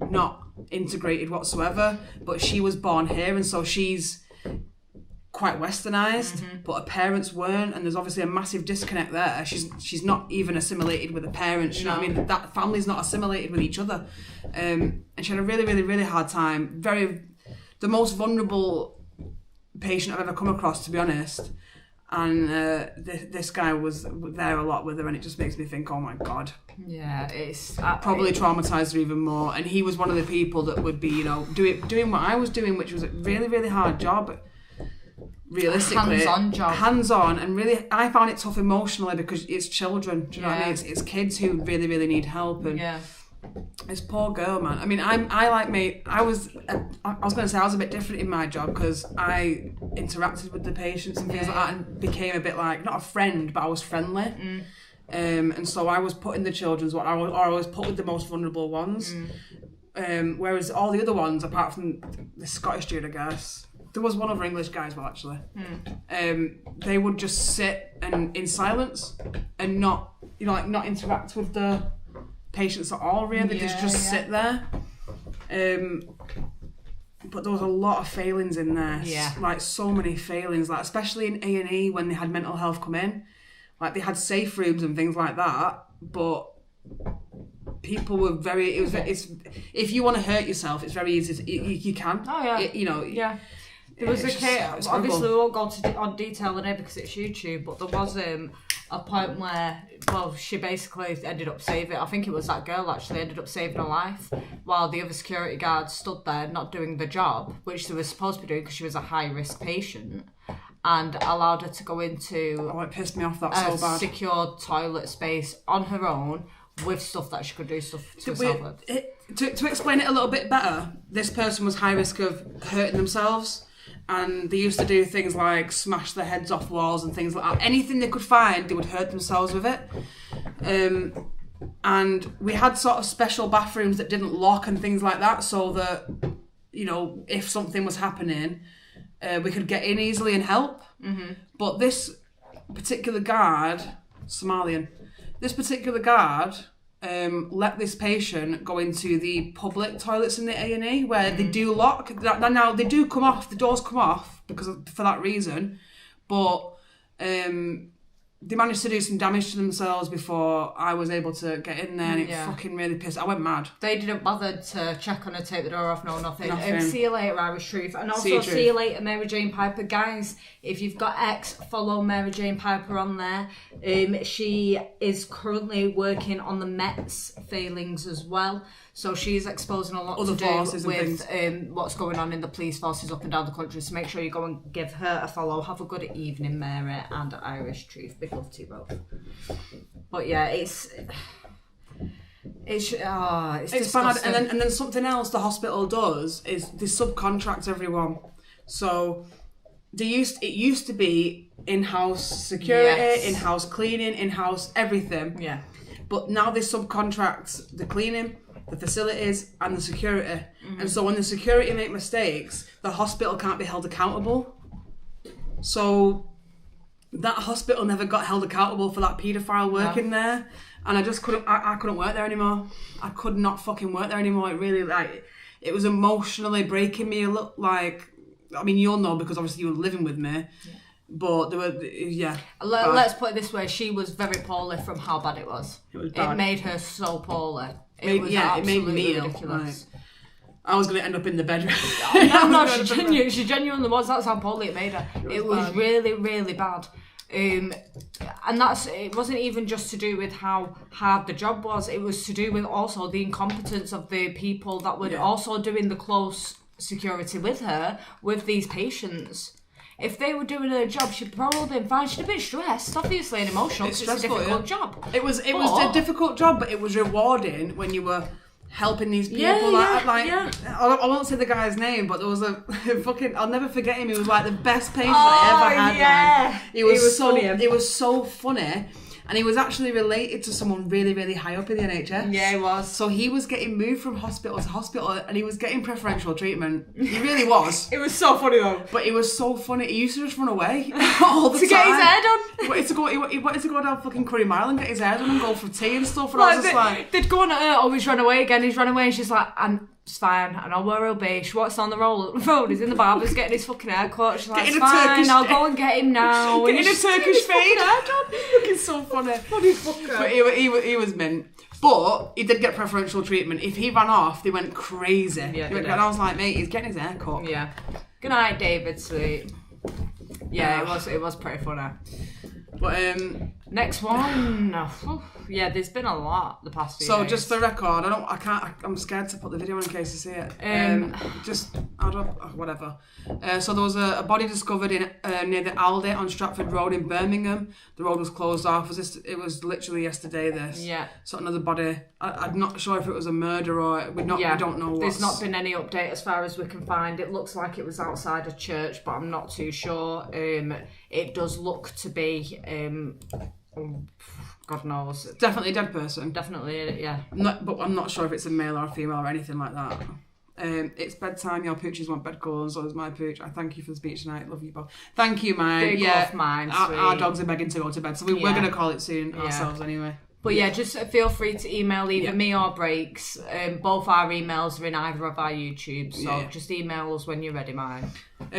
not integrated whatsoever, but she was born here and so she's quite westernized, but her parents weren't, and there's obviously a massive disconnect there. She's not even assimilated with her parents. You know what I mean? That family's not assimilated with each other, and she had a really, really, really hard time. The most vulnerable patient I've ever come across, to be honest. And this guy was there a lot with her, and it just makes me think, oh my god. Yeah, it's probably traumatized her even more. And he was one of the people that would be, you know, doing what I was doing, which was a really, really hard job. Realistically, hands-on, and really I found it tough emotionally because it's children, do you know what I mean? It's kids who really, really need help, and this poor girl, man. I mean, I was going to say I was a bit different in my job because I interacted with the patients and things like that and became a bit like, not a friend, but I was friendly. And so I was put in the children's ward, or I was put with the most vulnerable ones. Whereas all the other ones, apart from the Scottish dude, I guess, there was one other English guy as well, actually. They would just sit and in silence and not, you know, like not interact with the patients at all. Really, they just sit there. But there was a lot of failings in there. Like so many failings. Like especially in A&E when they had mental health come in, like they had safe rooms and things like that. But people were very. It's if you want to hurt yourself, it's very easy. You can. Oh yeah. You know. Yeah. There was a case, obviously we won't go on detail today because it's YouTube, but there was a point where, well, she basically ended up saving, I think it was that girl actually, ended up saving her life while the other security guards stood there not doing the job, which they were supposed to be doing because she was a high-risk patient, and allowed her to go into it pissed me off, that's so bad. Secure toilet space on her own with stuff that she could do stuff to herself with. To explain it a little bit better, this person was high risk of hurting themselves. And they used to do things like smash their heads off walls and things like that. Anything they could find, they would hurt themselves with it. And we had sort of special bathrooms that didn't lock and things like that, so that, you know, if something was happening, we could get in easily and help. But this particular guard, Somalian, let this patient go into the public toilets in the A&E where they do lock. Now they do come off, the doors come off for that reason, but they managed to do some damage to themselves before I was able to get in there, and it fucking really pissed. I went mad. They didn't bother to check on her, take the door off, no nothing. Nothing. See you later, Irish Truth. And also see you later, Mary Jane Piper. Guys, if you've got X, follow Mary Jane Piper on there. She is currently working on the Met's failings as well. So she's exposing a lot to do with what's going on in the police forces up and down the country. So make sure you go and give her a follow. Have a good evening, Mary and Irish Truth. Big love to you both. But yeah, it's bad. And then something else the hospital does is they subcontract everyone. So it used to be in-house security, in-house cleaning, in-house everything. Yeah. But now they subcontract the cleaning, the facilities, and the security. And so when the security make mistakes, the hospital can't be held accountable. So that hospital never got held accountable for that paedophile working there. And I just couldn't work there anymore. I could not fucking work there anymore. It really, it was emotionally breaking me. I mean, you'll know because obviously you were living with me. Yeah. But there were, Let's put it this way: she was very poorly from how bad it was. It was bad. It made her so poorly. It made me ridiculous. I was going to end up in the bedroom. She genuinely was. That's how poorly it made her. It was really, really bad. And it wasn't even just to do with how hard the job was. It was to do with also the incompetence of the people that were also doing the close security with her, with these patients. If they were doing her job, she'd probably been fine. She'd have been stressed, obviously, and emotional. It's a difficult job. It was a difficult job, but it was rewarding when you were helping these people. I won't say the guy's name, but there was a fucking. I'll never forget him. He was like the best patient I ever had. Yeah, It was so funny. And he was actually related to someone really, really high up in the NHS. Yeah, he was. So he was getting moved from hospital to hospital and he was getting preferential treatment. He really was. It was so funny though. But it was so funny. He used to just run away all the time. To get his hair done. He wanted to go down fucking Curry Mile and get his hair done and go for tea and stuff. And I was just like... They'd go on at her, he's run away again, he's run away. And she's like, it's fine, I know where he'll be. She walks down the road, he's in the barber's getting his fucking hair cut. She's like, it's fine, I'll go and get him now. Getting a Turkish fade. Looking so funny. Funny fucker. But he was mint. But he did get preferential treatment. If he ran off, they went crazy. Yeah, and I was like, mate, he's getting his hair cut. Yeah. Good night, David, sweet. Yeah, it was pretty funny. But next one. Yeah, there's been a lot the past few days. So just for record, I'm scared to put the video in case you see it. Whatever. So there was a body discovered in near the Aldi on Stratford Road in Birmingham. The road was closed off. It was literally yesterday. Yeah. So another body. I'm not sure if it was a murder or we don't know. There's not been any update as far as we can find. It looks like it was outside a church, but I'm not too sure. It does look to be. God knows. Definitely a dead person. Definitely, yeah. But I'm not sure if it's a male or a female or anything like that. It's bedtime. Your pooches want bedcalls, so is my pooch. I thank you for the speech tonight. Love you both. Thank you, mine. Big love, mine. Our dogs are begging to go to bed, so we're going to call it soon ourselves anyway. But yeah, just feel free to email either me or Breaks. Both our emails are in either of our YouTubes, so just email us when you're ready, mine.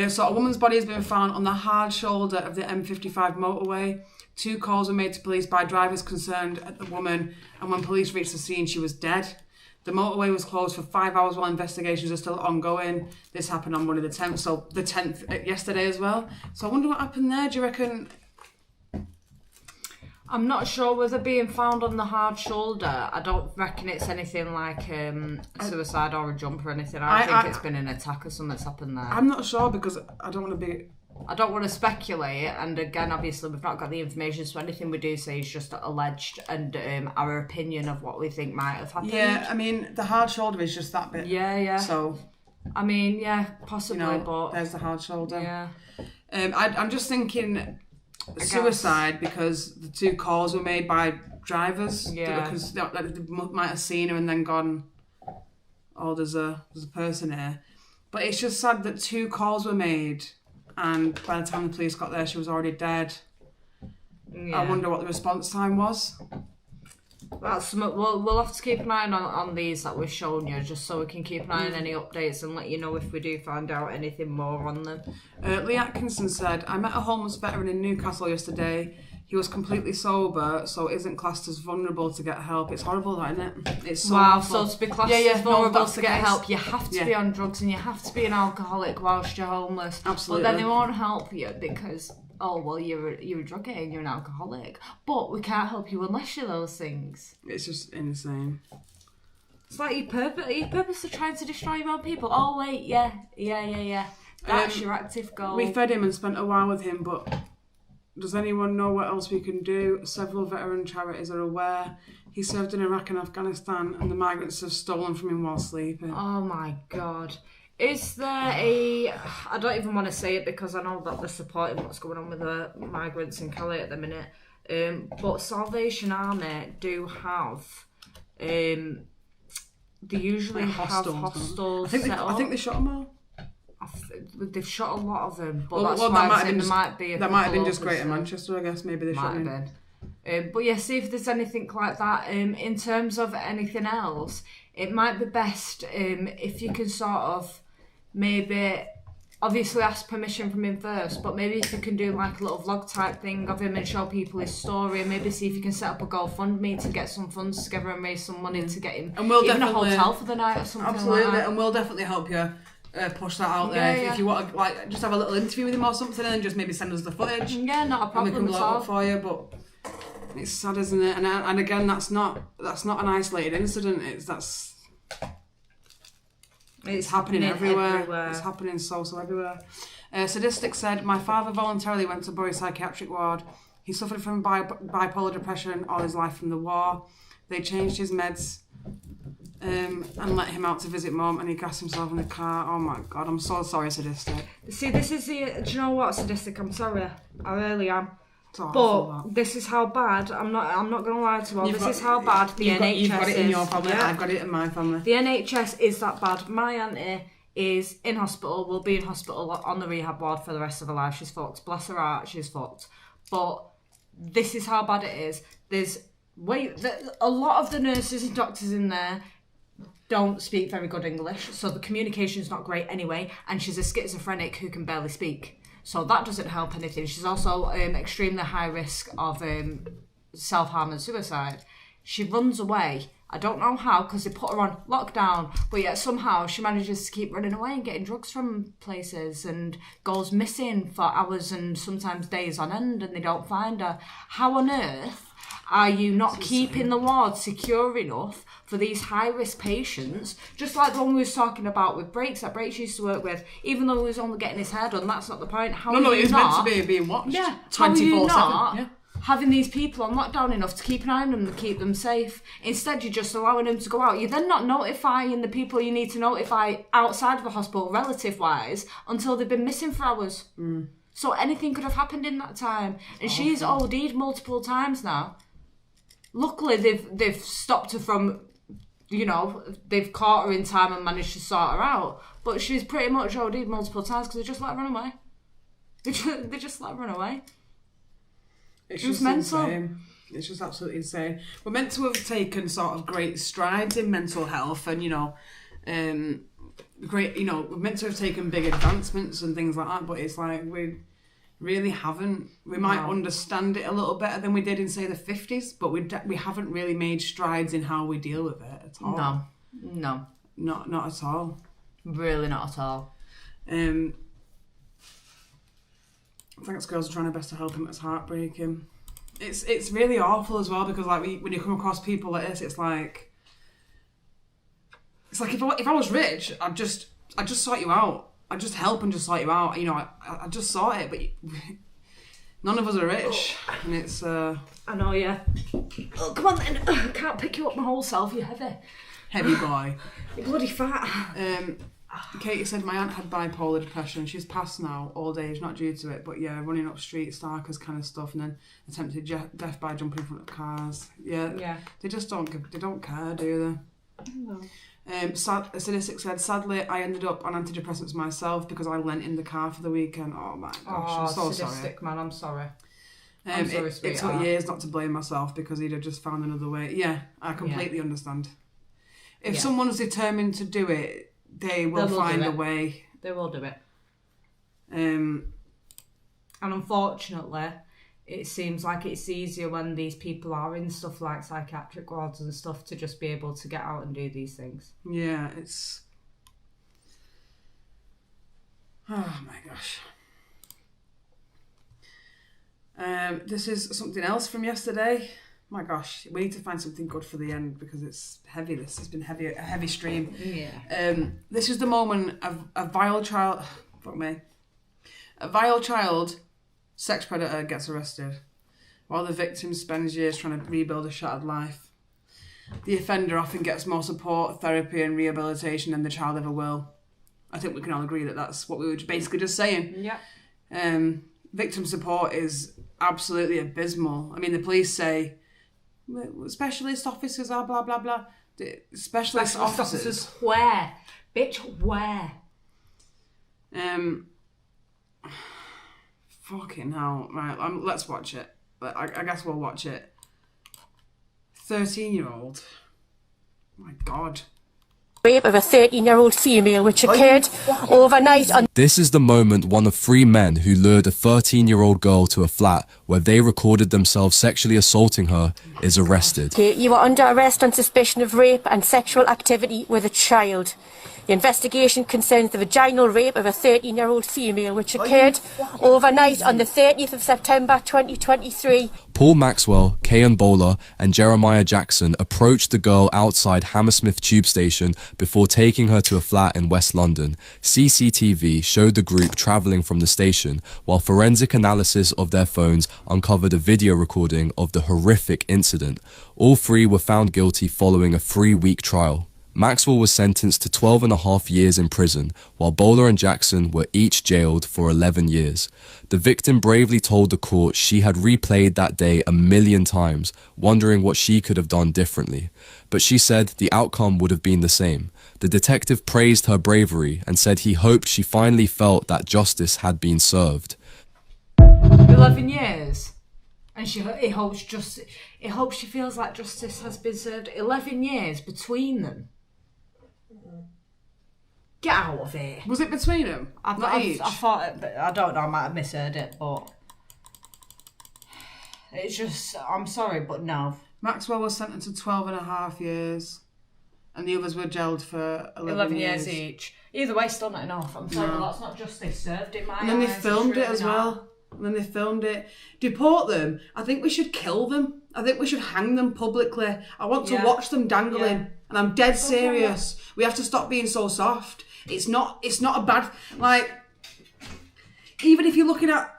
So a woman's body has been found on the hard shoulder of the M55 motorway. 2 calls were made to police by drivers concerned at the woman, and when police reached the scene, she was dead. The motorway was closed for 5 hours while investigations are still ongoing. This happened on Monday the 10th, so the 10th yesterday as well. So I wonder what happened there. Do you reckon... I'm not sure whether being found on the hard shoulder, I don't reckon it's anything like a suicide or a jump or anything. I think it's been an attack or something that's happened there. I'm not sure because I don't want to be... I don't want to speculate, and again, obviously, we've not got the information, so anything we do say is just alleged and our opinion of what we think might have happened. Yeah, I mean, the hard shoulder is just that bit. Yeah. So, I mean, yeah, possibly, but... There's the hard shoulder. Yeah. I'm just thinking suicide because the 2 calls were made by drivers. Yeah. Because they might have seen her and then gone, oh, there's a person here. But it's just sad that 2 calls were made... And by the time the police got there, she was already dead. Yeah. I wonder what the response time was. We'll have to keep an eye on these that we've shown you, just so we can keep an eye on any updates and let you know if we do find out anything more on them. Lee Atkinson said, I met a homeless veteran in Newcastle yesterday. He was completely sober, so isn't classed as vulnerable to get help. It's horrible, that, isn't it? It's so awful. So to be classed as vulnerable to get help, you have to be on drugs and you have to be an alcoholic whilst you're homeless. Absolutely. But then they won't help you because, oh, well, you're a drug addict and you're an alcoholic. But we can't help you unless you're those things. It's just insane. It's like you purposely trying to destroy your own people. Oh, wait, yeah. That's your active goal. We fed him and spent a while with him, but does anyone know what else we can do? Several veteran charities are aware. He served in Iraq and Afghanistan, and the migrants have stolen from him while sleeping. Oh my God. Is there I don't even want to say it because I know that they're supporting what's going on with the migrants in Calais at the minute. But Salvation Army do have, they usually have hostels. I think they shot them all. They've shot a lot of them, but that might have been just Greater Manchester, I guess. Maybe they shot them. But yeah, see if there's anything like that. In terms of anything else, it might be best if you can sort of maybe obviously ask permission from him first, but maybe if you can do like a little vlog type thing of him and show people his story, and maybe see if you can set up a GoFundMe to get some funds together and raise some money to get him even a hotel for the night or something. Absolutely, like that. And we'll definitely help you push that out there. If you want to, like, just have a little interview with him or something, and just maybe send us the footage. Yeah, not a problem. And we can blow it up for you. But it's sad, isn't it? And again, that's not an isolated incident. It's happening everywhere. It's happening so everywhere. Sadistic said, my father voluntarily went to Bury psychiatric ward. He suffered from bipolar depression all his life from the war. They changed his meds and let him out to visit mum, and he gassed himself in the car. Oh my God, I'm so sorry, Sadistic. See, this is the... Do you know what, Sadistic? I'm sorry. I really am. But this is how bad. I'm not going to lie to you. This is how bad the NHS is. You've got it in your family. Yeah. I've got it in my family. The NHS is that bad. My auntie is in hospital. Will be in hospital on the rehab ward for the rest of her life. She's fucked. Bless her heart. She's fucked. But this is how bad it is. A lot of the nurses and doctors in there don't speak very good English, so the communication's not great anyway, and she's a schizophrenic who can barely speak. So that doesn't help anything. She's also extremely high risk of self-harm and suicide. She runs away. I don't know how, because they put her on lockdown, but yet somehow she manages to keep running away and getting drugs from places and goes missing for hours and sometimes days on end, and they don't find her. How on earth are you not keeping the ward secure enough for these high-risk patients? Just like the one we was talking about with Breaks, that Breaks used to work with, even though he was only getting his hair done, that's not the point. He was meant to be being watched 24/7. Yeah. Having these people on lockdown enough to keep an eye on them and keep them safe. Instead, you're just allowing them to go out. You're then not notifying the people you need to notify outside of the hospital, relative-wise, until they've been missing for hours. So anything could have happened in that time. And she's OD'd multiple times now. Luckily, they've stopped her from, they've caught her in time and managed to sort her out. But she's pretty much OD'd multiple times because they just let her run away. They just let her run away. It's just mental. Insane. It's just absolutely insane. We're meant to have taken sort of great strides in mental health, and we're meant to have taken big advancements and things like that. But it's like we really haven't. We might understand it a little better than we did in, say, the 50s, but we haven't really made strides in how we deal with it at all. No, not at all. Really, not at all. I think girls are trying their best to help him. It's heartbreaking. It's really awful as well, because like when you come across people like this, it's like if I was rich, I'd just sort you out. I'd just help and just sort you out. I just sort it, but none of us are rich, and it's. I know, yeah. Oh, come on then. I can't pick you up my whole self. You're heavy. Heavy boy. You're bloody fat. Katie said my aunt had bipolar depression. She's passed now, old age, not due to it, but yeah, running up streets, stalkers kind of stuff, and then attempted death by jumping in front of cars. Yeah. They just don't care, do they? No. Sadistic said, sadly, I ended up on antidepressants myself because I lent in the car for the weekend. Oh my gosh, I'm so sorry. Sadistic, man, I'm sorry. I'm sorry, it took years not to blame myself because he'd have just found another way. Yeah, I completely understand. If someone's determined to do it, they will find a way. They will do it. And unfortunately, it seems like it's easier when these people are in stuff like psychiatric wards and stuff to just be able to get out and do these things. Yeah, it's... Oh my gosh. This is something else from yesterday. My gosh, we need to find something good for the end because it's heavy. This has been a heavy stream. Yeah. This is the moment of a vile child... Fuck me. A vile child sex predator gets arrested while the victim spends years trying to rebuild a shattered life. The offender often gets more support, therapy and rehabilitation than the child ever will. I think we can all agree that that's what we were basically just saying. Yeah. Victim support is absolutely abysmal. I mean, the police say specialist officers are blah blah blah. Specialist officers where? Bitch, where? Fucking hell. Right, let's watch it. I guess we'll watch it. 13-year-old. My God. Rape of a 13-year-old female which occurred overnight on... This is the moment one of 3 men who lured a 13-year-old girl to a flat where they recorded themselves sexually assaulting her is arrested. You were under arrest on suspicion of rape and sexual activity with a child. The investigation concerns the vaginal rape of a 13-year-old female which occurred overnight on the 30th of September 2023. Paul Maxwell, Kayan Bowler and Jeremiah Jackson approached the girl outside Hammersmith Tube Station before taking her to a flat in West London. CCTV showed the group travelling from the station, while forensic analysis of their phones uncovered a video recording of the horrific incident. All 3 were found guilty following a 3-week trial. Maxwell was sentenced to 12.5 years in prison, while Bowler and Jackson were each jailed for 11 years. The victim bravely told the court she had replayed that day 1,000,000 times, wondering what she could have done differently. But she said the outcome would have been the same. The detective praised her bravery and said he hoped she finally felt that justice had been served. 11 years. And he hopes she feels like justice has been served. 11 years between them. Get out of here. Was it between them? I thought it, but I don't know, I might have misheard it, but it's just, I'm sorry, but no. Maxwell was sentenced to 12.5 years and the others were jailed for 11 years each. Either way, still not enough. I'm sorry, but that's not justice served in my eyes. And then they filmed it as well. And then they filmed it. Deport them. I think we should kill them. I think we should hang them publicly. I want to watch them dangling. Yeah. And I'm dead serious. We have to stop being so soft. It's not a bad... Like, even if you're looking at...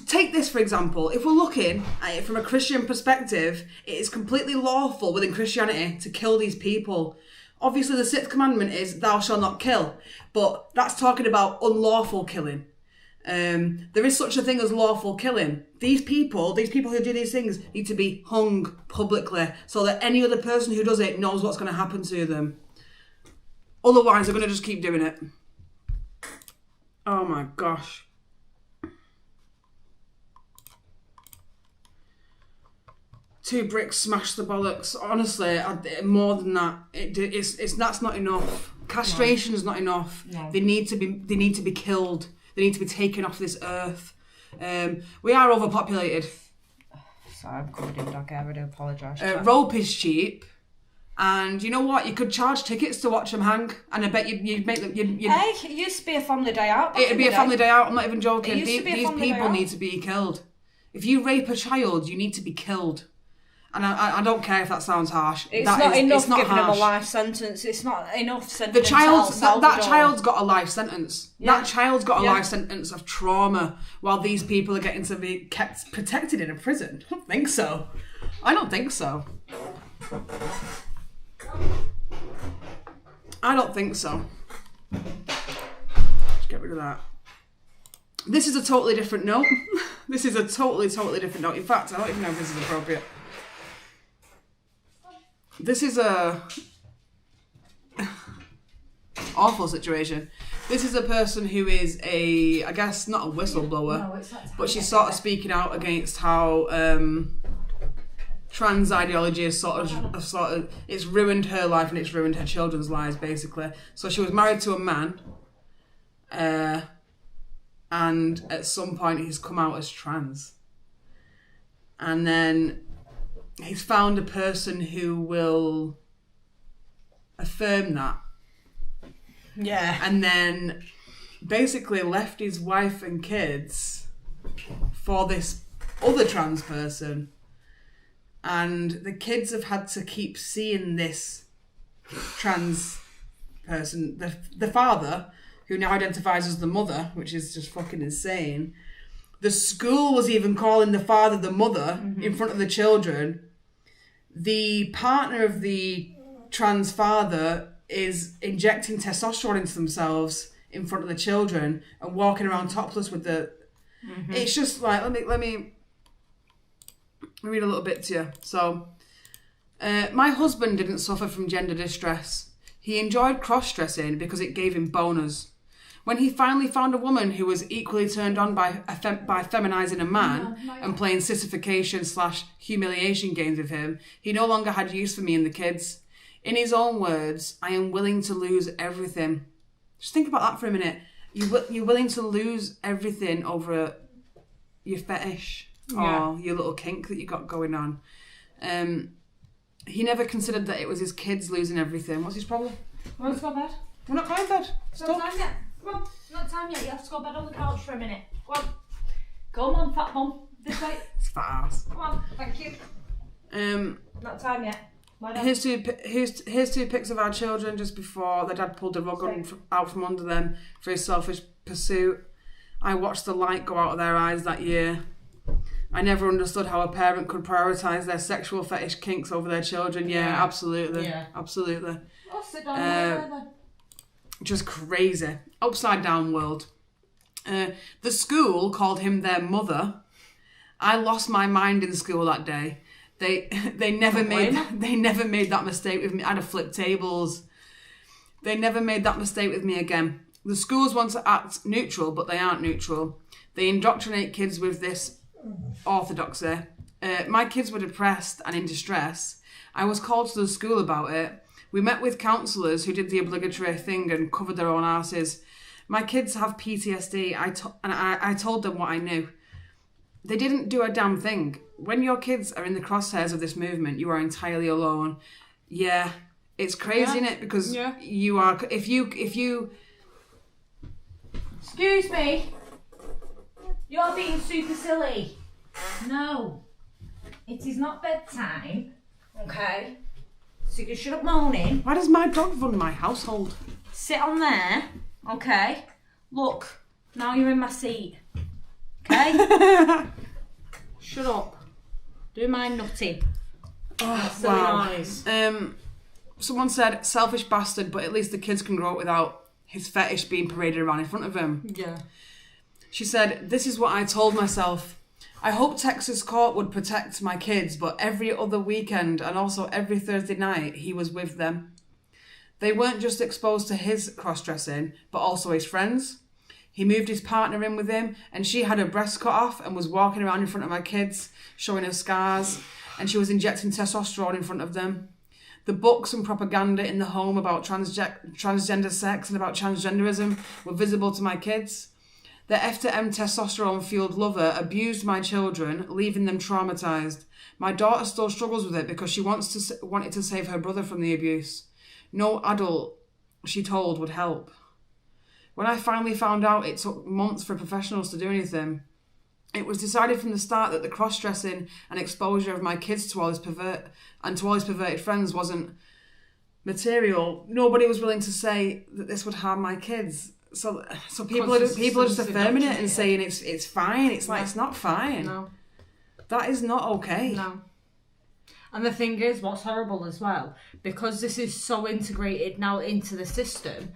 Take this, for example. If we're looking at it from a Christian perspective, it is completely lawful within Christianity to kill these people. Obviously, the 6th commandment is, thou shalt not kill. But that's talking about unlawful killing. There is such a thing as lawful killing. These people who do these things need to be hung publicly so that any other person who does it knows what's going to happen to them. Otherwise, they're going to just keep doing it. Oh my gosh. Two bricks smashed the bollocks. Honestly, more than that, that's not enough. Castration is not enough. No. They need to be killed. They need to be taken off this earth. We are overpopulated. Sorry, I'm covered in dog hair. I do apologise. Rope is cheap. And you know what? You could charge tickets to watch them hang. And I bet you'd make them... Hey, it used to be a family day out. It'd be a family day out. I'm not even joking. These people need to be killed. If you rape a child, you need to be killed. And I don't care if that sounds harsh. It's not enough giving him a life sentence. It's not enough sending that child's got a life sentence. Yeah. That child's got a life sentence of trauma while these people are getting to be kept protected in a prison. I don't think so. I don't think so. Just get rid of that. This is a totally different note. This is a totally different note. In fact, I don't even know if this is appropriate. This is a awful situation. This is a person who is I guess not a whistleblower, but she's sort of speaking out against how trans ideology is sort of it's ruined her life and it's ruined her children's lives basically. So she was married to a man, and at some point he's come out as trans. And then he's found a person who will affirm that. Yeah. And then basically left his wife and kids for this other trans person. And the kids have had to keep seeing this trans person, the father, who now identifies as the mother, which is just fucking insane. The school was even calling the father the mother in front of the children. The partner of the trans father is injecting testosterone into themselves in front of the children and walking around topless with the... It's just like, let me read a little bit to you. So, my husband didn't suffer from gender distress. He enjoyed cross-dressing because it gave him boners. When he finally found a woman who was equally turned on by feminising a man and playing sissification/humiliation games with him, he no longer had use for me and the kids. In his own words, I am willing to lose everything. Just think about that for a minute. You're willing to lose everything over your fetish or your little kink that you got going on. He never considered that it was his kids losing everything. What's his problem? Let's go to bed. We're not going to bed. Stop. Not time yet. Come on. Not time yet. You have to go to bed on the couch for a minute. Go on. Go on, fat mum. This way. It's fat ass. Come on. Thank you. Not time yet. Here's two pics of our children just before their dad pulled the rug out from under them for his selfish pursuit. I watched the light go out of their eyes that year. I never understood how a parent could prioritise their sexual fetish kinks over their children. Yeah, absolutely. Yeah. Absolutely. Oh, sit down then. Just crazy. Upside down world. The school called him their mother. I lost my mind in school that day. They never made that mistake with me. I'd have flipped tables. They never made that mistake with me again. The schools want to act neutral, but they aren't neutral. They indoctrinate kids with this orthodoxy. My kids were depressed and in distress. I was called to the school about it. We met with counsellors who did the obligatory thing and covered their own asses. My kids have PTSD, I told them what I knew. They didn't do a damn thing. When your kids are in the crosshairs of this movement, you are entirely alone. Yeah, it's crazy, isn't it? Because you are... If you... Excuse me. You're being super silly. No. It is not bedtime. Okay? So you can shut up moaning. Why does my dog run my household? Sit on there. Okay? Look. Now you're in my seat. Okay? Shut up. Do my nutting. Oh, wow. Noise. Someone said, selfish bastard, but at least the kids can grow up without his fetish being paraded around in front of him. Yeah. She said, this is what I told myself. I hoped Texas court would protect my kids, but every other weekend and also every Thursday night, he was with them. They weren't just exposed to his cross-dressing, but also his friends. He moved his partner in with him, and she had her breasts cut off and was walking around in front of my kids, showing her scars, and she was injecting testosterone in front of them. The books and propaganda in the home about transgender sex and about transgenderism were visible to my kids. The F/M testosterone-fueled lover abused my children, leaving them traumatised. My daughter still struggles with it because she wanted to save her brother from the abuse. No adult, she told, would help. When I finally found out it took months for professionals to do anything, it was decided from the start that the cross-dressing and exposure of my kids to all his perverted friends wasn't material. Nobody was willing to say that this would harm my kids. So people are just affirming it and saying it's fine. It's like, it's not fine. No. That is not okay. No. And the thing is, what's horrible as well, because this is so integrated now into the system,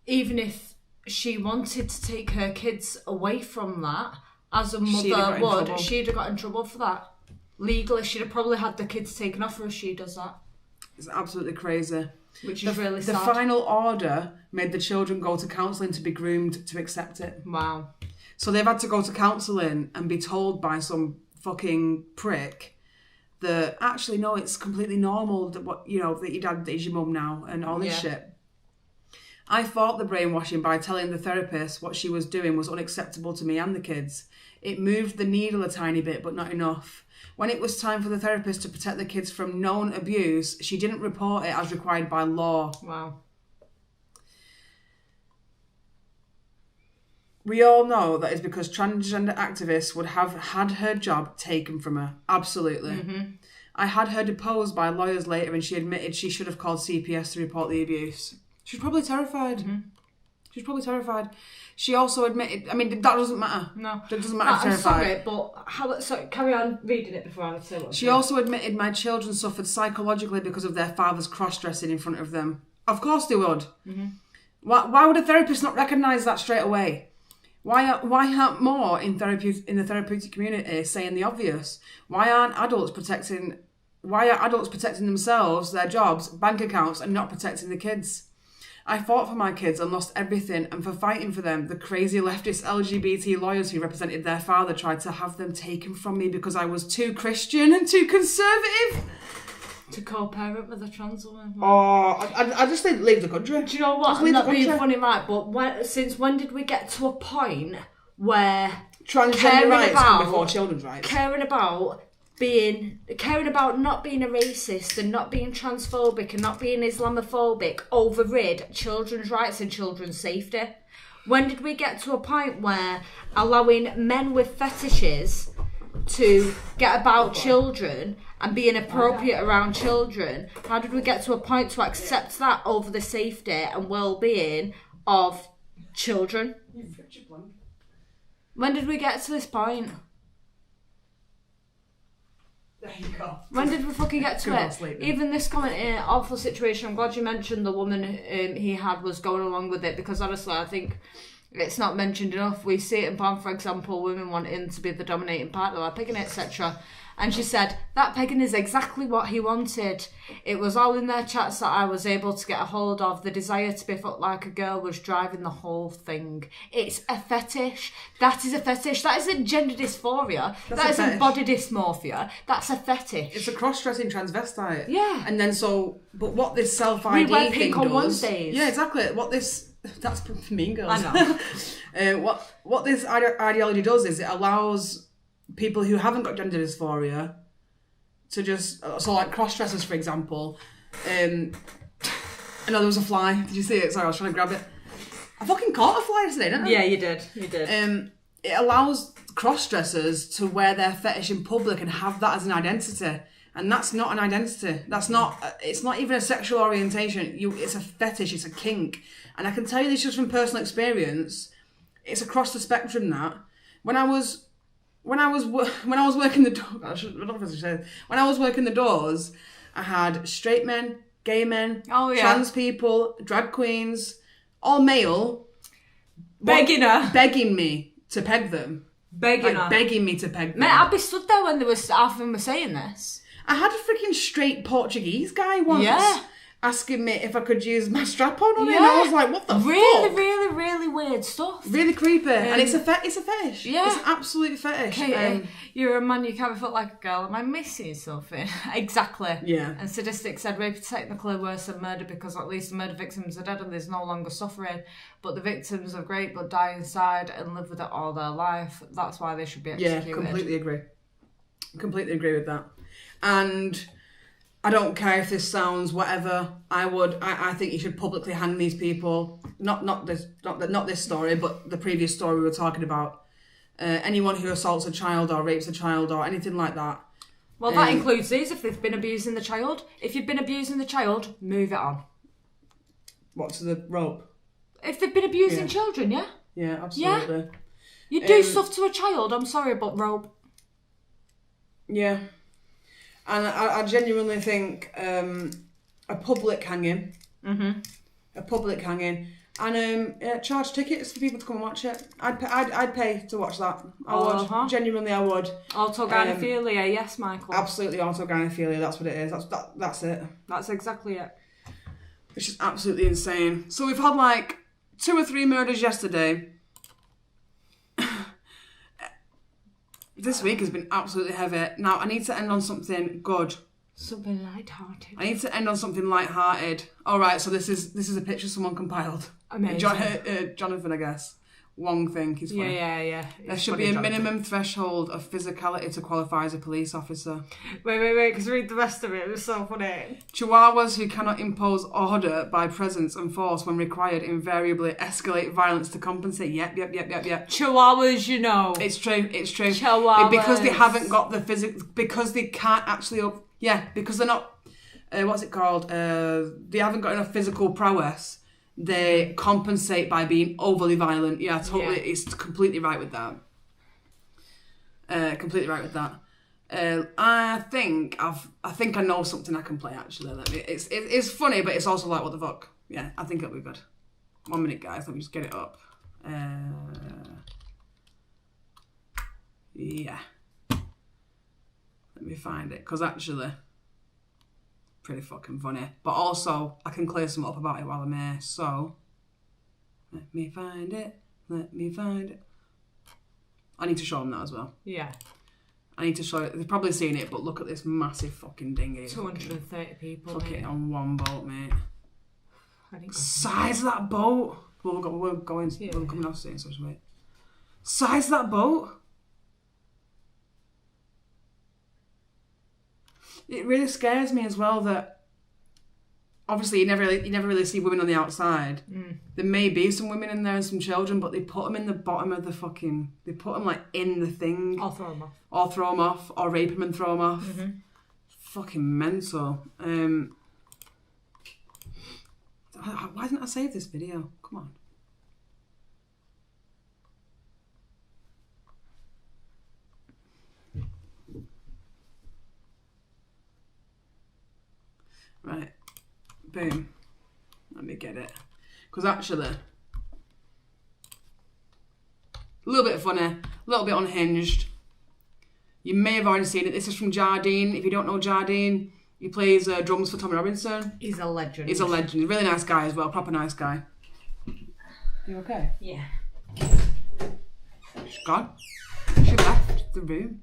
even if she wanted to take her kids away from that, as a mother she'd have got in trouble for that. Legally, she'd have probably had the kids taken off her if she does that. It's absolutely crazy. Which is really sad. The final order made the children go to counselling to be groomed to accept it. Wow. So they've had to go to counselling and be told by some fucking prick that actually no, it's completely normal that that your dad is your mum now and all this shit. I fought the brainwashing by telling the therapist what she was doing was unacceptable to me and the kids. It moved the needle a tiny bit, but not enough. When it was time for the therapist to protect the kids from known abuse, she didn't report it as required by law. Wow. We all know that is because transgender activists would have had her job taken from her. Absolutely. I had her deposed by lawyers later and she admitted she should have called CPS to report the abuse. She's probably terrified. She's probably terrified. She also admitted... I mean, that doesn't matter. No. It doesn't matter if terrified. I'm sorry, but... So, carry on reading it before I say what She also admitted my children suffered psychologically because of their father's cross-dressing in front of them. Of course they would. Why would a therapist not recognise that straight away? Why aren't more in the therapeutic community saying the obvious? Why are adults protecting themselves, their jobs, bank accounts, and not protecting the kids? I fought for my kids and lost everything, and for fighting for them, the crazy leftist LGBT lawyers who represented their father tried to have them taken from me because I was too Christian and too conservative. To co-parent with a trans woman. Oh, I just think leave the country. Do you know what? I'm not being funny, right? But since when did we get to a point where transgender rights come before children's rights? Caring about not being a racist and not being transphobic and not being Islamophobic overrid children's rights and children's safety? When did we get to a point where allowing men with fetishes to get about children and be inappropriate around children, how did we get to a point to accept that over the safety and well-being of children? When did we get to this point? There you go. When did we fucking get to it? Even this comment, awful situation, I'm glad you mentioned the woman he had was going along with it, because honestly I think it's not mentioned enough. We see it in porn, for example, women wanting to be the dominating partner, like pegging, etc. And she said, that pegging is exactly what he wanted. It was all in their chats that I was able to get a hold of. The desire to be fucked like a girl was driving the whole thing. It's a fetish. That is a fetish. That isn't gender dysphoria. That isn't body dysmorphia. That's a fetish. It's a cross-dressing transvestite. Yeah. And then but what this self-ID we wear thing pink does... on Wednesdays. Yeah, exactly. That's Mean Girls. I know. What this ideology does is it allows people who haven't got gender dysphoria to just... So like cross-dressers, for example. I know there was a fly. Did you see it? Sorry, I was trying to grab it. I fucking caught a fly today, didn't I? Yeah, you did. It allows cross-dressers to wear their fetish in public and have that as an identity. And that's not an identity. It's not even a sexual orientation. It's a fetish, it's a kink. And I can tell you this just from personal experience. It's across the spectrum that. When I was working the doors, when I was working the doors, I had straight men, gay men, trans people, drag queens, all male, begging me to peg them. Begging me to peg them. Mate, I'd be stood there when half of them were saying this. I had a freaking straight Portuguese guy once asking me if I could use my strap-on on him. I was like, what the fuck? Really weird stuff. Really creepy. And it's a fetish. Yeah. It's an absolute fetish. Okay, you're a man, you can't be felt like a girl. Am I missing something? Exactly. Yeah. And Sadistic said, rape is technically worse than murder because at least the murder victims are dead and there's no longer suffering. But the victims of rape will die inside and live with it all their life. That's why they should be executed. Yeah, completely agree. Completely agree with that. And I don't care if this sounds whatever. I think you should publicly hang these people. Not this story, but the previous story we were talking about. Anyone who assaults a child or rapes a child or anything like that. Well, that includes these if they've been abusing the child. If you've been abusing the child, move it on. What, to the rope? If they've been abusing children, yeah? Yeah, absolutely. Yeah. You do stuff to a child, I'm sorry, but rope. Yeah. And I genuinely think a public hanging. Mm-hmm. A public hanging. And charge tickets for people to come and watch it. I'd pay to watch that. I would. Genuinely, I would. Autogynephilia, yes, Michael. Absolutely autogynephilia, that's what it is. That's it. That's exactly it. It's just absolutely insane. So we've had like 2 or 3 murders yesterday. This week has been absolutely heavy. Now, I need to end on something good. Something light-hearted. I need to end on something light-hearted. All right, so this is a picture someone compiled. Amazing. Jonathan, I guess. Wong thing is funny. Yeah. There should be a minimum threshold of physicality to qualify as a police officer. Wait, because read the rest of it. It was so funny. Chihuahuas who cannot impose order by presence and force when required invariably escalate violence to compensate. Yep. Chihuahuas, you know. It's true. Chihuahuas. Because they haven't got the because they can't actually... because they're not... what's it called? They haven't got enough physical prowess. They compensate by being overly violent. Yeah, totally. Yeah. It's completely right with that. I think I know something I can play actually. It's funny, but it's also like, what the fuck? Yeah, I think it'll be good. 1 minute, guys. Let me just get it up. Yeah. Let me find it, because actually, pretty fucking funny. But also, I can clear some up about it while I'm here. So, let me find it. I need to show them that as well. Yeah. I need to show it. They've probably seen it, but look at this massive fucking dinghy. 230 people. Fuck it on one boat, mate. Size of that boat. Well, we're coming off soon, so just wait. Size of that boat. It really scares me as well that obviously you never really see women on the outside. There may be some women in there and some children, but they put them in the bottom of the fucking... They put them like in the thing. Or throw them off. Or rape them and throw them off. Mm-hmm. Fucking mental. Why didn't I save this video? Come on. Right, boom. Let me get it. Because actually, a little bit funny, a little bit unhinged. You may have already seen it. This is from Jardine. If you don't know Jardine, he plays drums for Tommy Robinson. He's a legend. He's a legend. He's a really nice guy as well, proper nice guy. You okay? Yeah. She's gone. She left the room.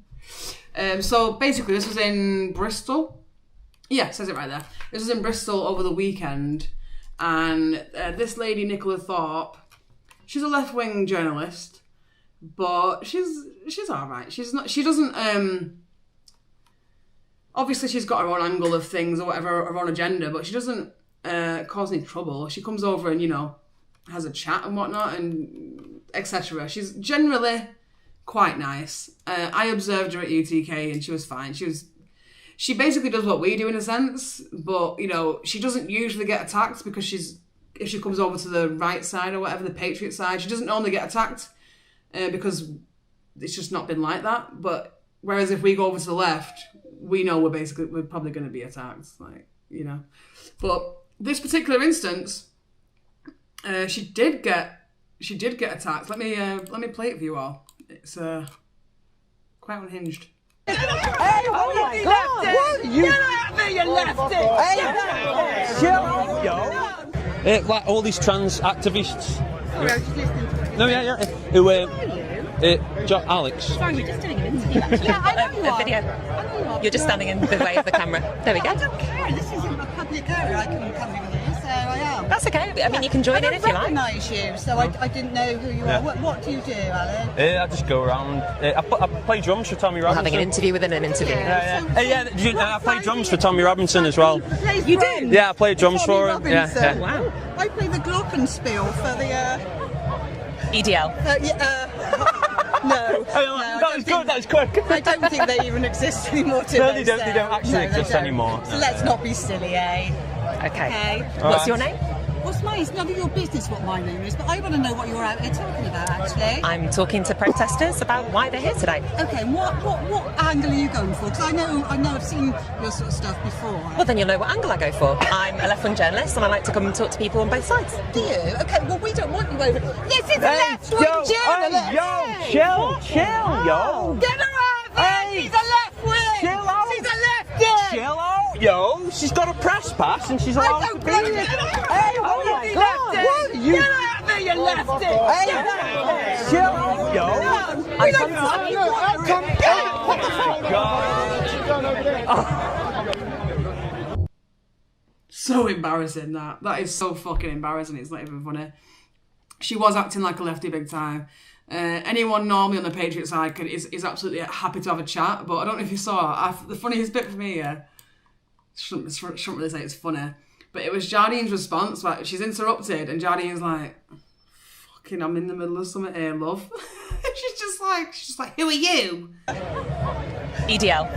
So basically, this was in Bristol. Yeah, it says it right there. This was in Bristol over the weekend, and this lady, Nicola Thorpe, she's a left-wing journalist, but she's all right. She doesn't. Obviously, she's got her own angle of things or whatever, her own agenda, but she doesn't cause any trouble. She comes over and has a chat and whatnot, and etc. She's generally quite nice. I observed her at UTK, and she was fine. She basically does what we do in a sense, but, she doesn't usually get attacked because if she comes over to the right side or whatever, the Patriot side, she doesn't normally get attacked because it's just not been like that. But whereas if we go over to the left, we know we're probably going to be attacked, But this particular instance, she did get attacked. Let me play it for you all. It's quite unhinged. Hey, oh my God! What? You left it, you left it! Hey, yo! Like all these trans activists. Sorry, I was just listening to it. No, yeah. Who, Alex. Sorry, we're just doing an interview, actually. Yeah, I know you are. Video. I know you are. You're just standing in the way of the camera. There we go. I don't care. This isn't a public area. I can come in here, so I am. That's okay. I mean, you can join in if you like. I don't recognise you, so I didn't know who you are. What do you do, Alex? I just go around. I play drums for Tommy Robinson. Having an interview within an interview. I play drums for Tommy Robinson as well. You do? Yeah, I play drums for him. Yeah. Wow. I play the glockenspiel for the... EDL. No. That was good, that was quick. I don't think they even exist anymore today. No, they don't actually exist anymore. So let's not be silly, eh? Okay. What's your name? What's mine? It's none of your business what my name is, but I want to know what you're out here talking about, actually. I'm talking to protesters about why they're here today. Okay, and what angle are you going for? Because I know I've seen your sort of stuff before. Well, then you'll know what angle I go for. I'm a left-wing journalist, and I like to come and talk to people on both sides. Do you? Okay, well, we don't want you over... This is a left-wing journalist! Chill, yo! Get her out there! She's a left-wing! Chill out! She's a lefty! Chill out, yo! She's got a press pass, and she's allowed to be here. Hey, oh my God! What? Get out there, you lefty! Hey, chill out, yo! We don't fucking want to come back! So embarrassing, that is so fucking embarrassing. It's not even funny. she was acting like a lefty big time. Anyone normally on the Patriot side is absolutely happy to have a chat, but I don't know if you saw, the funniest bit for me, shouldn't really say it's funny, but it was Jardine's response. Like, she's interrupted and Jardine's like, fucking, I'm in the middle of something here, love. she's just like, who are you? EDL.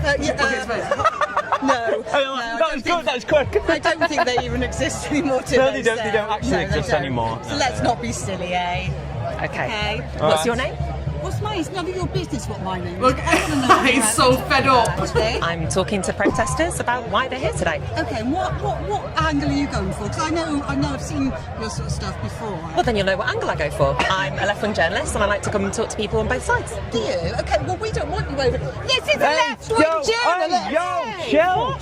No. That was good, that was quick. I don't think they even exist anymore today. No, they don't actually exist anymore. So let's not be silly, eh? Okay. What's your name? What's mine? It's none of your business what my name is. Look, he's so fed up. I'm talking to protesters about why they're here today. Okay, what angle are you going for? Because I know I've seen your sort of stuff before. Well, then you'll know what angle I go for. I'm a left-wing journalist and I like to come and talk to people on both sides. Do you? Okay, well, we don't want you over. This is a left-wing journalist! Chill,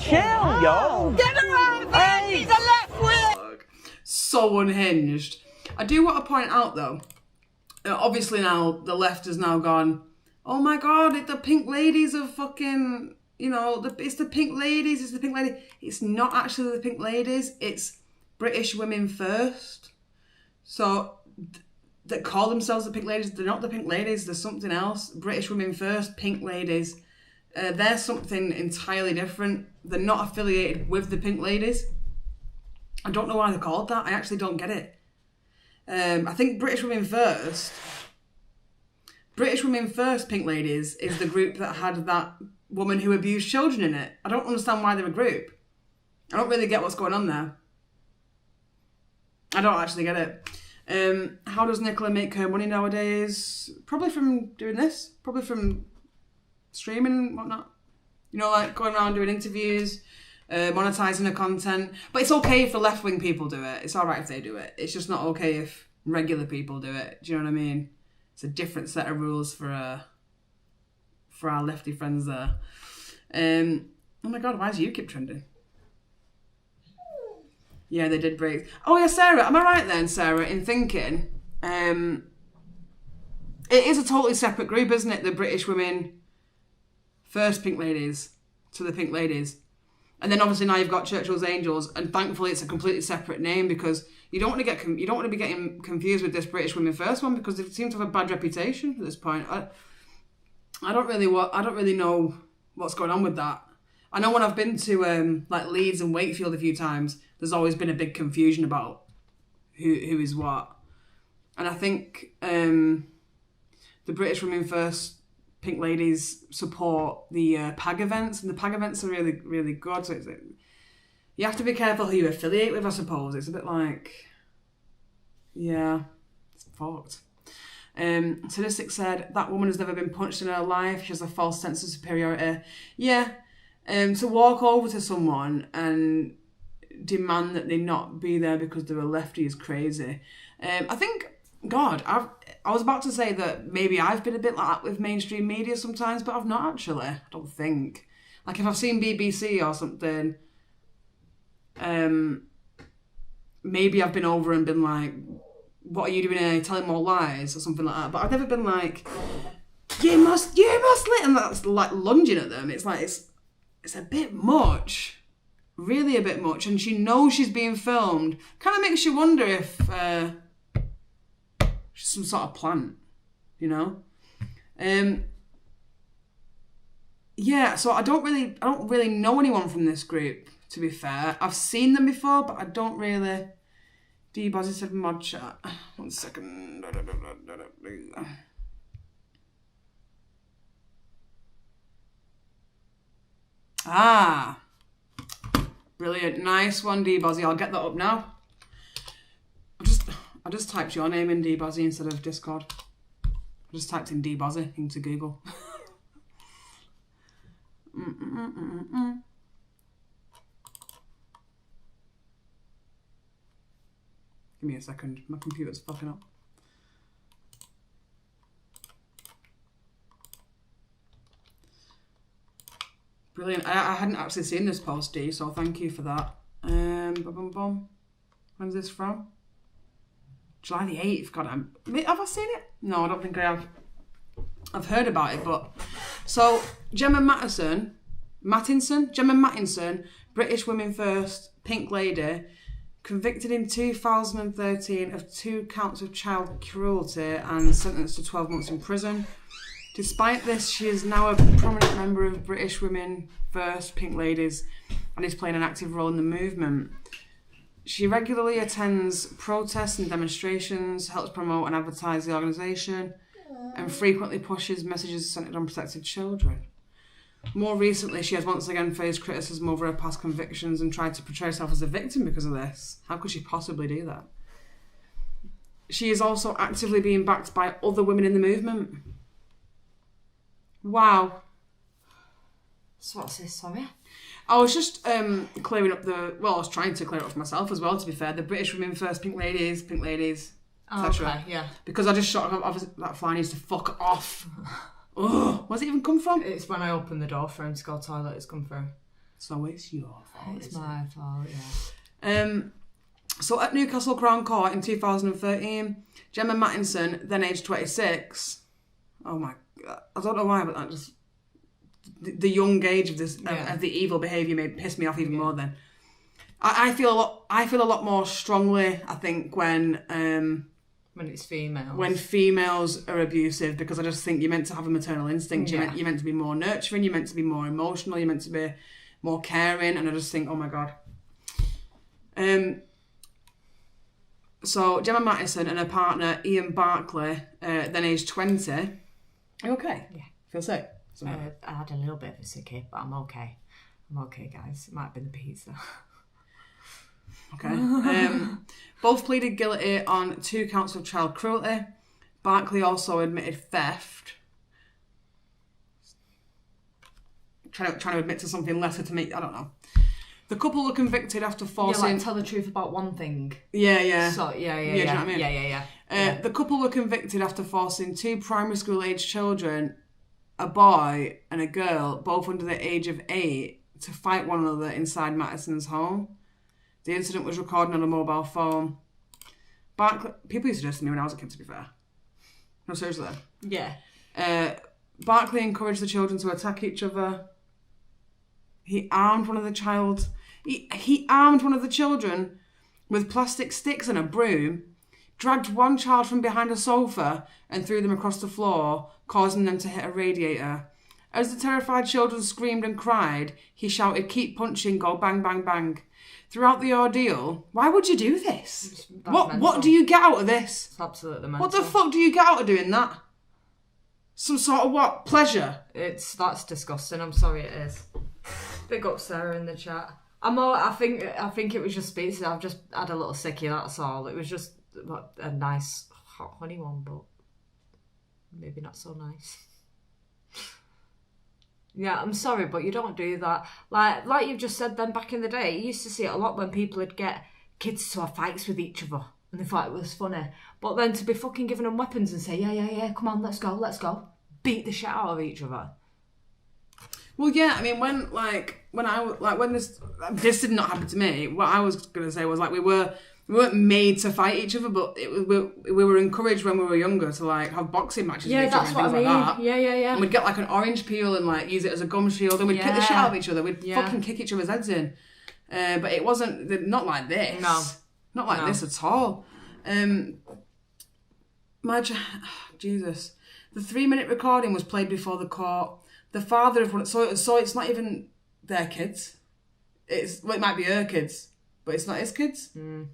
yo! Get around there! He's a left-wing! So unhinged. I do want to point out, though, obviously now the left has now gone, oh my god, the pink ladies are fucking, it's the pink ladies, It's not actually the pink ladies, it's British Women First. So, that call themselves the pink ladies, they're not the pink ladies, they're something else. British Women First, pink ladies. They're something entirely different. They're not affiliated with the pink ladies. I don't know why they're called that, I actually don't get it. I think British Women First, Pink Ladies, is the group that had that woman who abused children in it. I don't understand why they're a group. I don't really get what's going on there. I don't actually get it. How does Nicola make her money nowadays? Probably from doing this. Probably from streaming and whatnot. Like going around doing interviews, monetising her content. But it's okay if the left-wing people do it. It's alright if they do it. It's just not okay if regular people do it. Do you know what I mean? It's a different set of rules for our lefty friends there. Oh my god, why is UKIP trending? Yeah, they did break. Oh yeah, Sarah, am I right then, Sarah, in thinking it is a totally separate group, isn't it? The British Women First Pink Ladies to the Pink Ladies. And then obviously now you've got Churchill's Angels, and thankfully it's a completely separate name because you don't want to be getting confused with this British Women First one because they seem to have a bad reputation at this point. I don't really know what's going on with that. I know when I've been to like Leeds and Wakefield a few times, there's always been a big confusion about who is what. And I think the British Women First Pink Ladies support the PAG events, and the PAG events are really, really good. So you have to be careful who you affiliate with, I suppose. It's a bit like, yeah, it's fucked. Sadistic said, that woman has never been punched in her life. She has a false sense of superiority. Yeah, to walk over to someone and demand that they not be there because they're a lefty is crazy. I think, God, I was about to say that maybe I've been a bit like that with mainstream media sometimes, but I've not actually. I don't think. Like if I've seen BBC or something, maybe I've been over and been like, what are you doing here? Telling more lies or something like that. But I've never been like, you must and that's like lunging at them. It's like, it's a bit much. Really a bit much. And she knows she's being filmed. Kind of makes you wonder if she's some sort of plant, Yeah, so I don't really know anyone from this group, to be fair. I've seen them before, but I don't really. D-Bozzy said mod chat. 1 second. Ah. Brilliant. Nice one, D-Bozzy. I'll get that up now. I just typed your name in D-Bozzy instead of Discord. I just typed in D-Bozzy into Google. Give me a second. My computer's fucking up. Brilliant. I hadn't actually seen this post, D, so thank you for that. When's this from? July the 8th. God, have I seen it? No, I don't think I have. I've heard about it, but... So, Gemma Mattinson, British Women First, Pink Lady, Convicted in 2013 of 2 counts of child cruelty and sentenced to 12 months in prison. Despite this, she is now a prominent member of British Women First Pink Ladies and is playing an active role in the movement. She regularly attends protests and demonstrations, helps promote and advertise the organisation, and frequently pushes messages centred on protected children. More recently, she has once again faced criticism over her past convictions and tried to portray herself as a victim because of this. How could she possibly do that? She is also actively being backed by other women in the movement. Wow. So what's this, sorry? I was just clearing up I was trying to clear it up for myself as well, to be fair. The British Women First Pink Ladies, etc. Okay, yeah. Because I just shot that fly needs to fuck off. Oh, where's it even come from? It's when I opened the door for him to go to the toilet, it's come through. So it's your fault. It's my fault, yeah. So at Newcastle Crown Court in 2013, Gemma Mattinson, then aged 26, oh my God, I don't know why, but that just, the young age of this, of the evil behaviour made piss me off even more then. I feel a lot more strongly, I think, when it's females. When females are abusive, because I just think you're meant to have a maternal instinct. You're meant to be more nurturing. You're meant to be more emotional. You're meant to be more caring. And I just think, oh my God. So Gemma Mattinson and her partner Ian Barclay, then aged 20. Are you okay? Yeah. Feel sick? I had a little bit of a sickie, but I'm okay. I'm okay, guys. It might have been the pizza. Okay. Both pleaded guilty on 2 counts of child cruelty. Barclay also admitted theft. Trying to admit to something lesser to me. I don't know. The couple were convicted after forcing... Yeah, like tell the truth about one thing. Yeah. So, yeah. Do you know what I mean? Yeah. The couple were convicted after forcing 2 primary school age children, a boy and a girl, both under the age of 8, to fight one another inside Mattison's home. The incident was recorded on a mobile phone. People used to do this to me when I was a kid, to be fair. No, seriously. Yeah. Barclay encouraged the children to attack each other. He armed one of the children with plastic sticks and a broom, dragged one child from behind a sofa and threw them across the floor, causing them to hit a radiator. As the terrified children screamed and cried, he shouted, "Keep punching, go bang, bang, bang." Throughout the ordeal, why would you do this? What do you get out of this? It's absolutely mental. What the fuck do you get out of doing that? Some sort of what? Pleasure? That's disgusting. I'm sorry, it is. Big up Sarah in the chat. I think it was just pizza. I've just had a little sickie, that's all. It was just a nice hot honey one, but maybe not so nice. Yeah, I'm sorry, but you don't do that. Like you've just said then, back in the day, you used to see it a lot when people would get kids to have fights with each other and they thought it was funny. But then to be fucking giving them weapons and say, yeah, come on, let's go. Beat the shit out of each other. Well, yeah, I mean, when this did not happen to me, what I was going to say was, like, we weren't made to fight each other, but we were encouraged when we were younger to, like, have boxing matches with each other and things like that. Yeah. And we'd get, like, an orange peel and, like, use it as a gum shield, and we'd kick the shit out of each other. We'd fucking kick each other's heads in. But it wasn't, not like this. No. Not like this at all. Jesus. The 3-minute recording was played before the court. The father of one, so it's not even their kids. It might be her kids, but it's not his kids. Mm.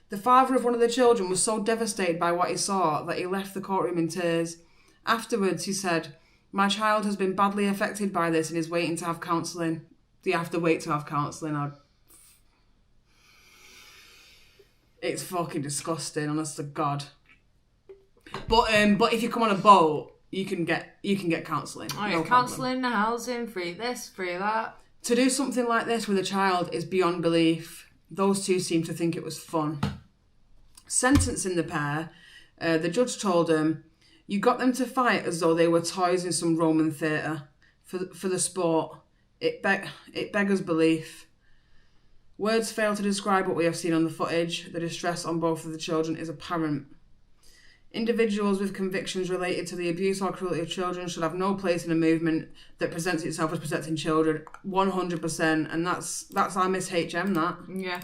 The father of one of the children was so devastated by what he saw that he left the courtroom in tears. Afterwards, he said, "My child has been badly affected by this and is waiting to have counselling." Do you have to wait to have counselling? It's fucking disgusting, honest to God. But if you come on a boat, you can get counselling. Oh, yeah, counselling, housing, free this, free that. To do something like this with a child is beyond belief. Those two seem to think it was fun. Sentencing the pair, the judge told him, "You got them to fight as though they were toys in some Roman theatre. For the sport, it beggars belief. Words fail to describe what we have seen on the footage. The distress on both of the children is apparent. Individuals with convictions related to the abuse or cruelty of children should have no place in a movement that presents itself as protecting children." 100%, and that's our Miss HM, that. Yeah.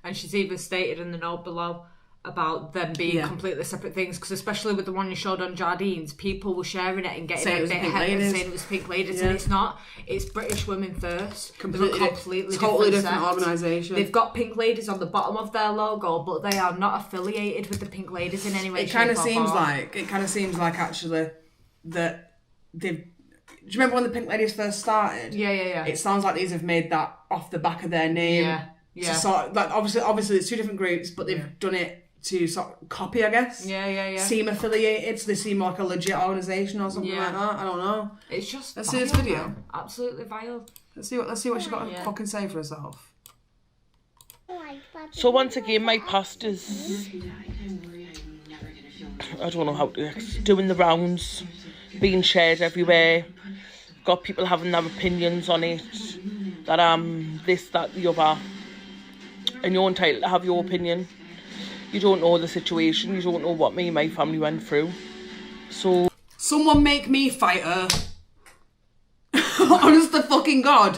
and she's even stated in the note below about them being completely separate things, because especially with the one you showed on Jardine's, people were sharing it and getting a bit ahead and saying it was Pink Ladies, and it's not. It's British Women First. Completely totally different organisation. They've got Pink Ladies on the bottom of their logo, but they are not affiliated with the Pink Ladies in any way. It kind of seems like actually that they've. Do you remember when the Pink Ladies first started? Yeah. It sounds like these have made that off the back of their name. Yeah. To sort of, like obviously it's two different groups, but they've done it to sort of copy, I guess. Yeah. Seem affiliated, so they seem like a legit organisation or something like that. I don't know. It's just let's see this video. Man. Absolutely vile. Let's see what she's got to fucking say for herself. So once again, my past is, I don't know how to, it's doing the rounds, being shared everywhere. Got people having their opinions on it, that this, that, the other, and you're entitled to have your opinion. You don't know the situation, you don't know what me and my family went through. So someone make me fight her. Honest to fucking God.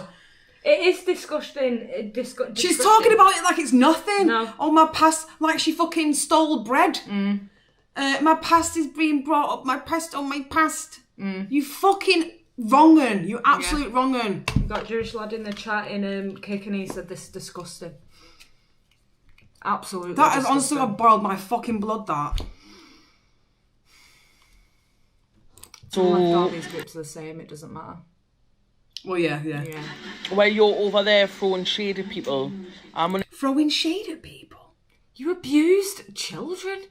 It is disgusting. She's talking about it like it's nothing. No. Oh, my past, like she fucking stole bread. My past is being brought up. My past on my past. You fucking wrong'un. You absolute wrong'un. You got Jewish lad in the chat in Cake and he said this is disgusting. Absolutely. That has honestly boiled my fucking blood, that. So all these groups are the same, it doesn't matter. Well, yeah. While you're over there throwing shade at people, I'm gonna... Throwing shade at people? You abused children?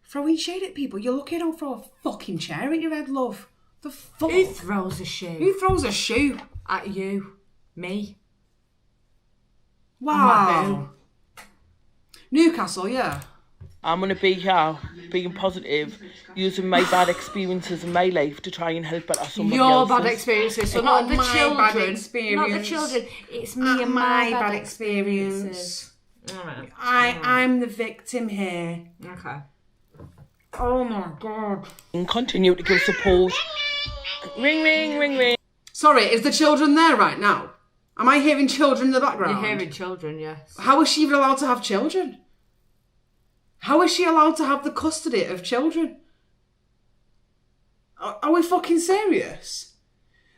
Throwing shade at people? You're lucky I don't throw a fucking chair at your head, love. The fuck? Who throws a shoe? Who throws a shoe? At you. Me. Wow. Newcastle, yeah. I'm going to be here, being positive, using my bad experiences in my life to try and help better somebody else's. Your bad experiences, so not the children. Bad experience. Not the children. It's me and my bad experiences. Alright. I'm the victim here. Okay. Oh my God. And continue to give support. Ring, ring, ring, ring. Sorry, is the children there right now? Am I hearing children in the background? You're hearing children, yes. How is she even allowed to have children? How is she allowed to have the custody of children? Are we fucking serious?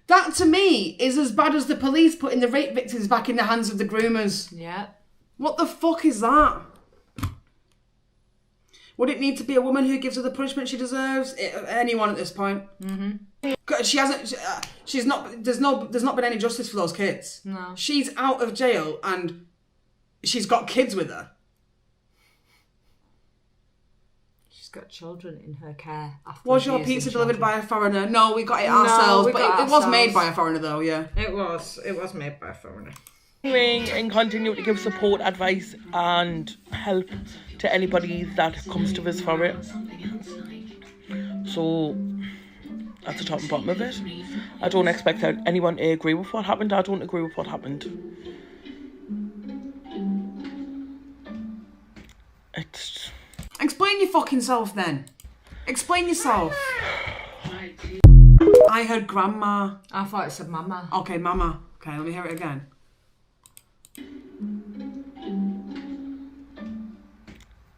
That, to me, is as bad as the police putting the rape victims back in the hands of the groomers. Yeah. What the fuck is that? Would it need to be a woman who gives her the punishment she deserves? Anyone at this point? She hasn't. She's not. There's not been any justice for those kids. No. She's out of jail and she's got kids with her. She's got children in her care. Was your pizza delivered by a foreigner? No, we got it ourselves. It was made by a foreigner, though. Yeah. It was. It was made by a foreigner. Ring and continue to give support, advice, and help to anybody that comes to us for it. So that's the top and bottom of it. I don't expect anyone to agree with what happened. I don't agree with what happened. It's... Explain your fucking self then. Explain yourself. I heard grandma. I thought it said mama. Okay, mama. Okay, let me hear it again.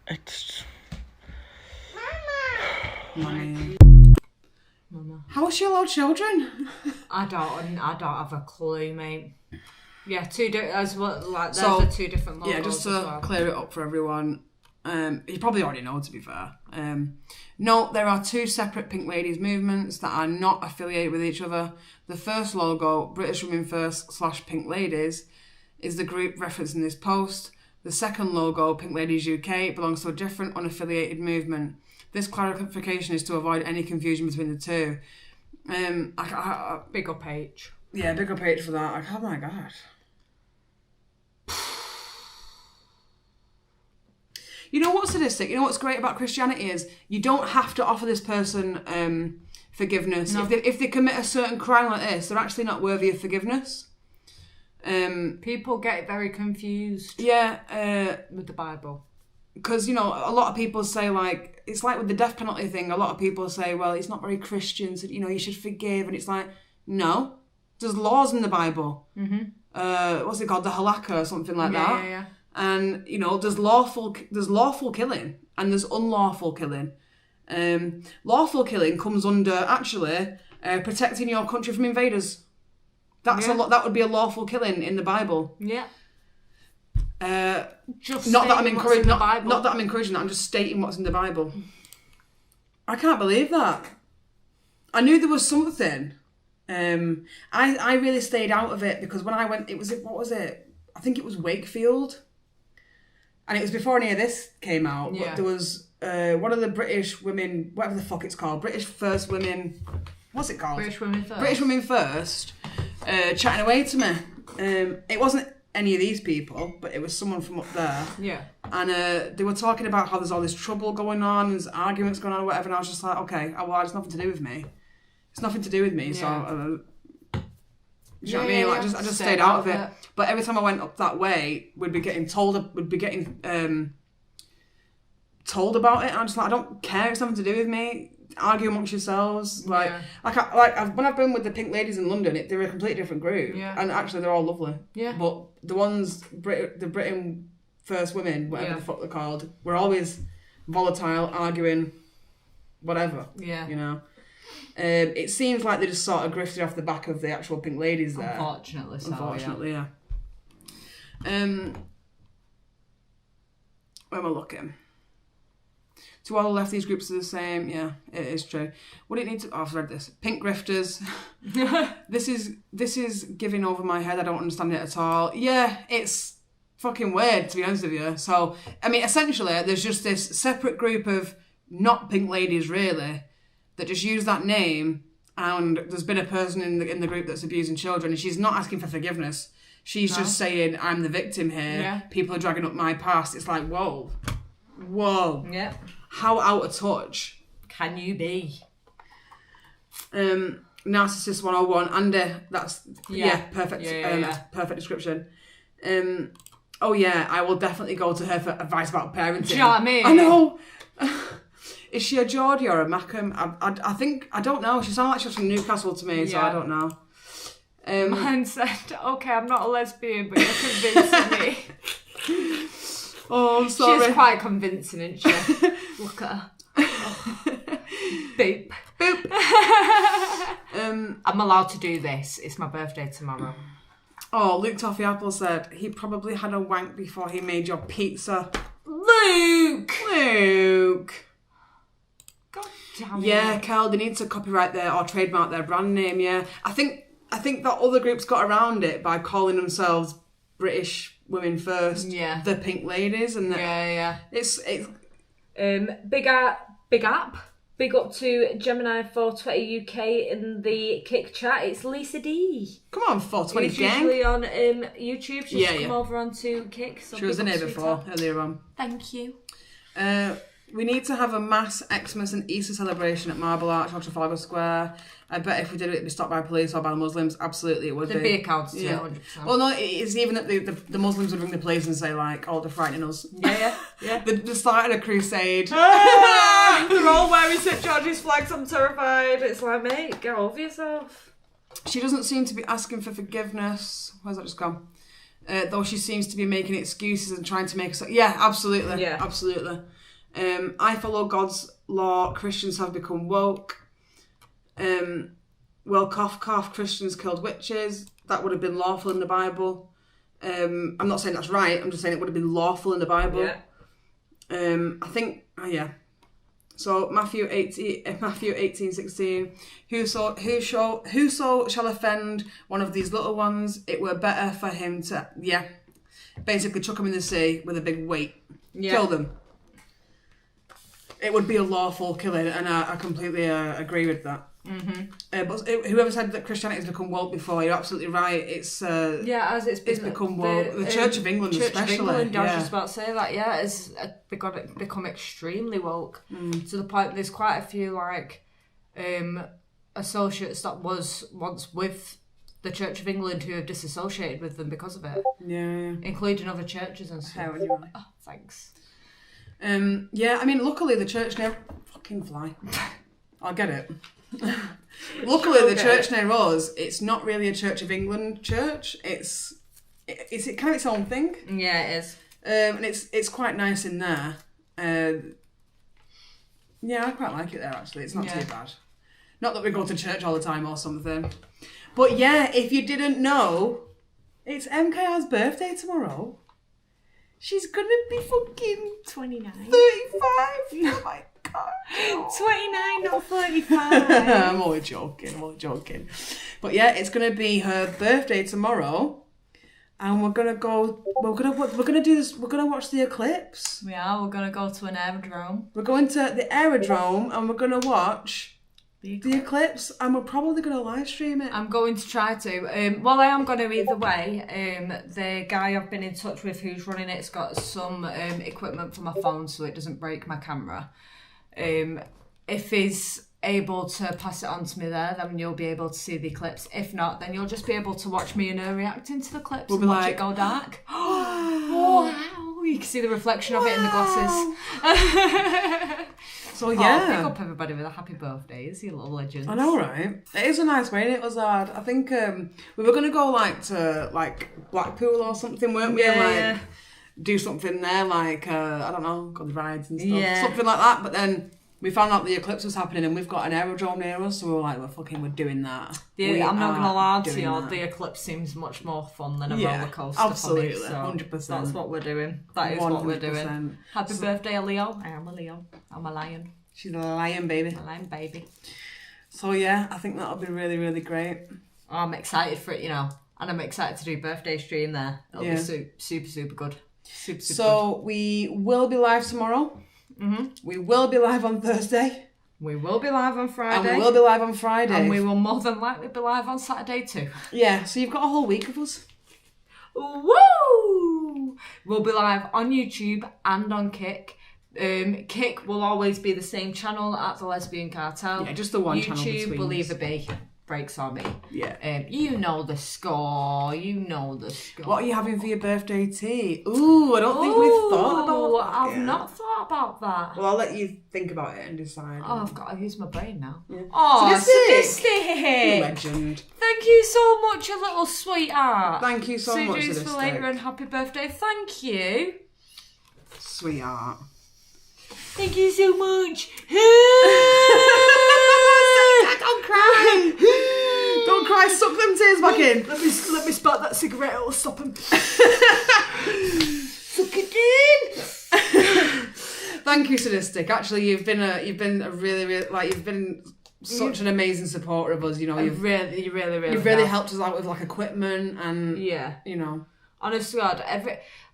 It's... Mama. How is she allowed children? I don't have a clue, mate. Yeah, there's the two different logos. Yeah, just to clear it up for everyone. You probably already know, to be fair. No, there are two separate Pink Ladies movements that are not affiliated with each other. The first logo, British Women First / Pink Ladies, is the group referenced in this post. The second logo, Pink Ladies UK, belongs to a different unaffiliated movement. This clarification is to avoid any confusion between the two. Big up H. Yeah, big up H for that. Oh my God. You know what's sadistic? You know what's great about Christianity is you don't have to offer this person forgiveness. No. If they commit a certain crime like this, they're actually not worthy of forgiveness. People get very confused. Yeah. With the Bible. Because, you know, a lot of people say, like, it's like with the death penalty thing, a lot of people say, well, it's not very Christian, so, you know, you should forgive. And it's like, no, there's laws in the Bible what's it called, the halakha or something like that. Yeah. And you know, there's lawful killing and there's unlawful killing. Lawful killing comes under actually protecting your country from invaders. That's that would be a lawful killing in the Bible. Yeah. Not that I'm encouraging that. I'm just stating what's in the Bible. I can't believe that. I knew there was something. I really stayed out of it because when I went, what was it? I think it was Wakefield, and it was before any of this came out. Yeah. But there was one of the British women, whatever the fuck it's called, British First Women. What's it called? British Women First. British Women First. Chatting away to me. It wasn't any of these people, but it was someone from up there. Yeah. And they were talking about how there's all this trouble going on, and there's arguments going on, or whatever. And I was just like, okay, well, it's nothing to do with me. It's nothing to do with me. So, you know what I mean? Like, I just stayed out of it. But every time I went up that way, we'd be getting told about it. And I'm just like, I don't care. It's nothing to do with me. Argue amongst yourselves. When I've been with the Pink Ladies in London, they're a completely different group. Yeah. And actually, they're all lovely. Yeah. But the ones, the Britain First Women, whatever the fuck they're called, were always volatile, arguing, whatever. Yeah. You know? It seems like they just sort of grifted off the back of the actual Pink Ladies there. Unfortunately, yeah. Where am I looking? To all the left, these groups are the same. Yeah, it is true. What do you need to... Oh, I've read this. Pink grifters. This is giving over my head. I don't understand it at all. Yeah, it's fucking weird, to be honest with you. So, I mean, essentially, there's just this separate group of not Pink Ladies, really, that just use that name, and there's been a person in the group that's abusing children, and she's not asking for forgiveness. She's just saying, I'm the victim here. Yeah. People are dragging up my past. It's like, whoa. Yeah. How out of touch can you be? Narcissist 101. Andy, that's perfect. Yeah. Perfect description. Oh yeah, I will definitely go to her for advice about parenting. Do you know what I mean? I know. Is she a Geordie or a Mackham? I think, I don't know. She sounded like she was from Newcastle to me, so I don't know. Mine said, okay, I'm not a lesbian, but you're convincing me. Oh, I'm sorry. She's quite convincing, isn't she? Look at her. Oh. Boop. I'm allowed to do this. It's my birthday tomorrow. Oh, Luke Toffee Apple said he probably had a wank before he made your pizza. Luke! God damn it. Yeah, Kel, they need to copyright or trademark their brand name, yeah. I think that other groups got around it by calling themselves British Women First, the Pink Ladies, and it's big up to Gemini 420 UK in the Kick chat. It's Lisa D. Come on, 420 She's gang. usually on YouTube. She's come over onto Kick. So she was in here before, earlier on. Thank you. We need to have a mass Xmas and Easter celebration at Marble Arch or Trafalgar Square. I bet if we did it, it'd be stopped by police or by the Muslims. Absolutely, it would There'd be a council, 100%. Well, no, it's even that the Muslims would ring the police and say, like, oh, they're frightening us. Yeah. They started a crusade. They're all wearing St. George's flags. I'm terrified. It's like, mate, get over yourself. She doesn't seem to be asking for forgiveness. Where's that just gone? Though she seems to be making excuses and trying to make us... Yeah, absolutely. Yeah. Absolutely. I follow God's law. Christians have become woke. Well, cough, Christians killed witches. That would have been lawful in the Bible. I'm not saying that's right. I'm just saying it would have been lawful in the Bible. Yeah. I think, So Matthew 18:16. Whoso shall offend one of these little ones, it were better for him to basically chuck them in the sea with a big weight. Kill them. It would be a lawful killing, and I completely agree with that. Mm-hmm. But whoever said that Christianity has become woke before, you're absolutely right. It's as it's become woke. The Church of England, especially. I was just about to say that. Yeah, it's become extremely woke to the point there's quite a few associates that was once with the Church of England who have disassociated with them because of it. Yeah, including other churches and stuff. Oh, thanks. I mean, luckily the church near fucking fly. I'll get it. Luckily, the church near us, it's not really a Church of England church. It's it's kind of its own thing. Yeah, it is. And it's quite nice in there. Yeah, I quite like it there actually. It's not too bad. Not that we go to church all the time or something. But yeah, if you didn't know, it's MKR's birthday tomorrow. She's gonna be fucking 29. 35. Oh my god. 29, not 35. I'm only joking. But yeah, it's gonna be her birthday tomorrow. And we're gonna watch the eclipse. We are. We're gonna go to an aerodrome. We're going to the aerodrome and we're gonna watch the eclipse, and we're probably gonna live stream it. I'm going to try to. Well, I am going to either way. The guy I've been in touch with who's running it's got some equipment for my phone so it doesn't break my camera. If he's able to pass it on to me there, then you'll be able to see the eclipse. If not, then you'll just be able to watch me and her reacting to the eclipse and watch it go dark. Wow! You can see the reflection of it in the glasses. So yeah. Pick up everybody with a happy birthday. Is he a little legend? I know, right? It is a nice way, and it was hard. I think we were gonna go to Blackpool or something, weren't we? Yeah. Do something there, I don't know, go on the rides and stuff, Yeah. something like that. But then we found out the eclipse was happening, and we've got an aerodrome near us, so we were like, we're doing that. I'm not gonna lie to you, that. the eclipse seems much more fun than a Yeah, roller coaster. absolutely, for me, so 100%. That's what we're doing. That is what we're doing. 100%. Happy birthday, Leo. I am a Leo. I'm a lion. She's a lion, baby. A lion baby. So yeah, I think that'll be really, really great. Oh, I'm excited for it, and I'm excited to do birthday stream there. It'll be super, super good. Super So we will be live tomorrow. Mm-hmm. We will be live on Thursday. We will be live on Friday. And we will be live on Friday. And we will more than likely be live on Saturday too. Yeah, so you've got a whole week of us. Woo! We'll be live on YouTube and on Kick. Kick will always be the same channel at the Lesbian Cartel. Yeah, just the one channel YouTube between will us. either be Breaks or me. Yeah. You know the score. What are you having for your birthday tea? Ooh, I don't think we've thought about that. I've not thought about that. Well, I'll let you think about it and decide. Oh, I've got to use my brain now. Yeah. Oh, sadistic. Legend. Thank you so much, you little sweetheart. Thank you so much, Juice for later and happy birthday. Thank you. Sweetheart. Thank you so much. Don't cry. Don't cry. Suck them tears back in. Let me spat that cigarette. It'll stop him. Suck it in. Thank you, Sadistic. Actually, you've been a really, really you've been such an amazing supporter of us. You've really helped us out with equipment and Honestly, God,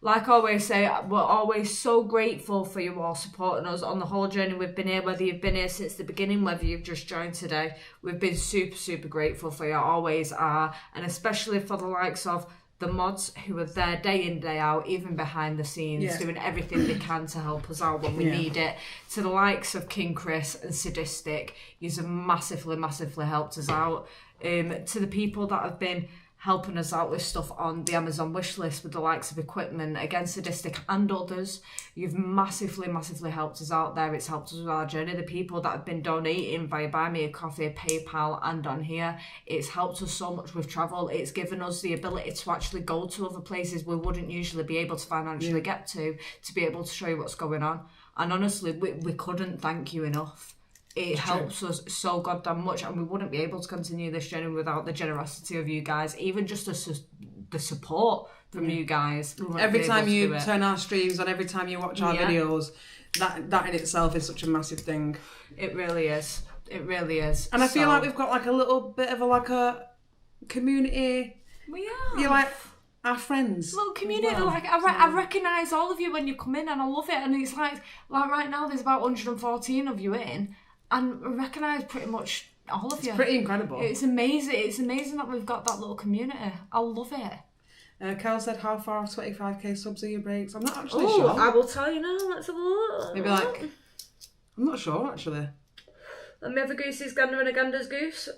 like I always say, we're always so grateful for you all supporting us on the whole journey we've been here, whether you've been here since the beginning, whether you've just joined today. We've been super, super grateful for you, always are, and especially for the likes of the mods who are there day in, day out, even behind the scenes, doing everything they can to help us out when we need it. To the likes of King Chris and Sadistic, you've massively, massively helped us out. To the people that have been helping us out with stuff on the Amazon wish list with the likes of equipment, again, Sadistic and others. You've massively, massively helped us out there. It's helped us with our journey. The people that have been donating via Buy Me a Coffee, PayPal and on here, it's helped us so much with travel. It's given us the ability to actually go to other places we wouldn't usually be able to financially get to be able to show you what's going on. And honestly, we couldn't thank you enough. It helps us so goddamn much, and we wouldn't be able to continue this journey without the generosity of you guys, even just the support from you guys. Every time you turn our streams on, every time you watch our videos, that in itself is such a massive thing. It really is. It really is. And I feel like we've got a little bit of a community. We are. You're like our friends. Little community. Well. I recognise all of you when you come in, and I love it. And it's like right now there's about 114 of you in. And I recognise pretty much all of you. It's pretty incredible. It's amazing. It's amazing that we've got that little community. I love it. Kel said, how far off 25k subs are your breaks? I'm not actually sure. I will tell you now. Let's have a look. Maybe I'm not sure actually. Let me have a goosey's gander and a gander's goose.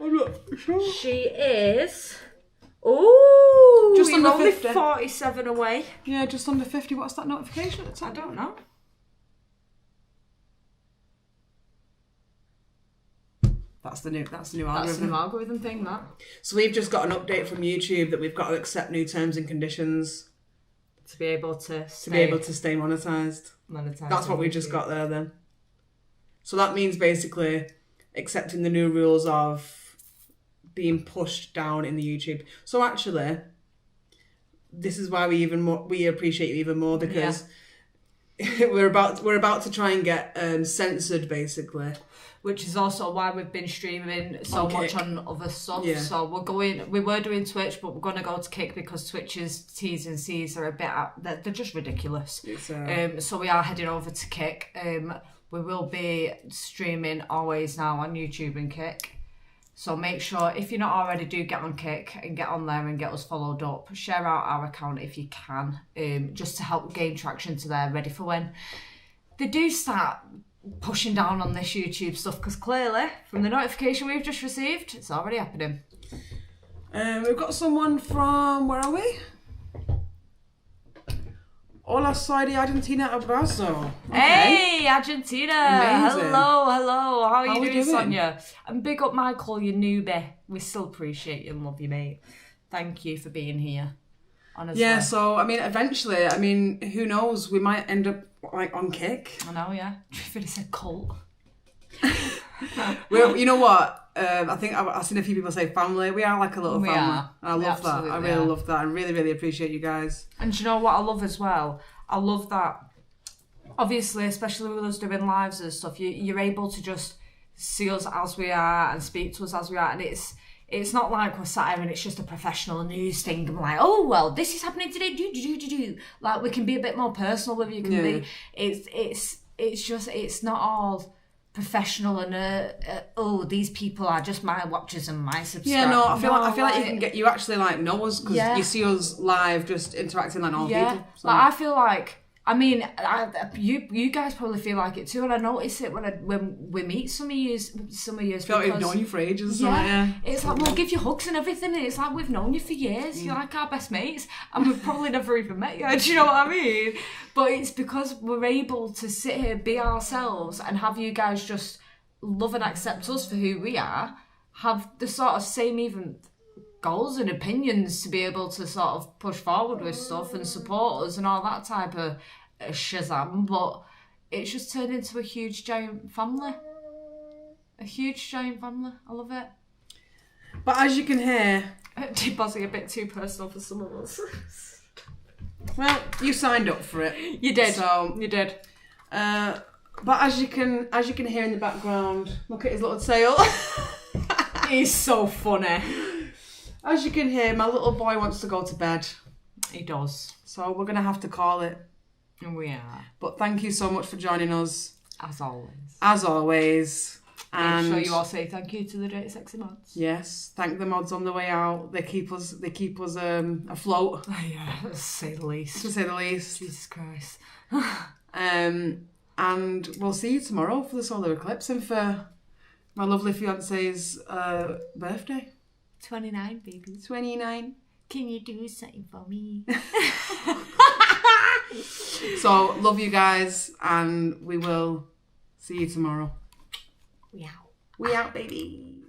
I'm not sure. She is... Ooh! Just under only 50. 47 away. Yeah, just under 50. What's that notification at the top? I don't know. That's the new algorithm. That's the new algorithm thing, that. So we've just got an update from YouTube that we've got to accept new terms and conditions to be able to stay monetized. That's what we just got there then. So that means basically accepting the new rules of being pushed down in the YouTube. So actually, this is why we appreciate you even more, because we're about to try and get censored basically. Which is also why we've been streaming so much on other stuff. Yeah. So we were doing Twitch, but we're going to go to Kick because Twitch's T's and C's are a bit they're just ridiculous. So we are heading over to Kick. We will be streaming always now on YouTube and Kick. So make sure, if you're not already, do get on Kick and get on there and get us followed up. Share out our account if you can, just to help gain traction to there, ready for when they do start pushing down on this YouTube stuff, because clearly, from the notification we've just received, it's already happening. We've got someone from, where are we? Hola, soy de Argentina, abrazo. Okay. Hey, Argentina. Amazing. Hello. How are you doing, Sonia? And big up Michael, you newbie. We still appreciate you and love you, mate. Thank you for being here. Honestly. Yeah, so, I mean, eventually, who knows? We might end up, on Kick. I know, yeah. Triffid said cult. Well, you know what? I think I've seen a few people say family. We are like a little family. Are. I love that. I really love that. I really, really appreciate you guys. And do you know what I love as well? I love that, obviously, especially with us doing lives and stuff, you're able to just see us as we are and speak to us as we are. And it's not like we're sat here and it's just a professional news thing. I'm like, oh, well, this is happening today. Do. Like, we can be a bit more personal with you. It's not all professional and these people are just my watchers and my subscribers. Yeah, no, I feel like you actually like know us, because you see us live just interacting like normal people. So. Like, I feel like, you guys probably feel like it too, and I notice it when we meet some of you. I feel like we've known you for ages. It's like we'll give you hugs and everything, and it's like we've known you for years. You're like our best mates, and we've probably never even met you. Do you know what I mean? But it's because we're able to sit here, be ourselves, and have you guys just love and accept us for who we are, have the sort of same even goals and opinions to be able to sort of push forward with stuff and support us and all that type of shazam. But it's just turned into a huge giant family. I love it. But as you can hear, Deposit a bit too personal for some of us. Well, you signed up for it. You did. So you did. But as you can hear in the background, look at his little tail. He's so funny. As you can hear, my little boy wants to go to bed. He does. So we're going to have to call it. And we are. But thank you so much for joining us. As always. As always. And make sure you all say thank you to the Dirty Sexy mods. Yes, thank the mods on the way out. They keep us afloat. Oh, yeah, to say the least. To say the least. Jesus Christ. And we'll see you tomorrow for the solar eclipse and for my lovely fiance's birthday. 29, baby. 29. Can you do something for me? So, love you guys, and we will see you tomorrow. We out. We out, baby.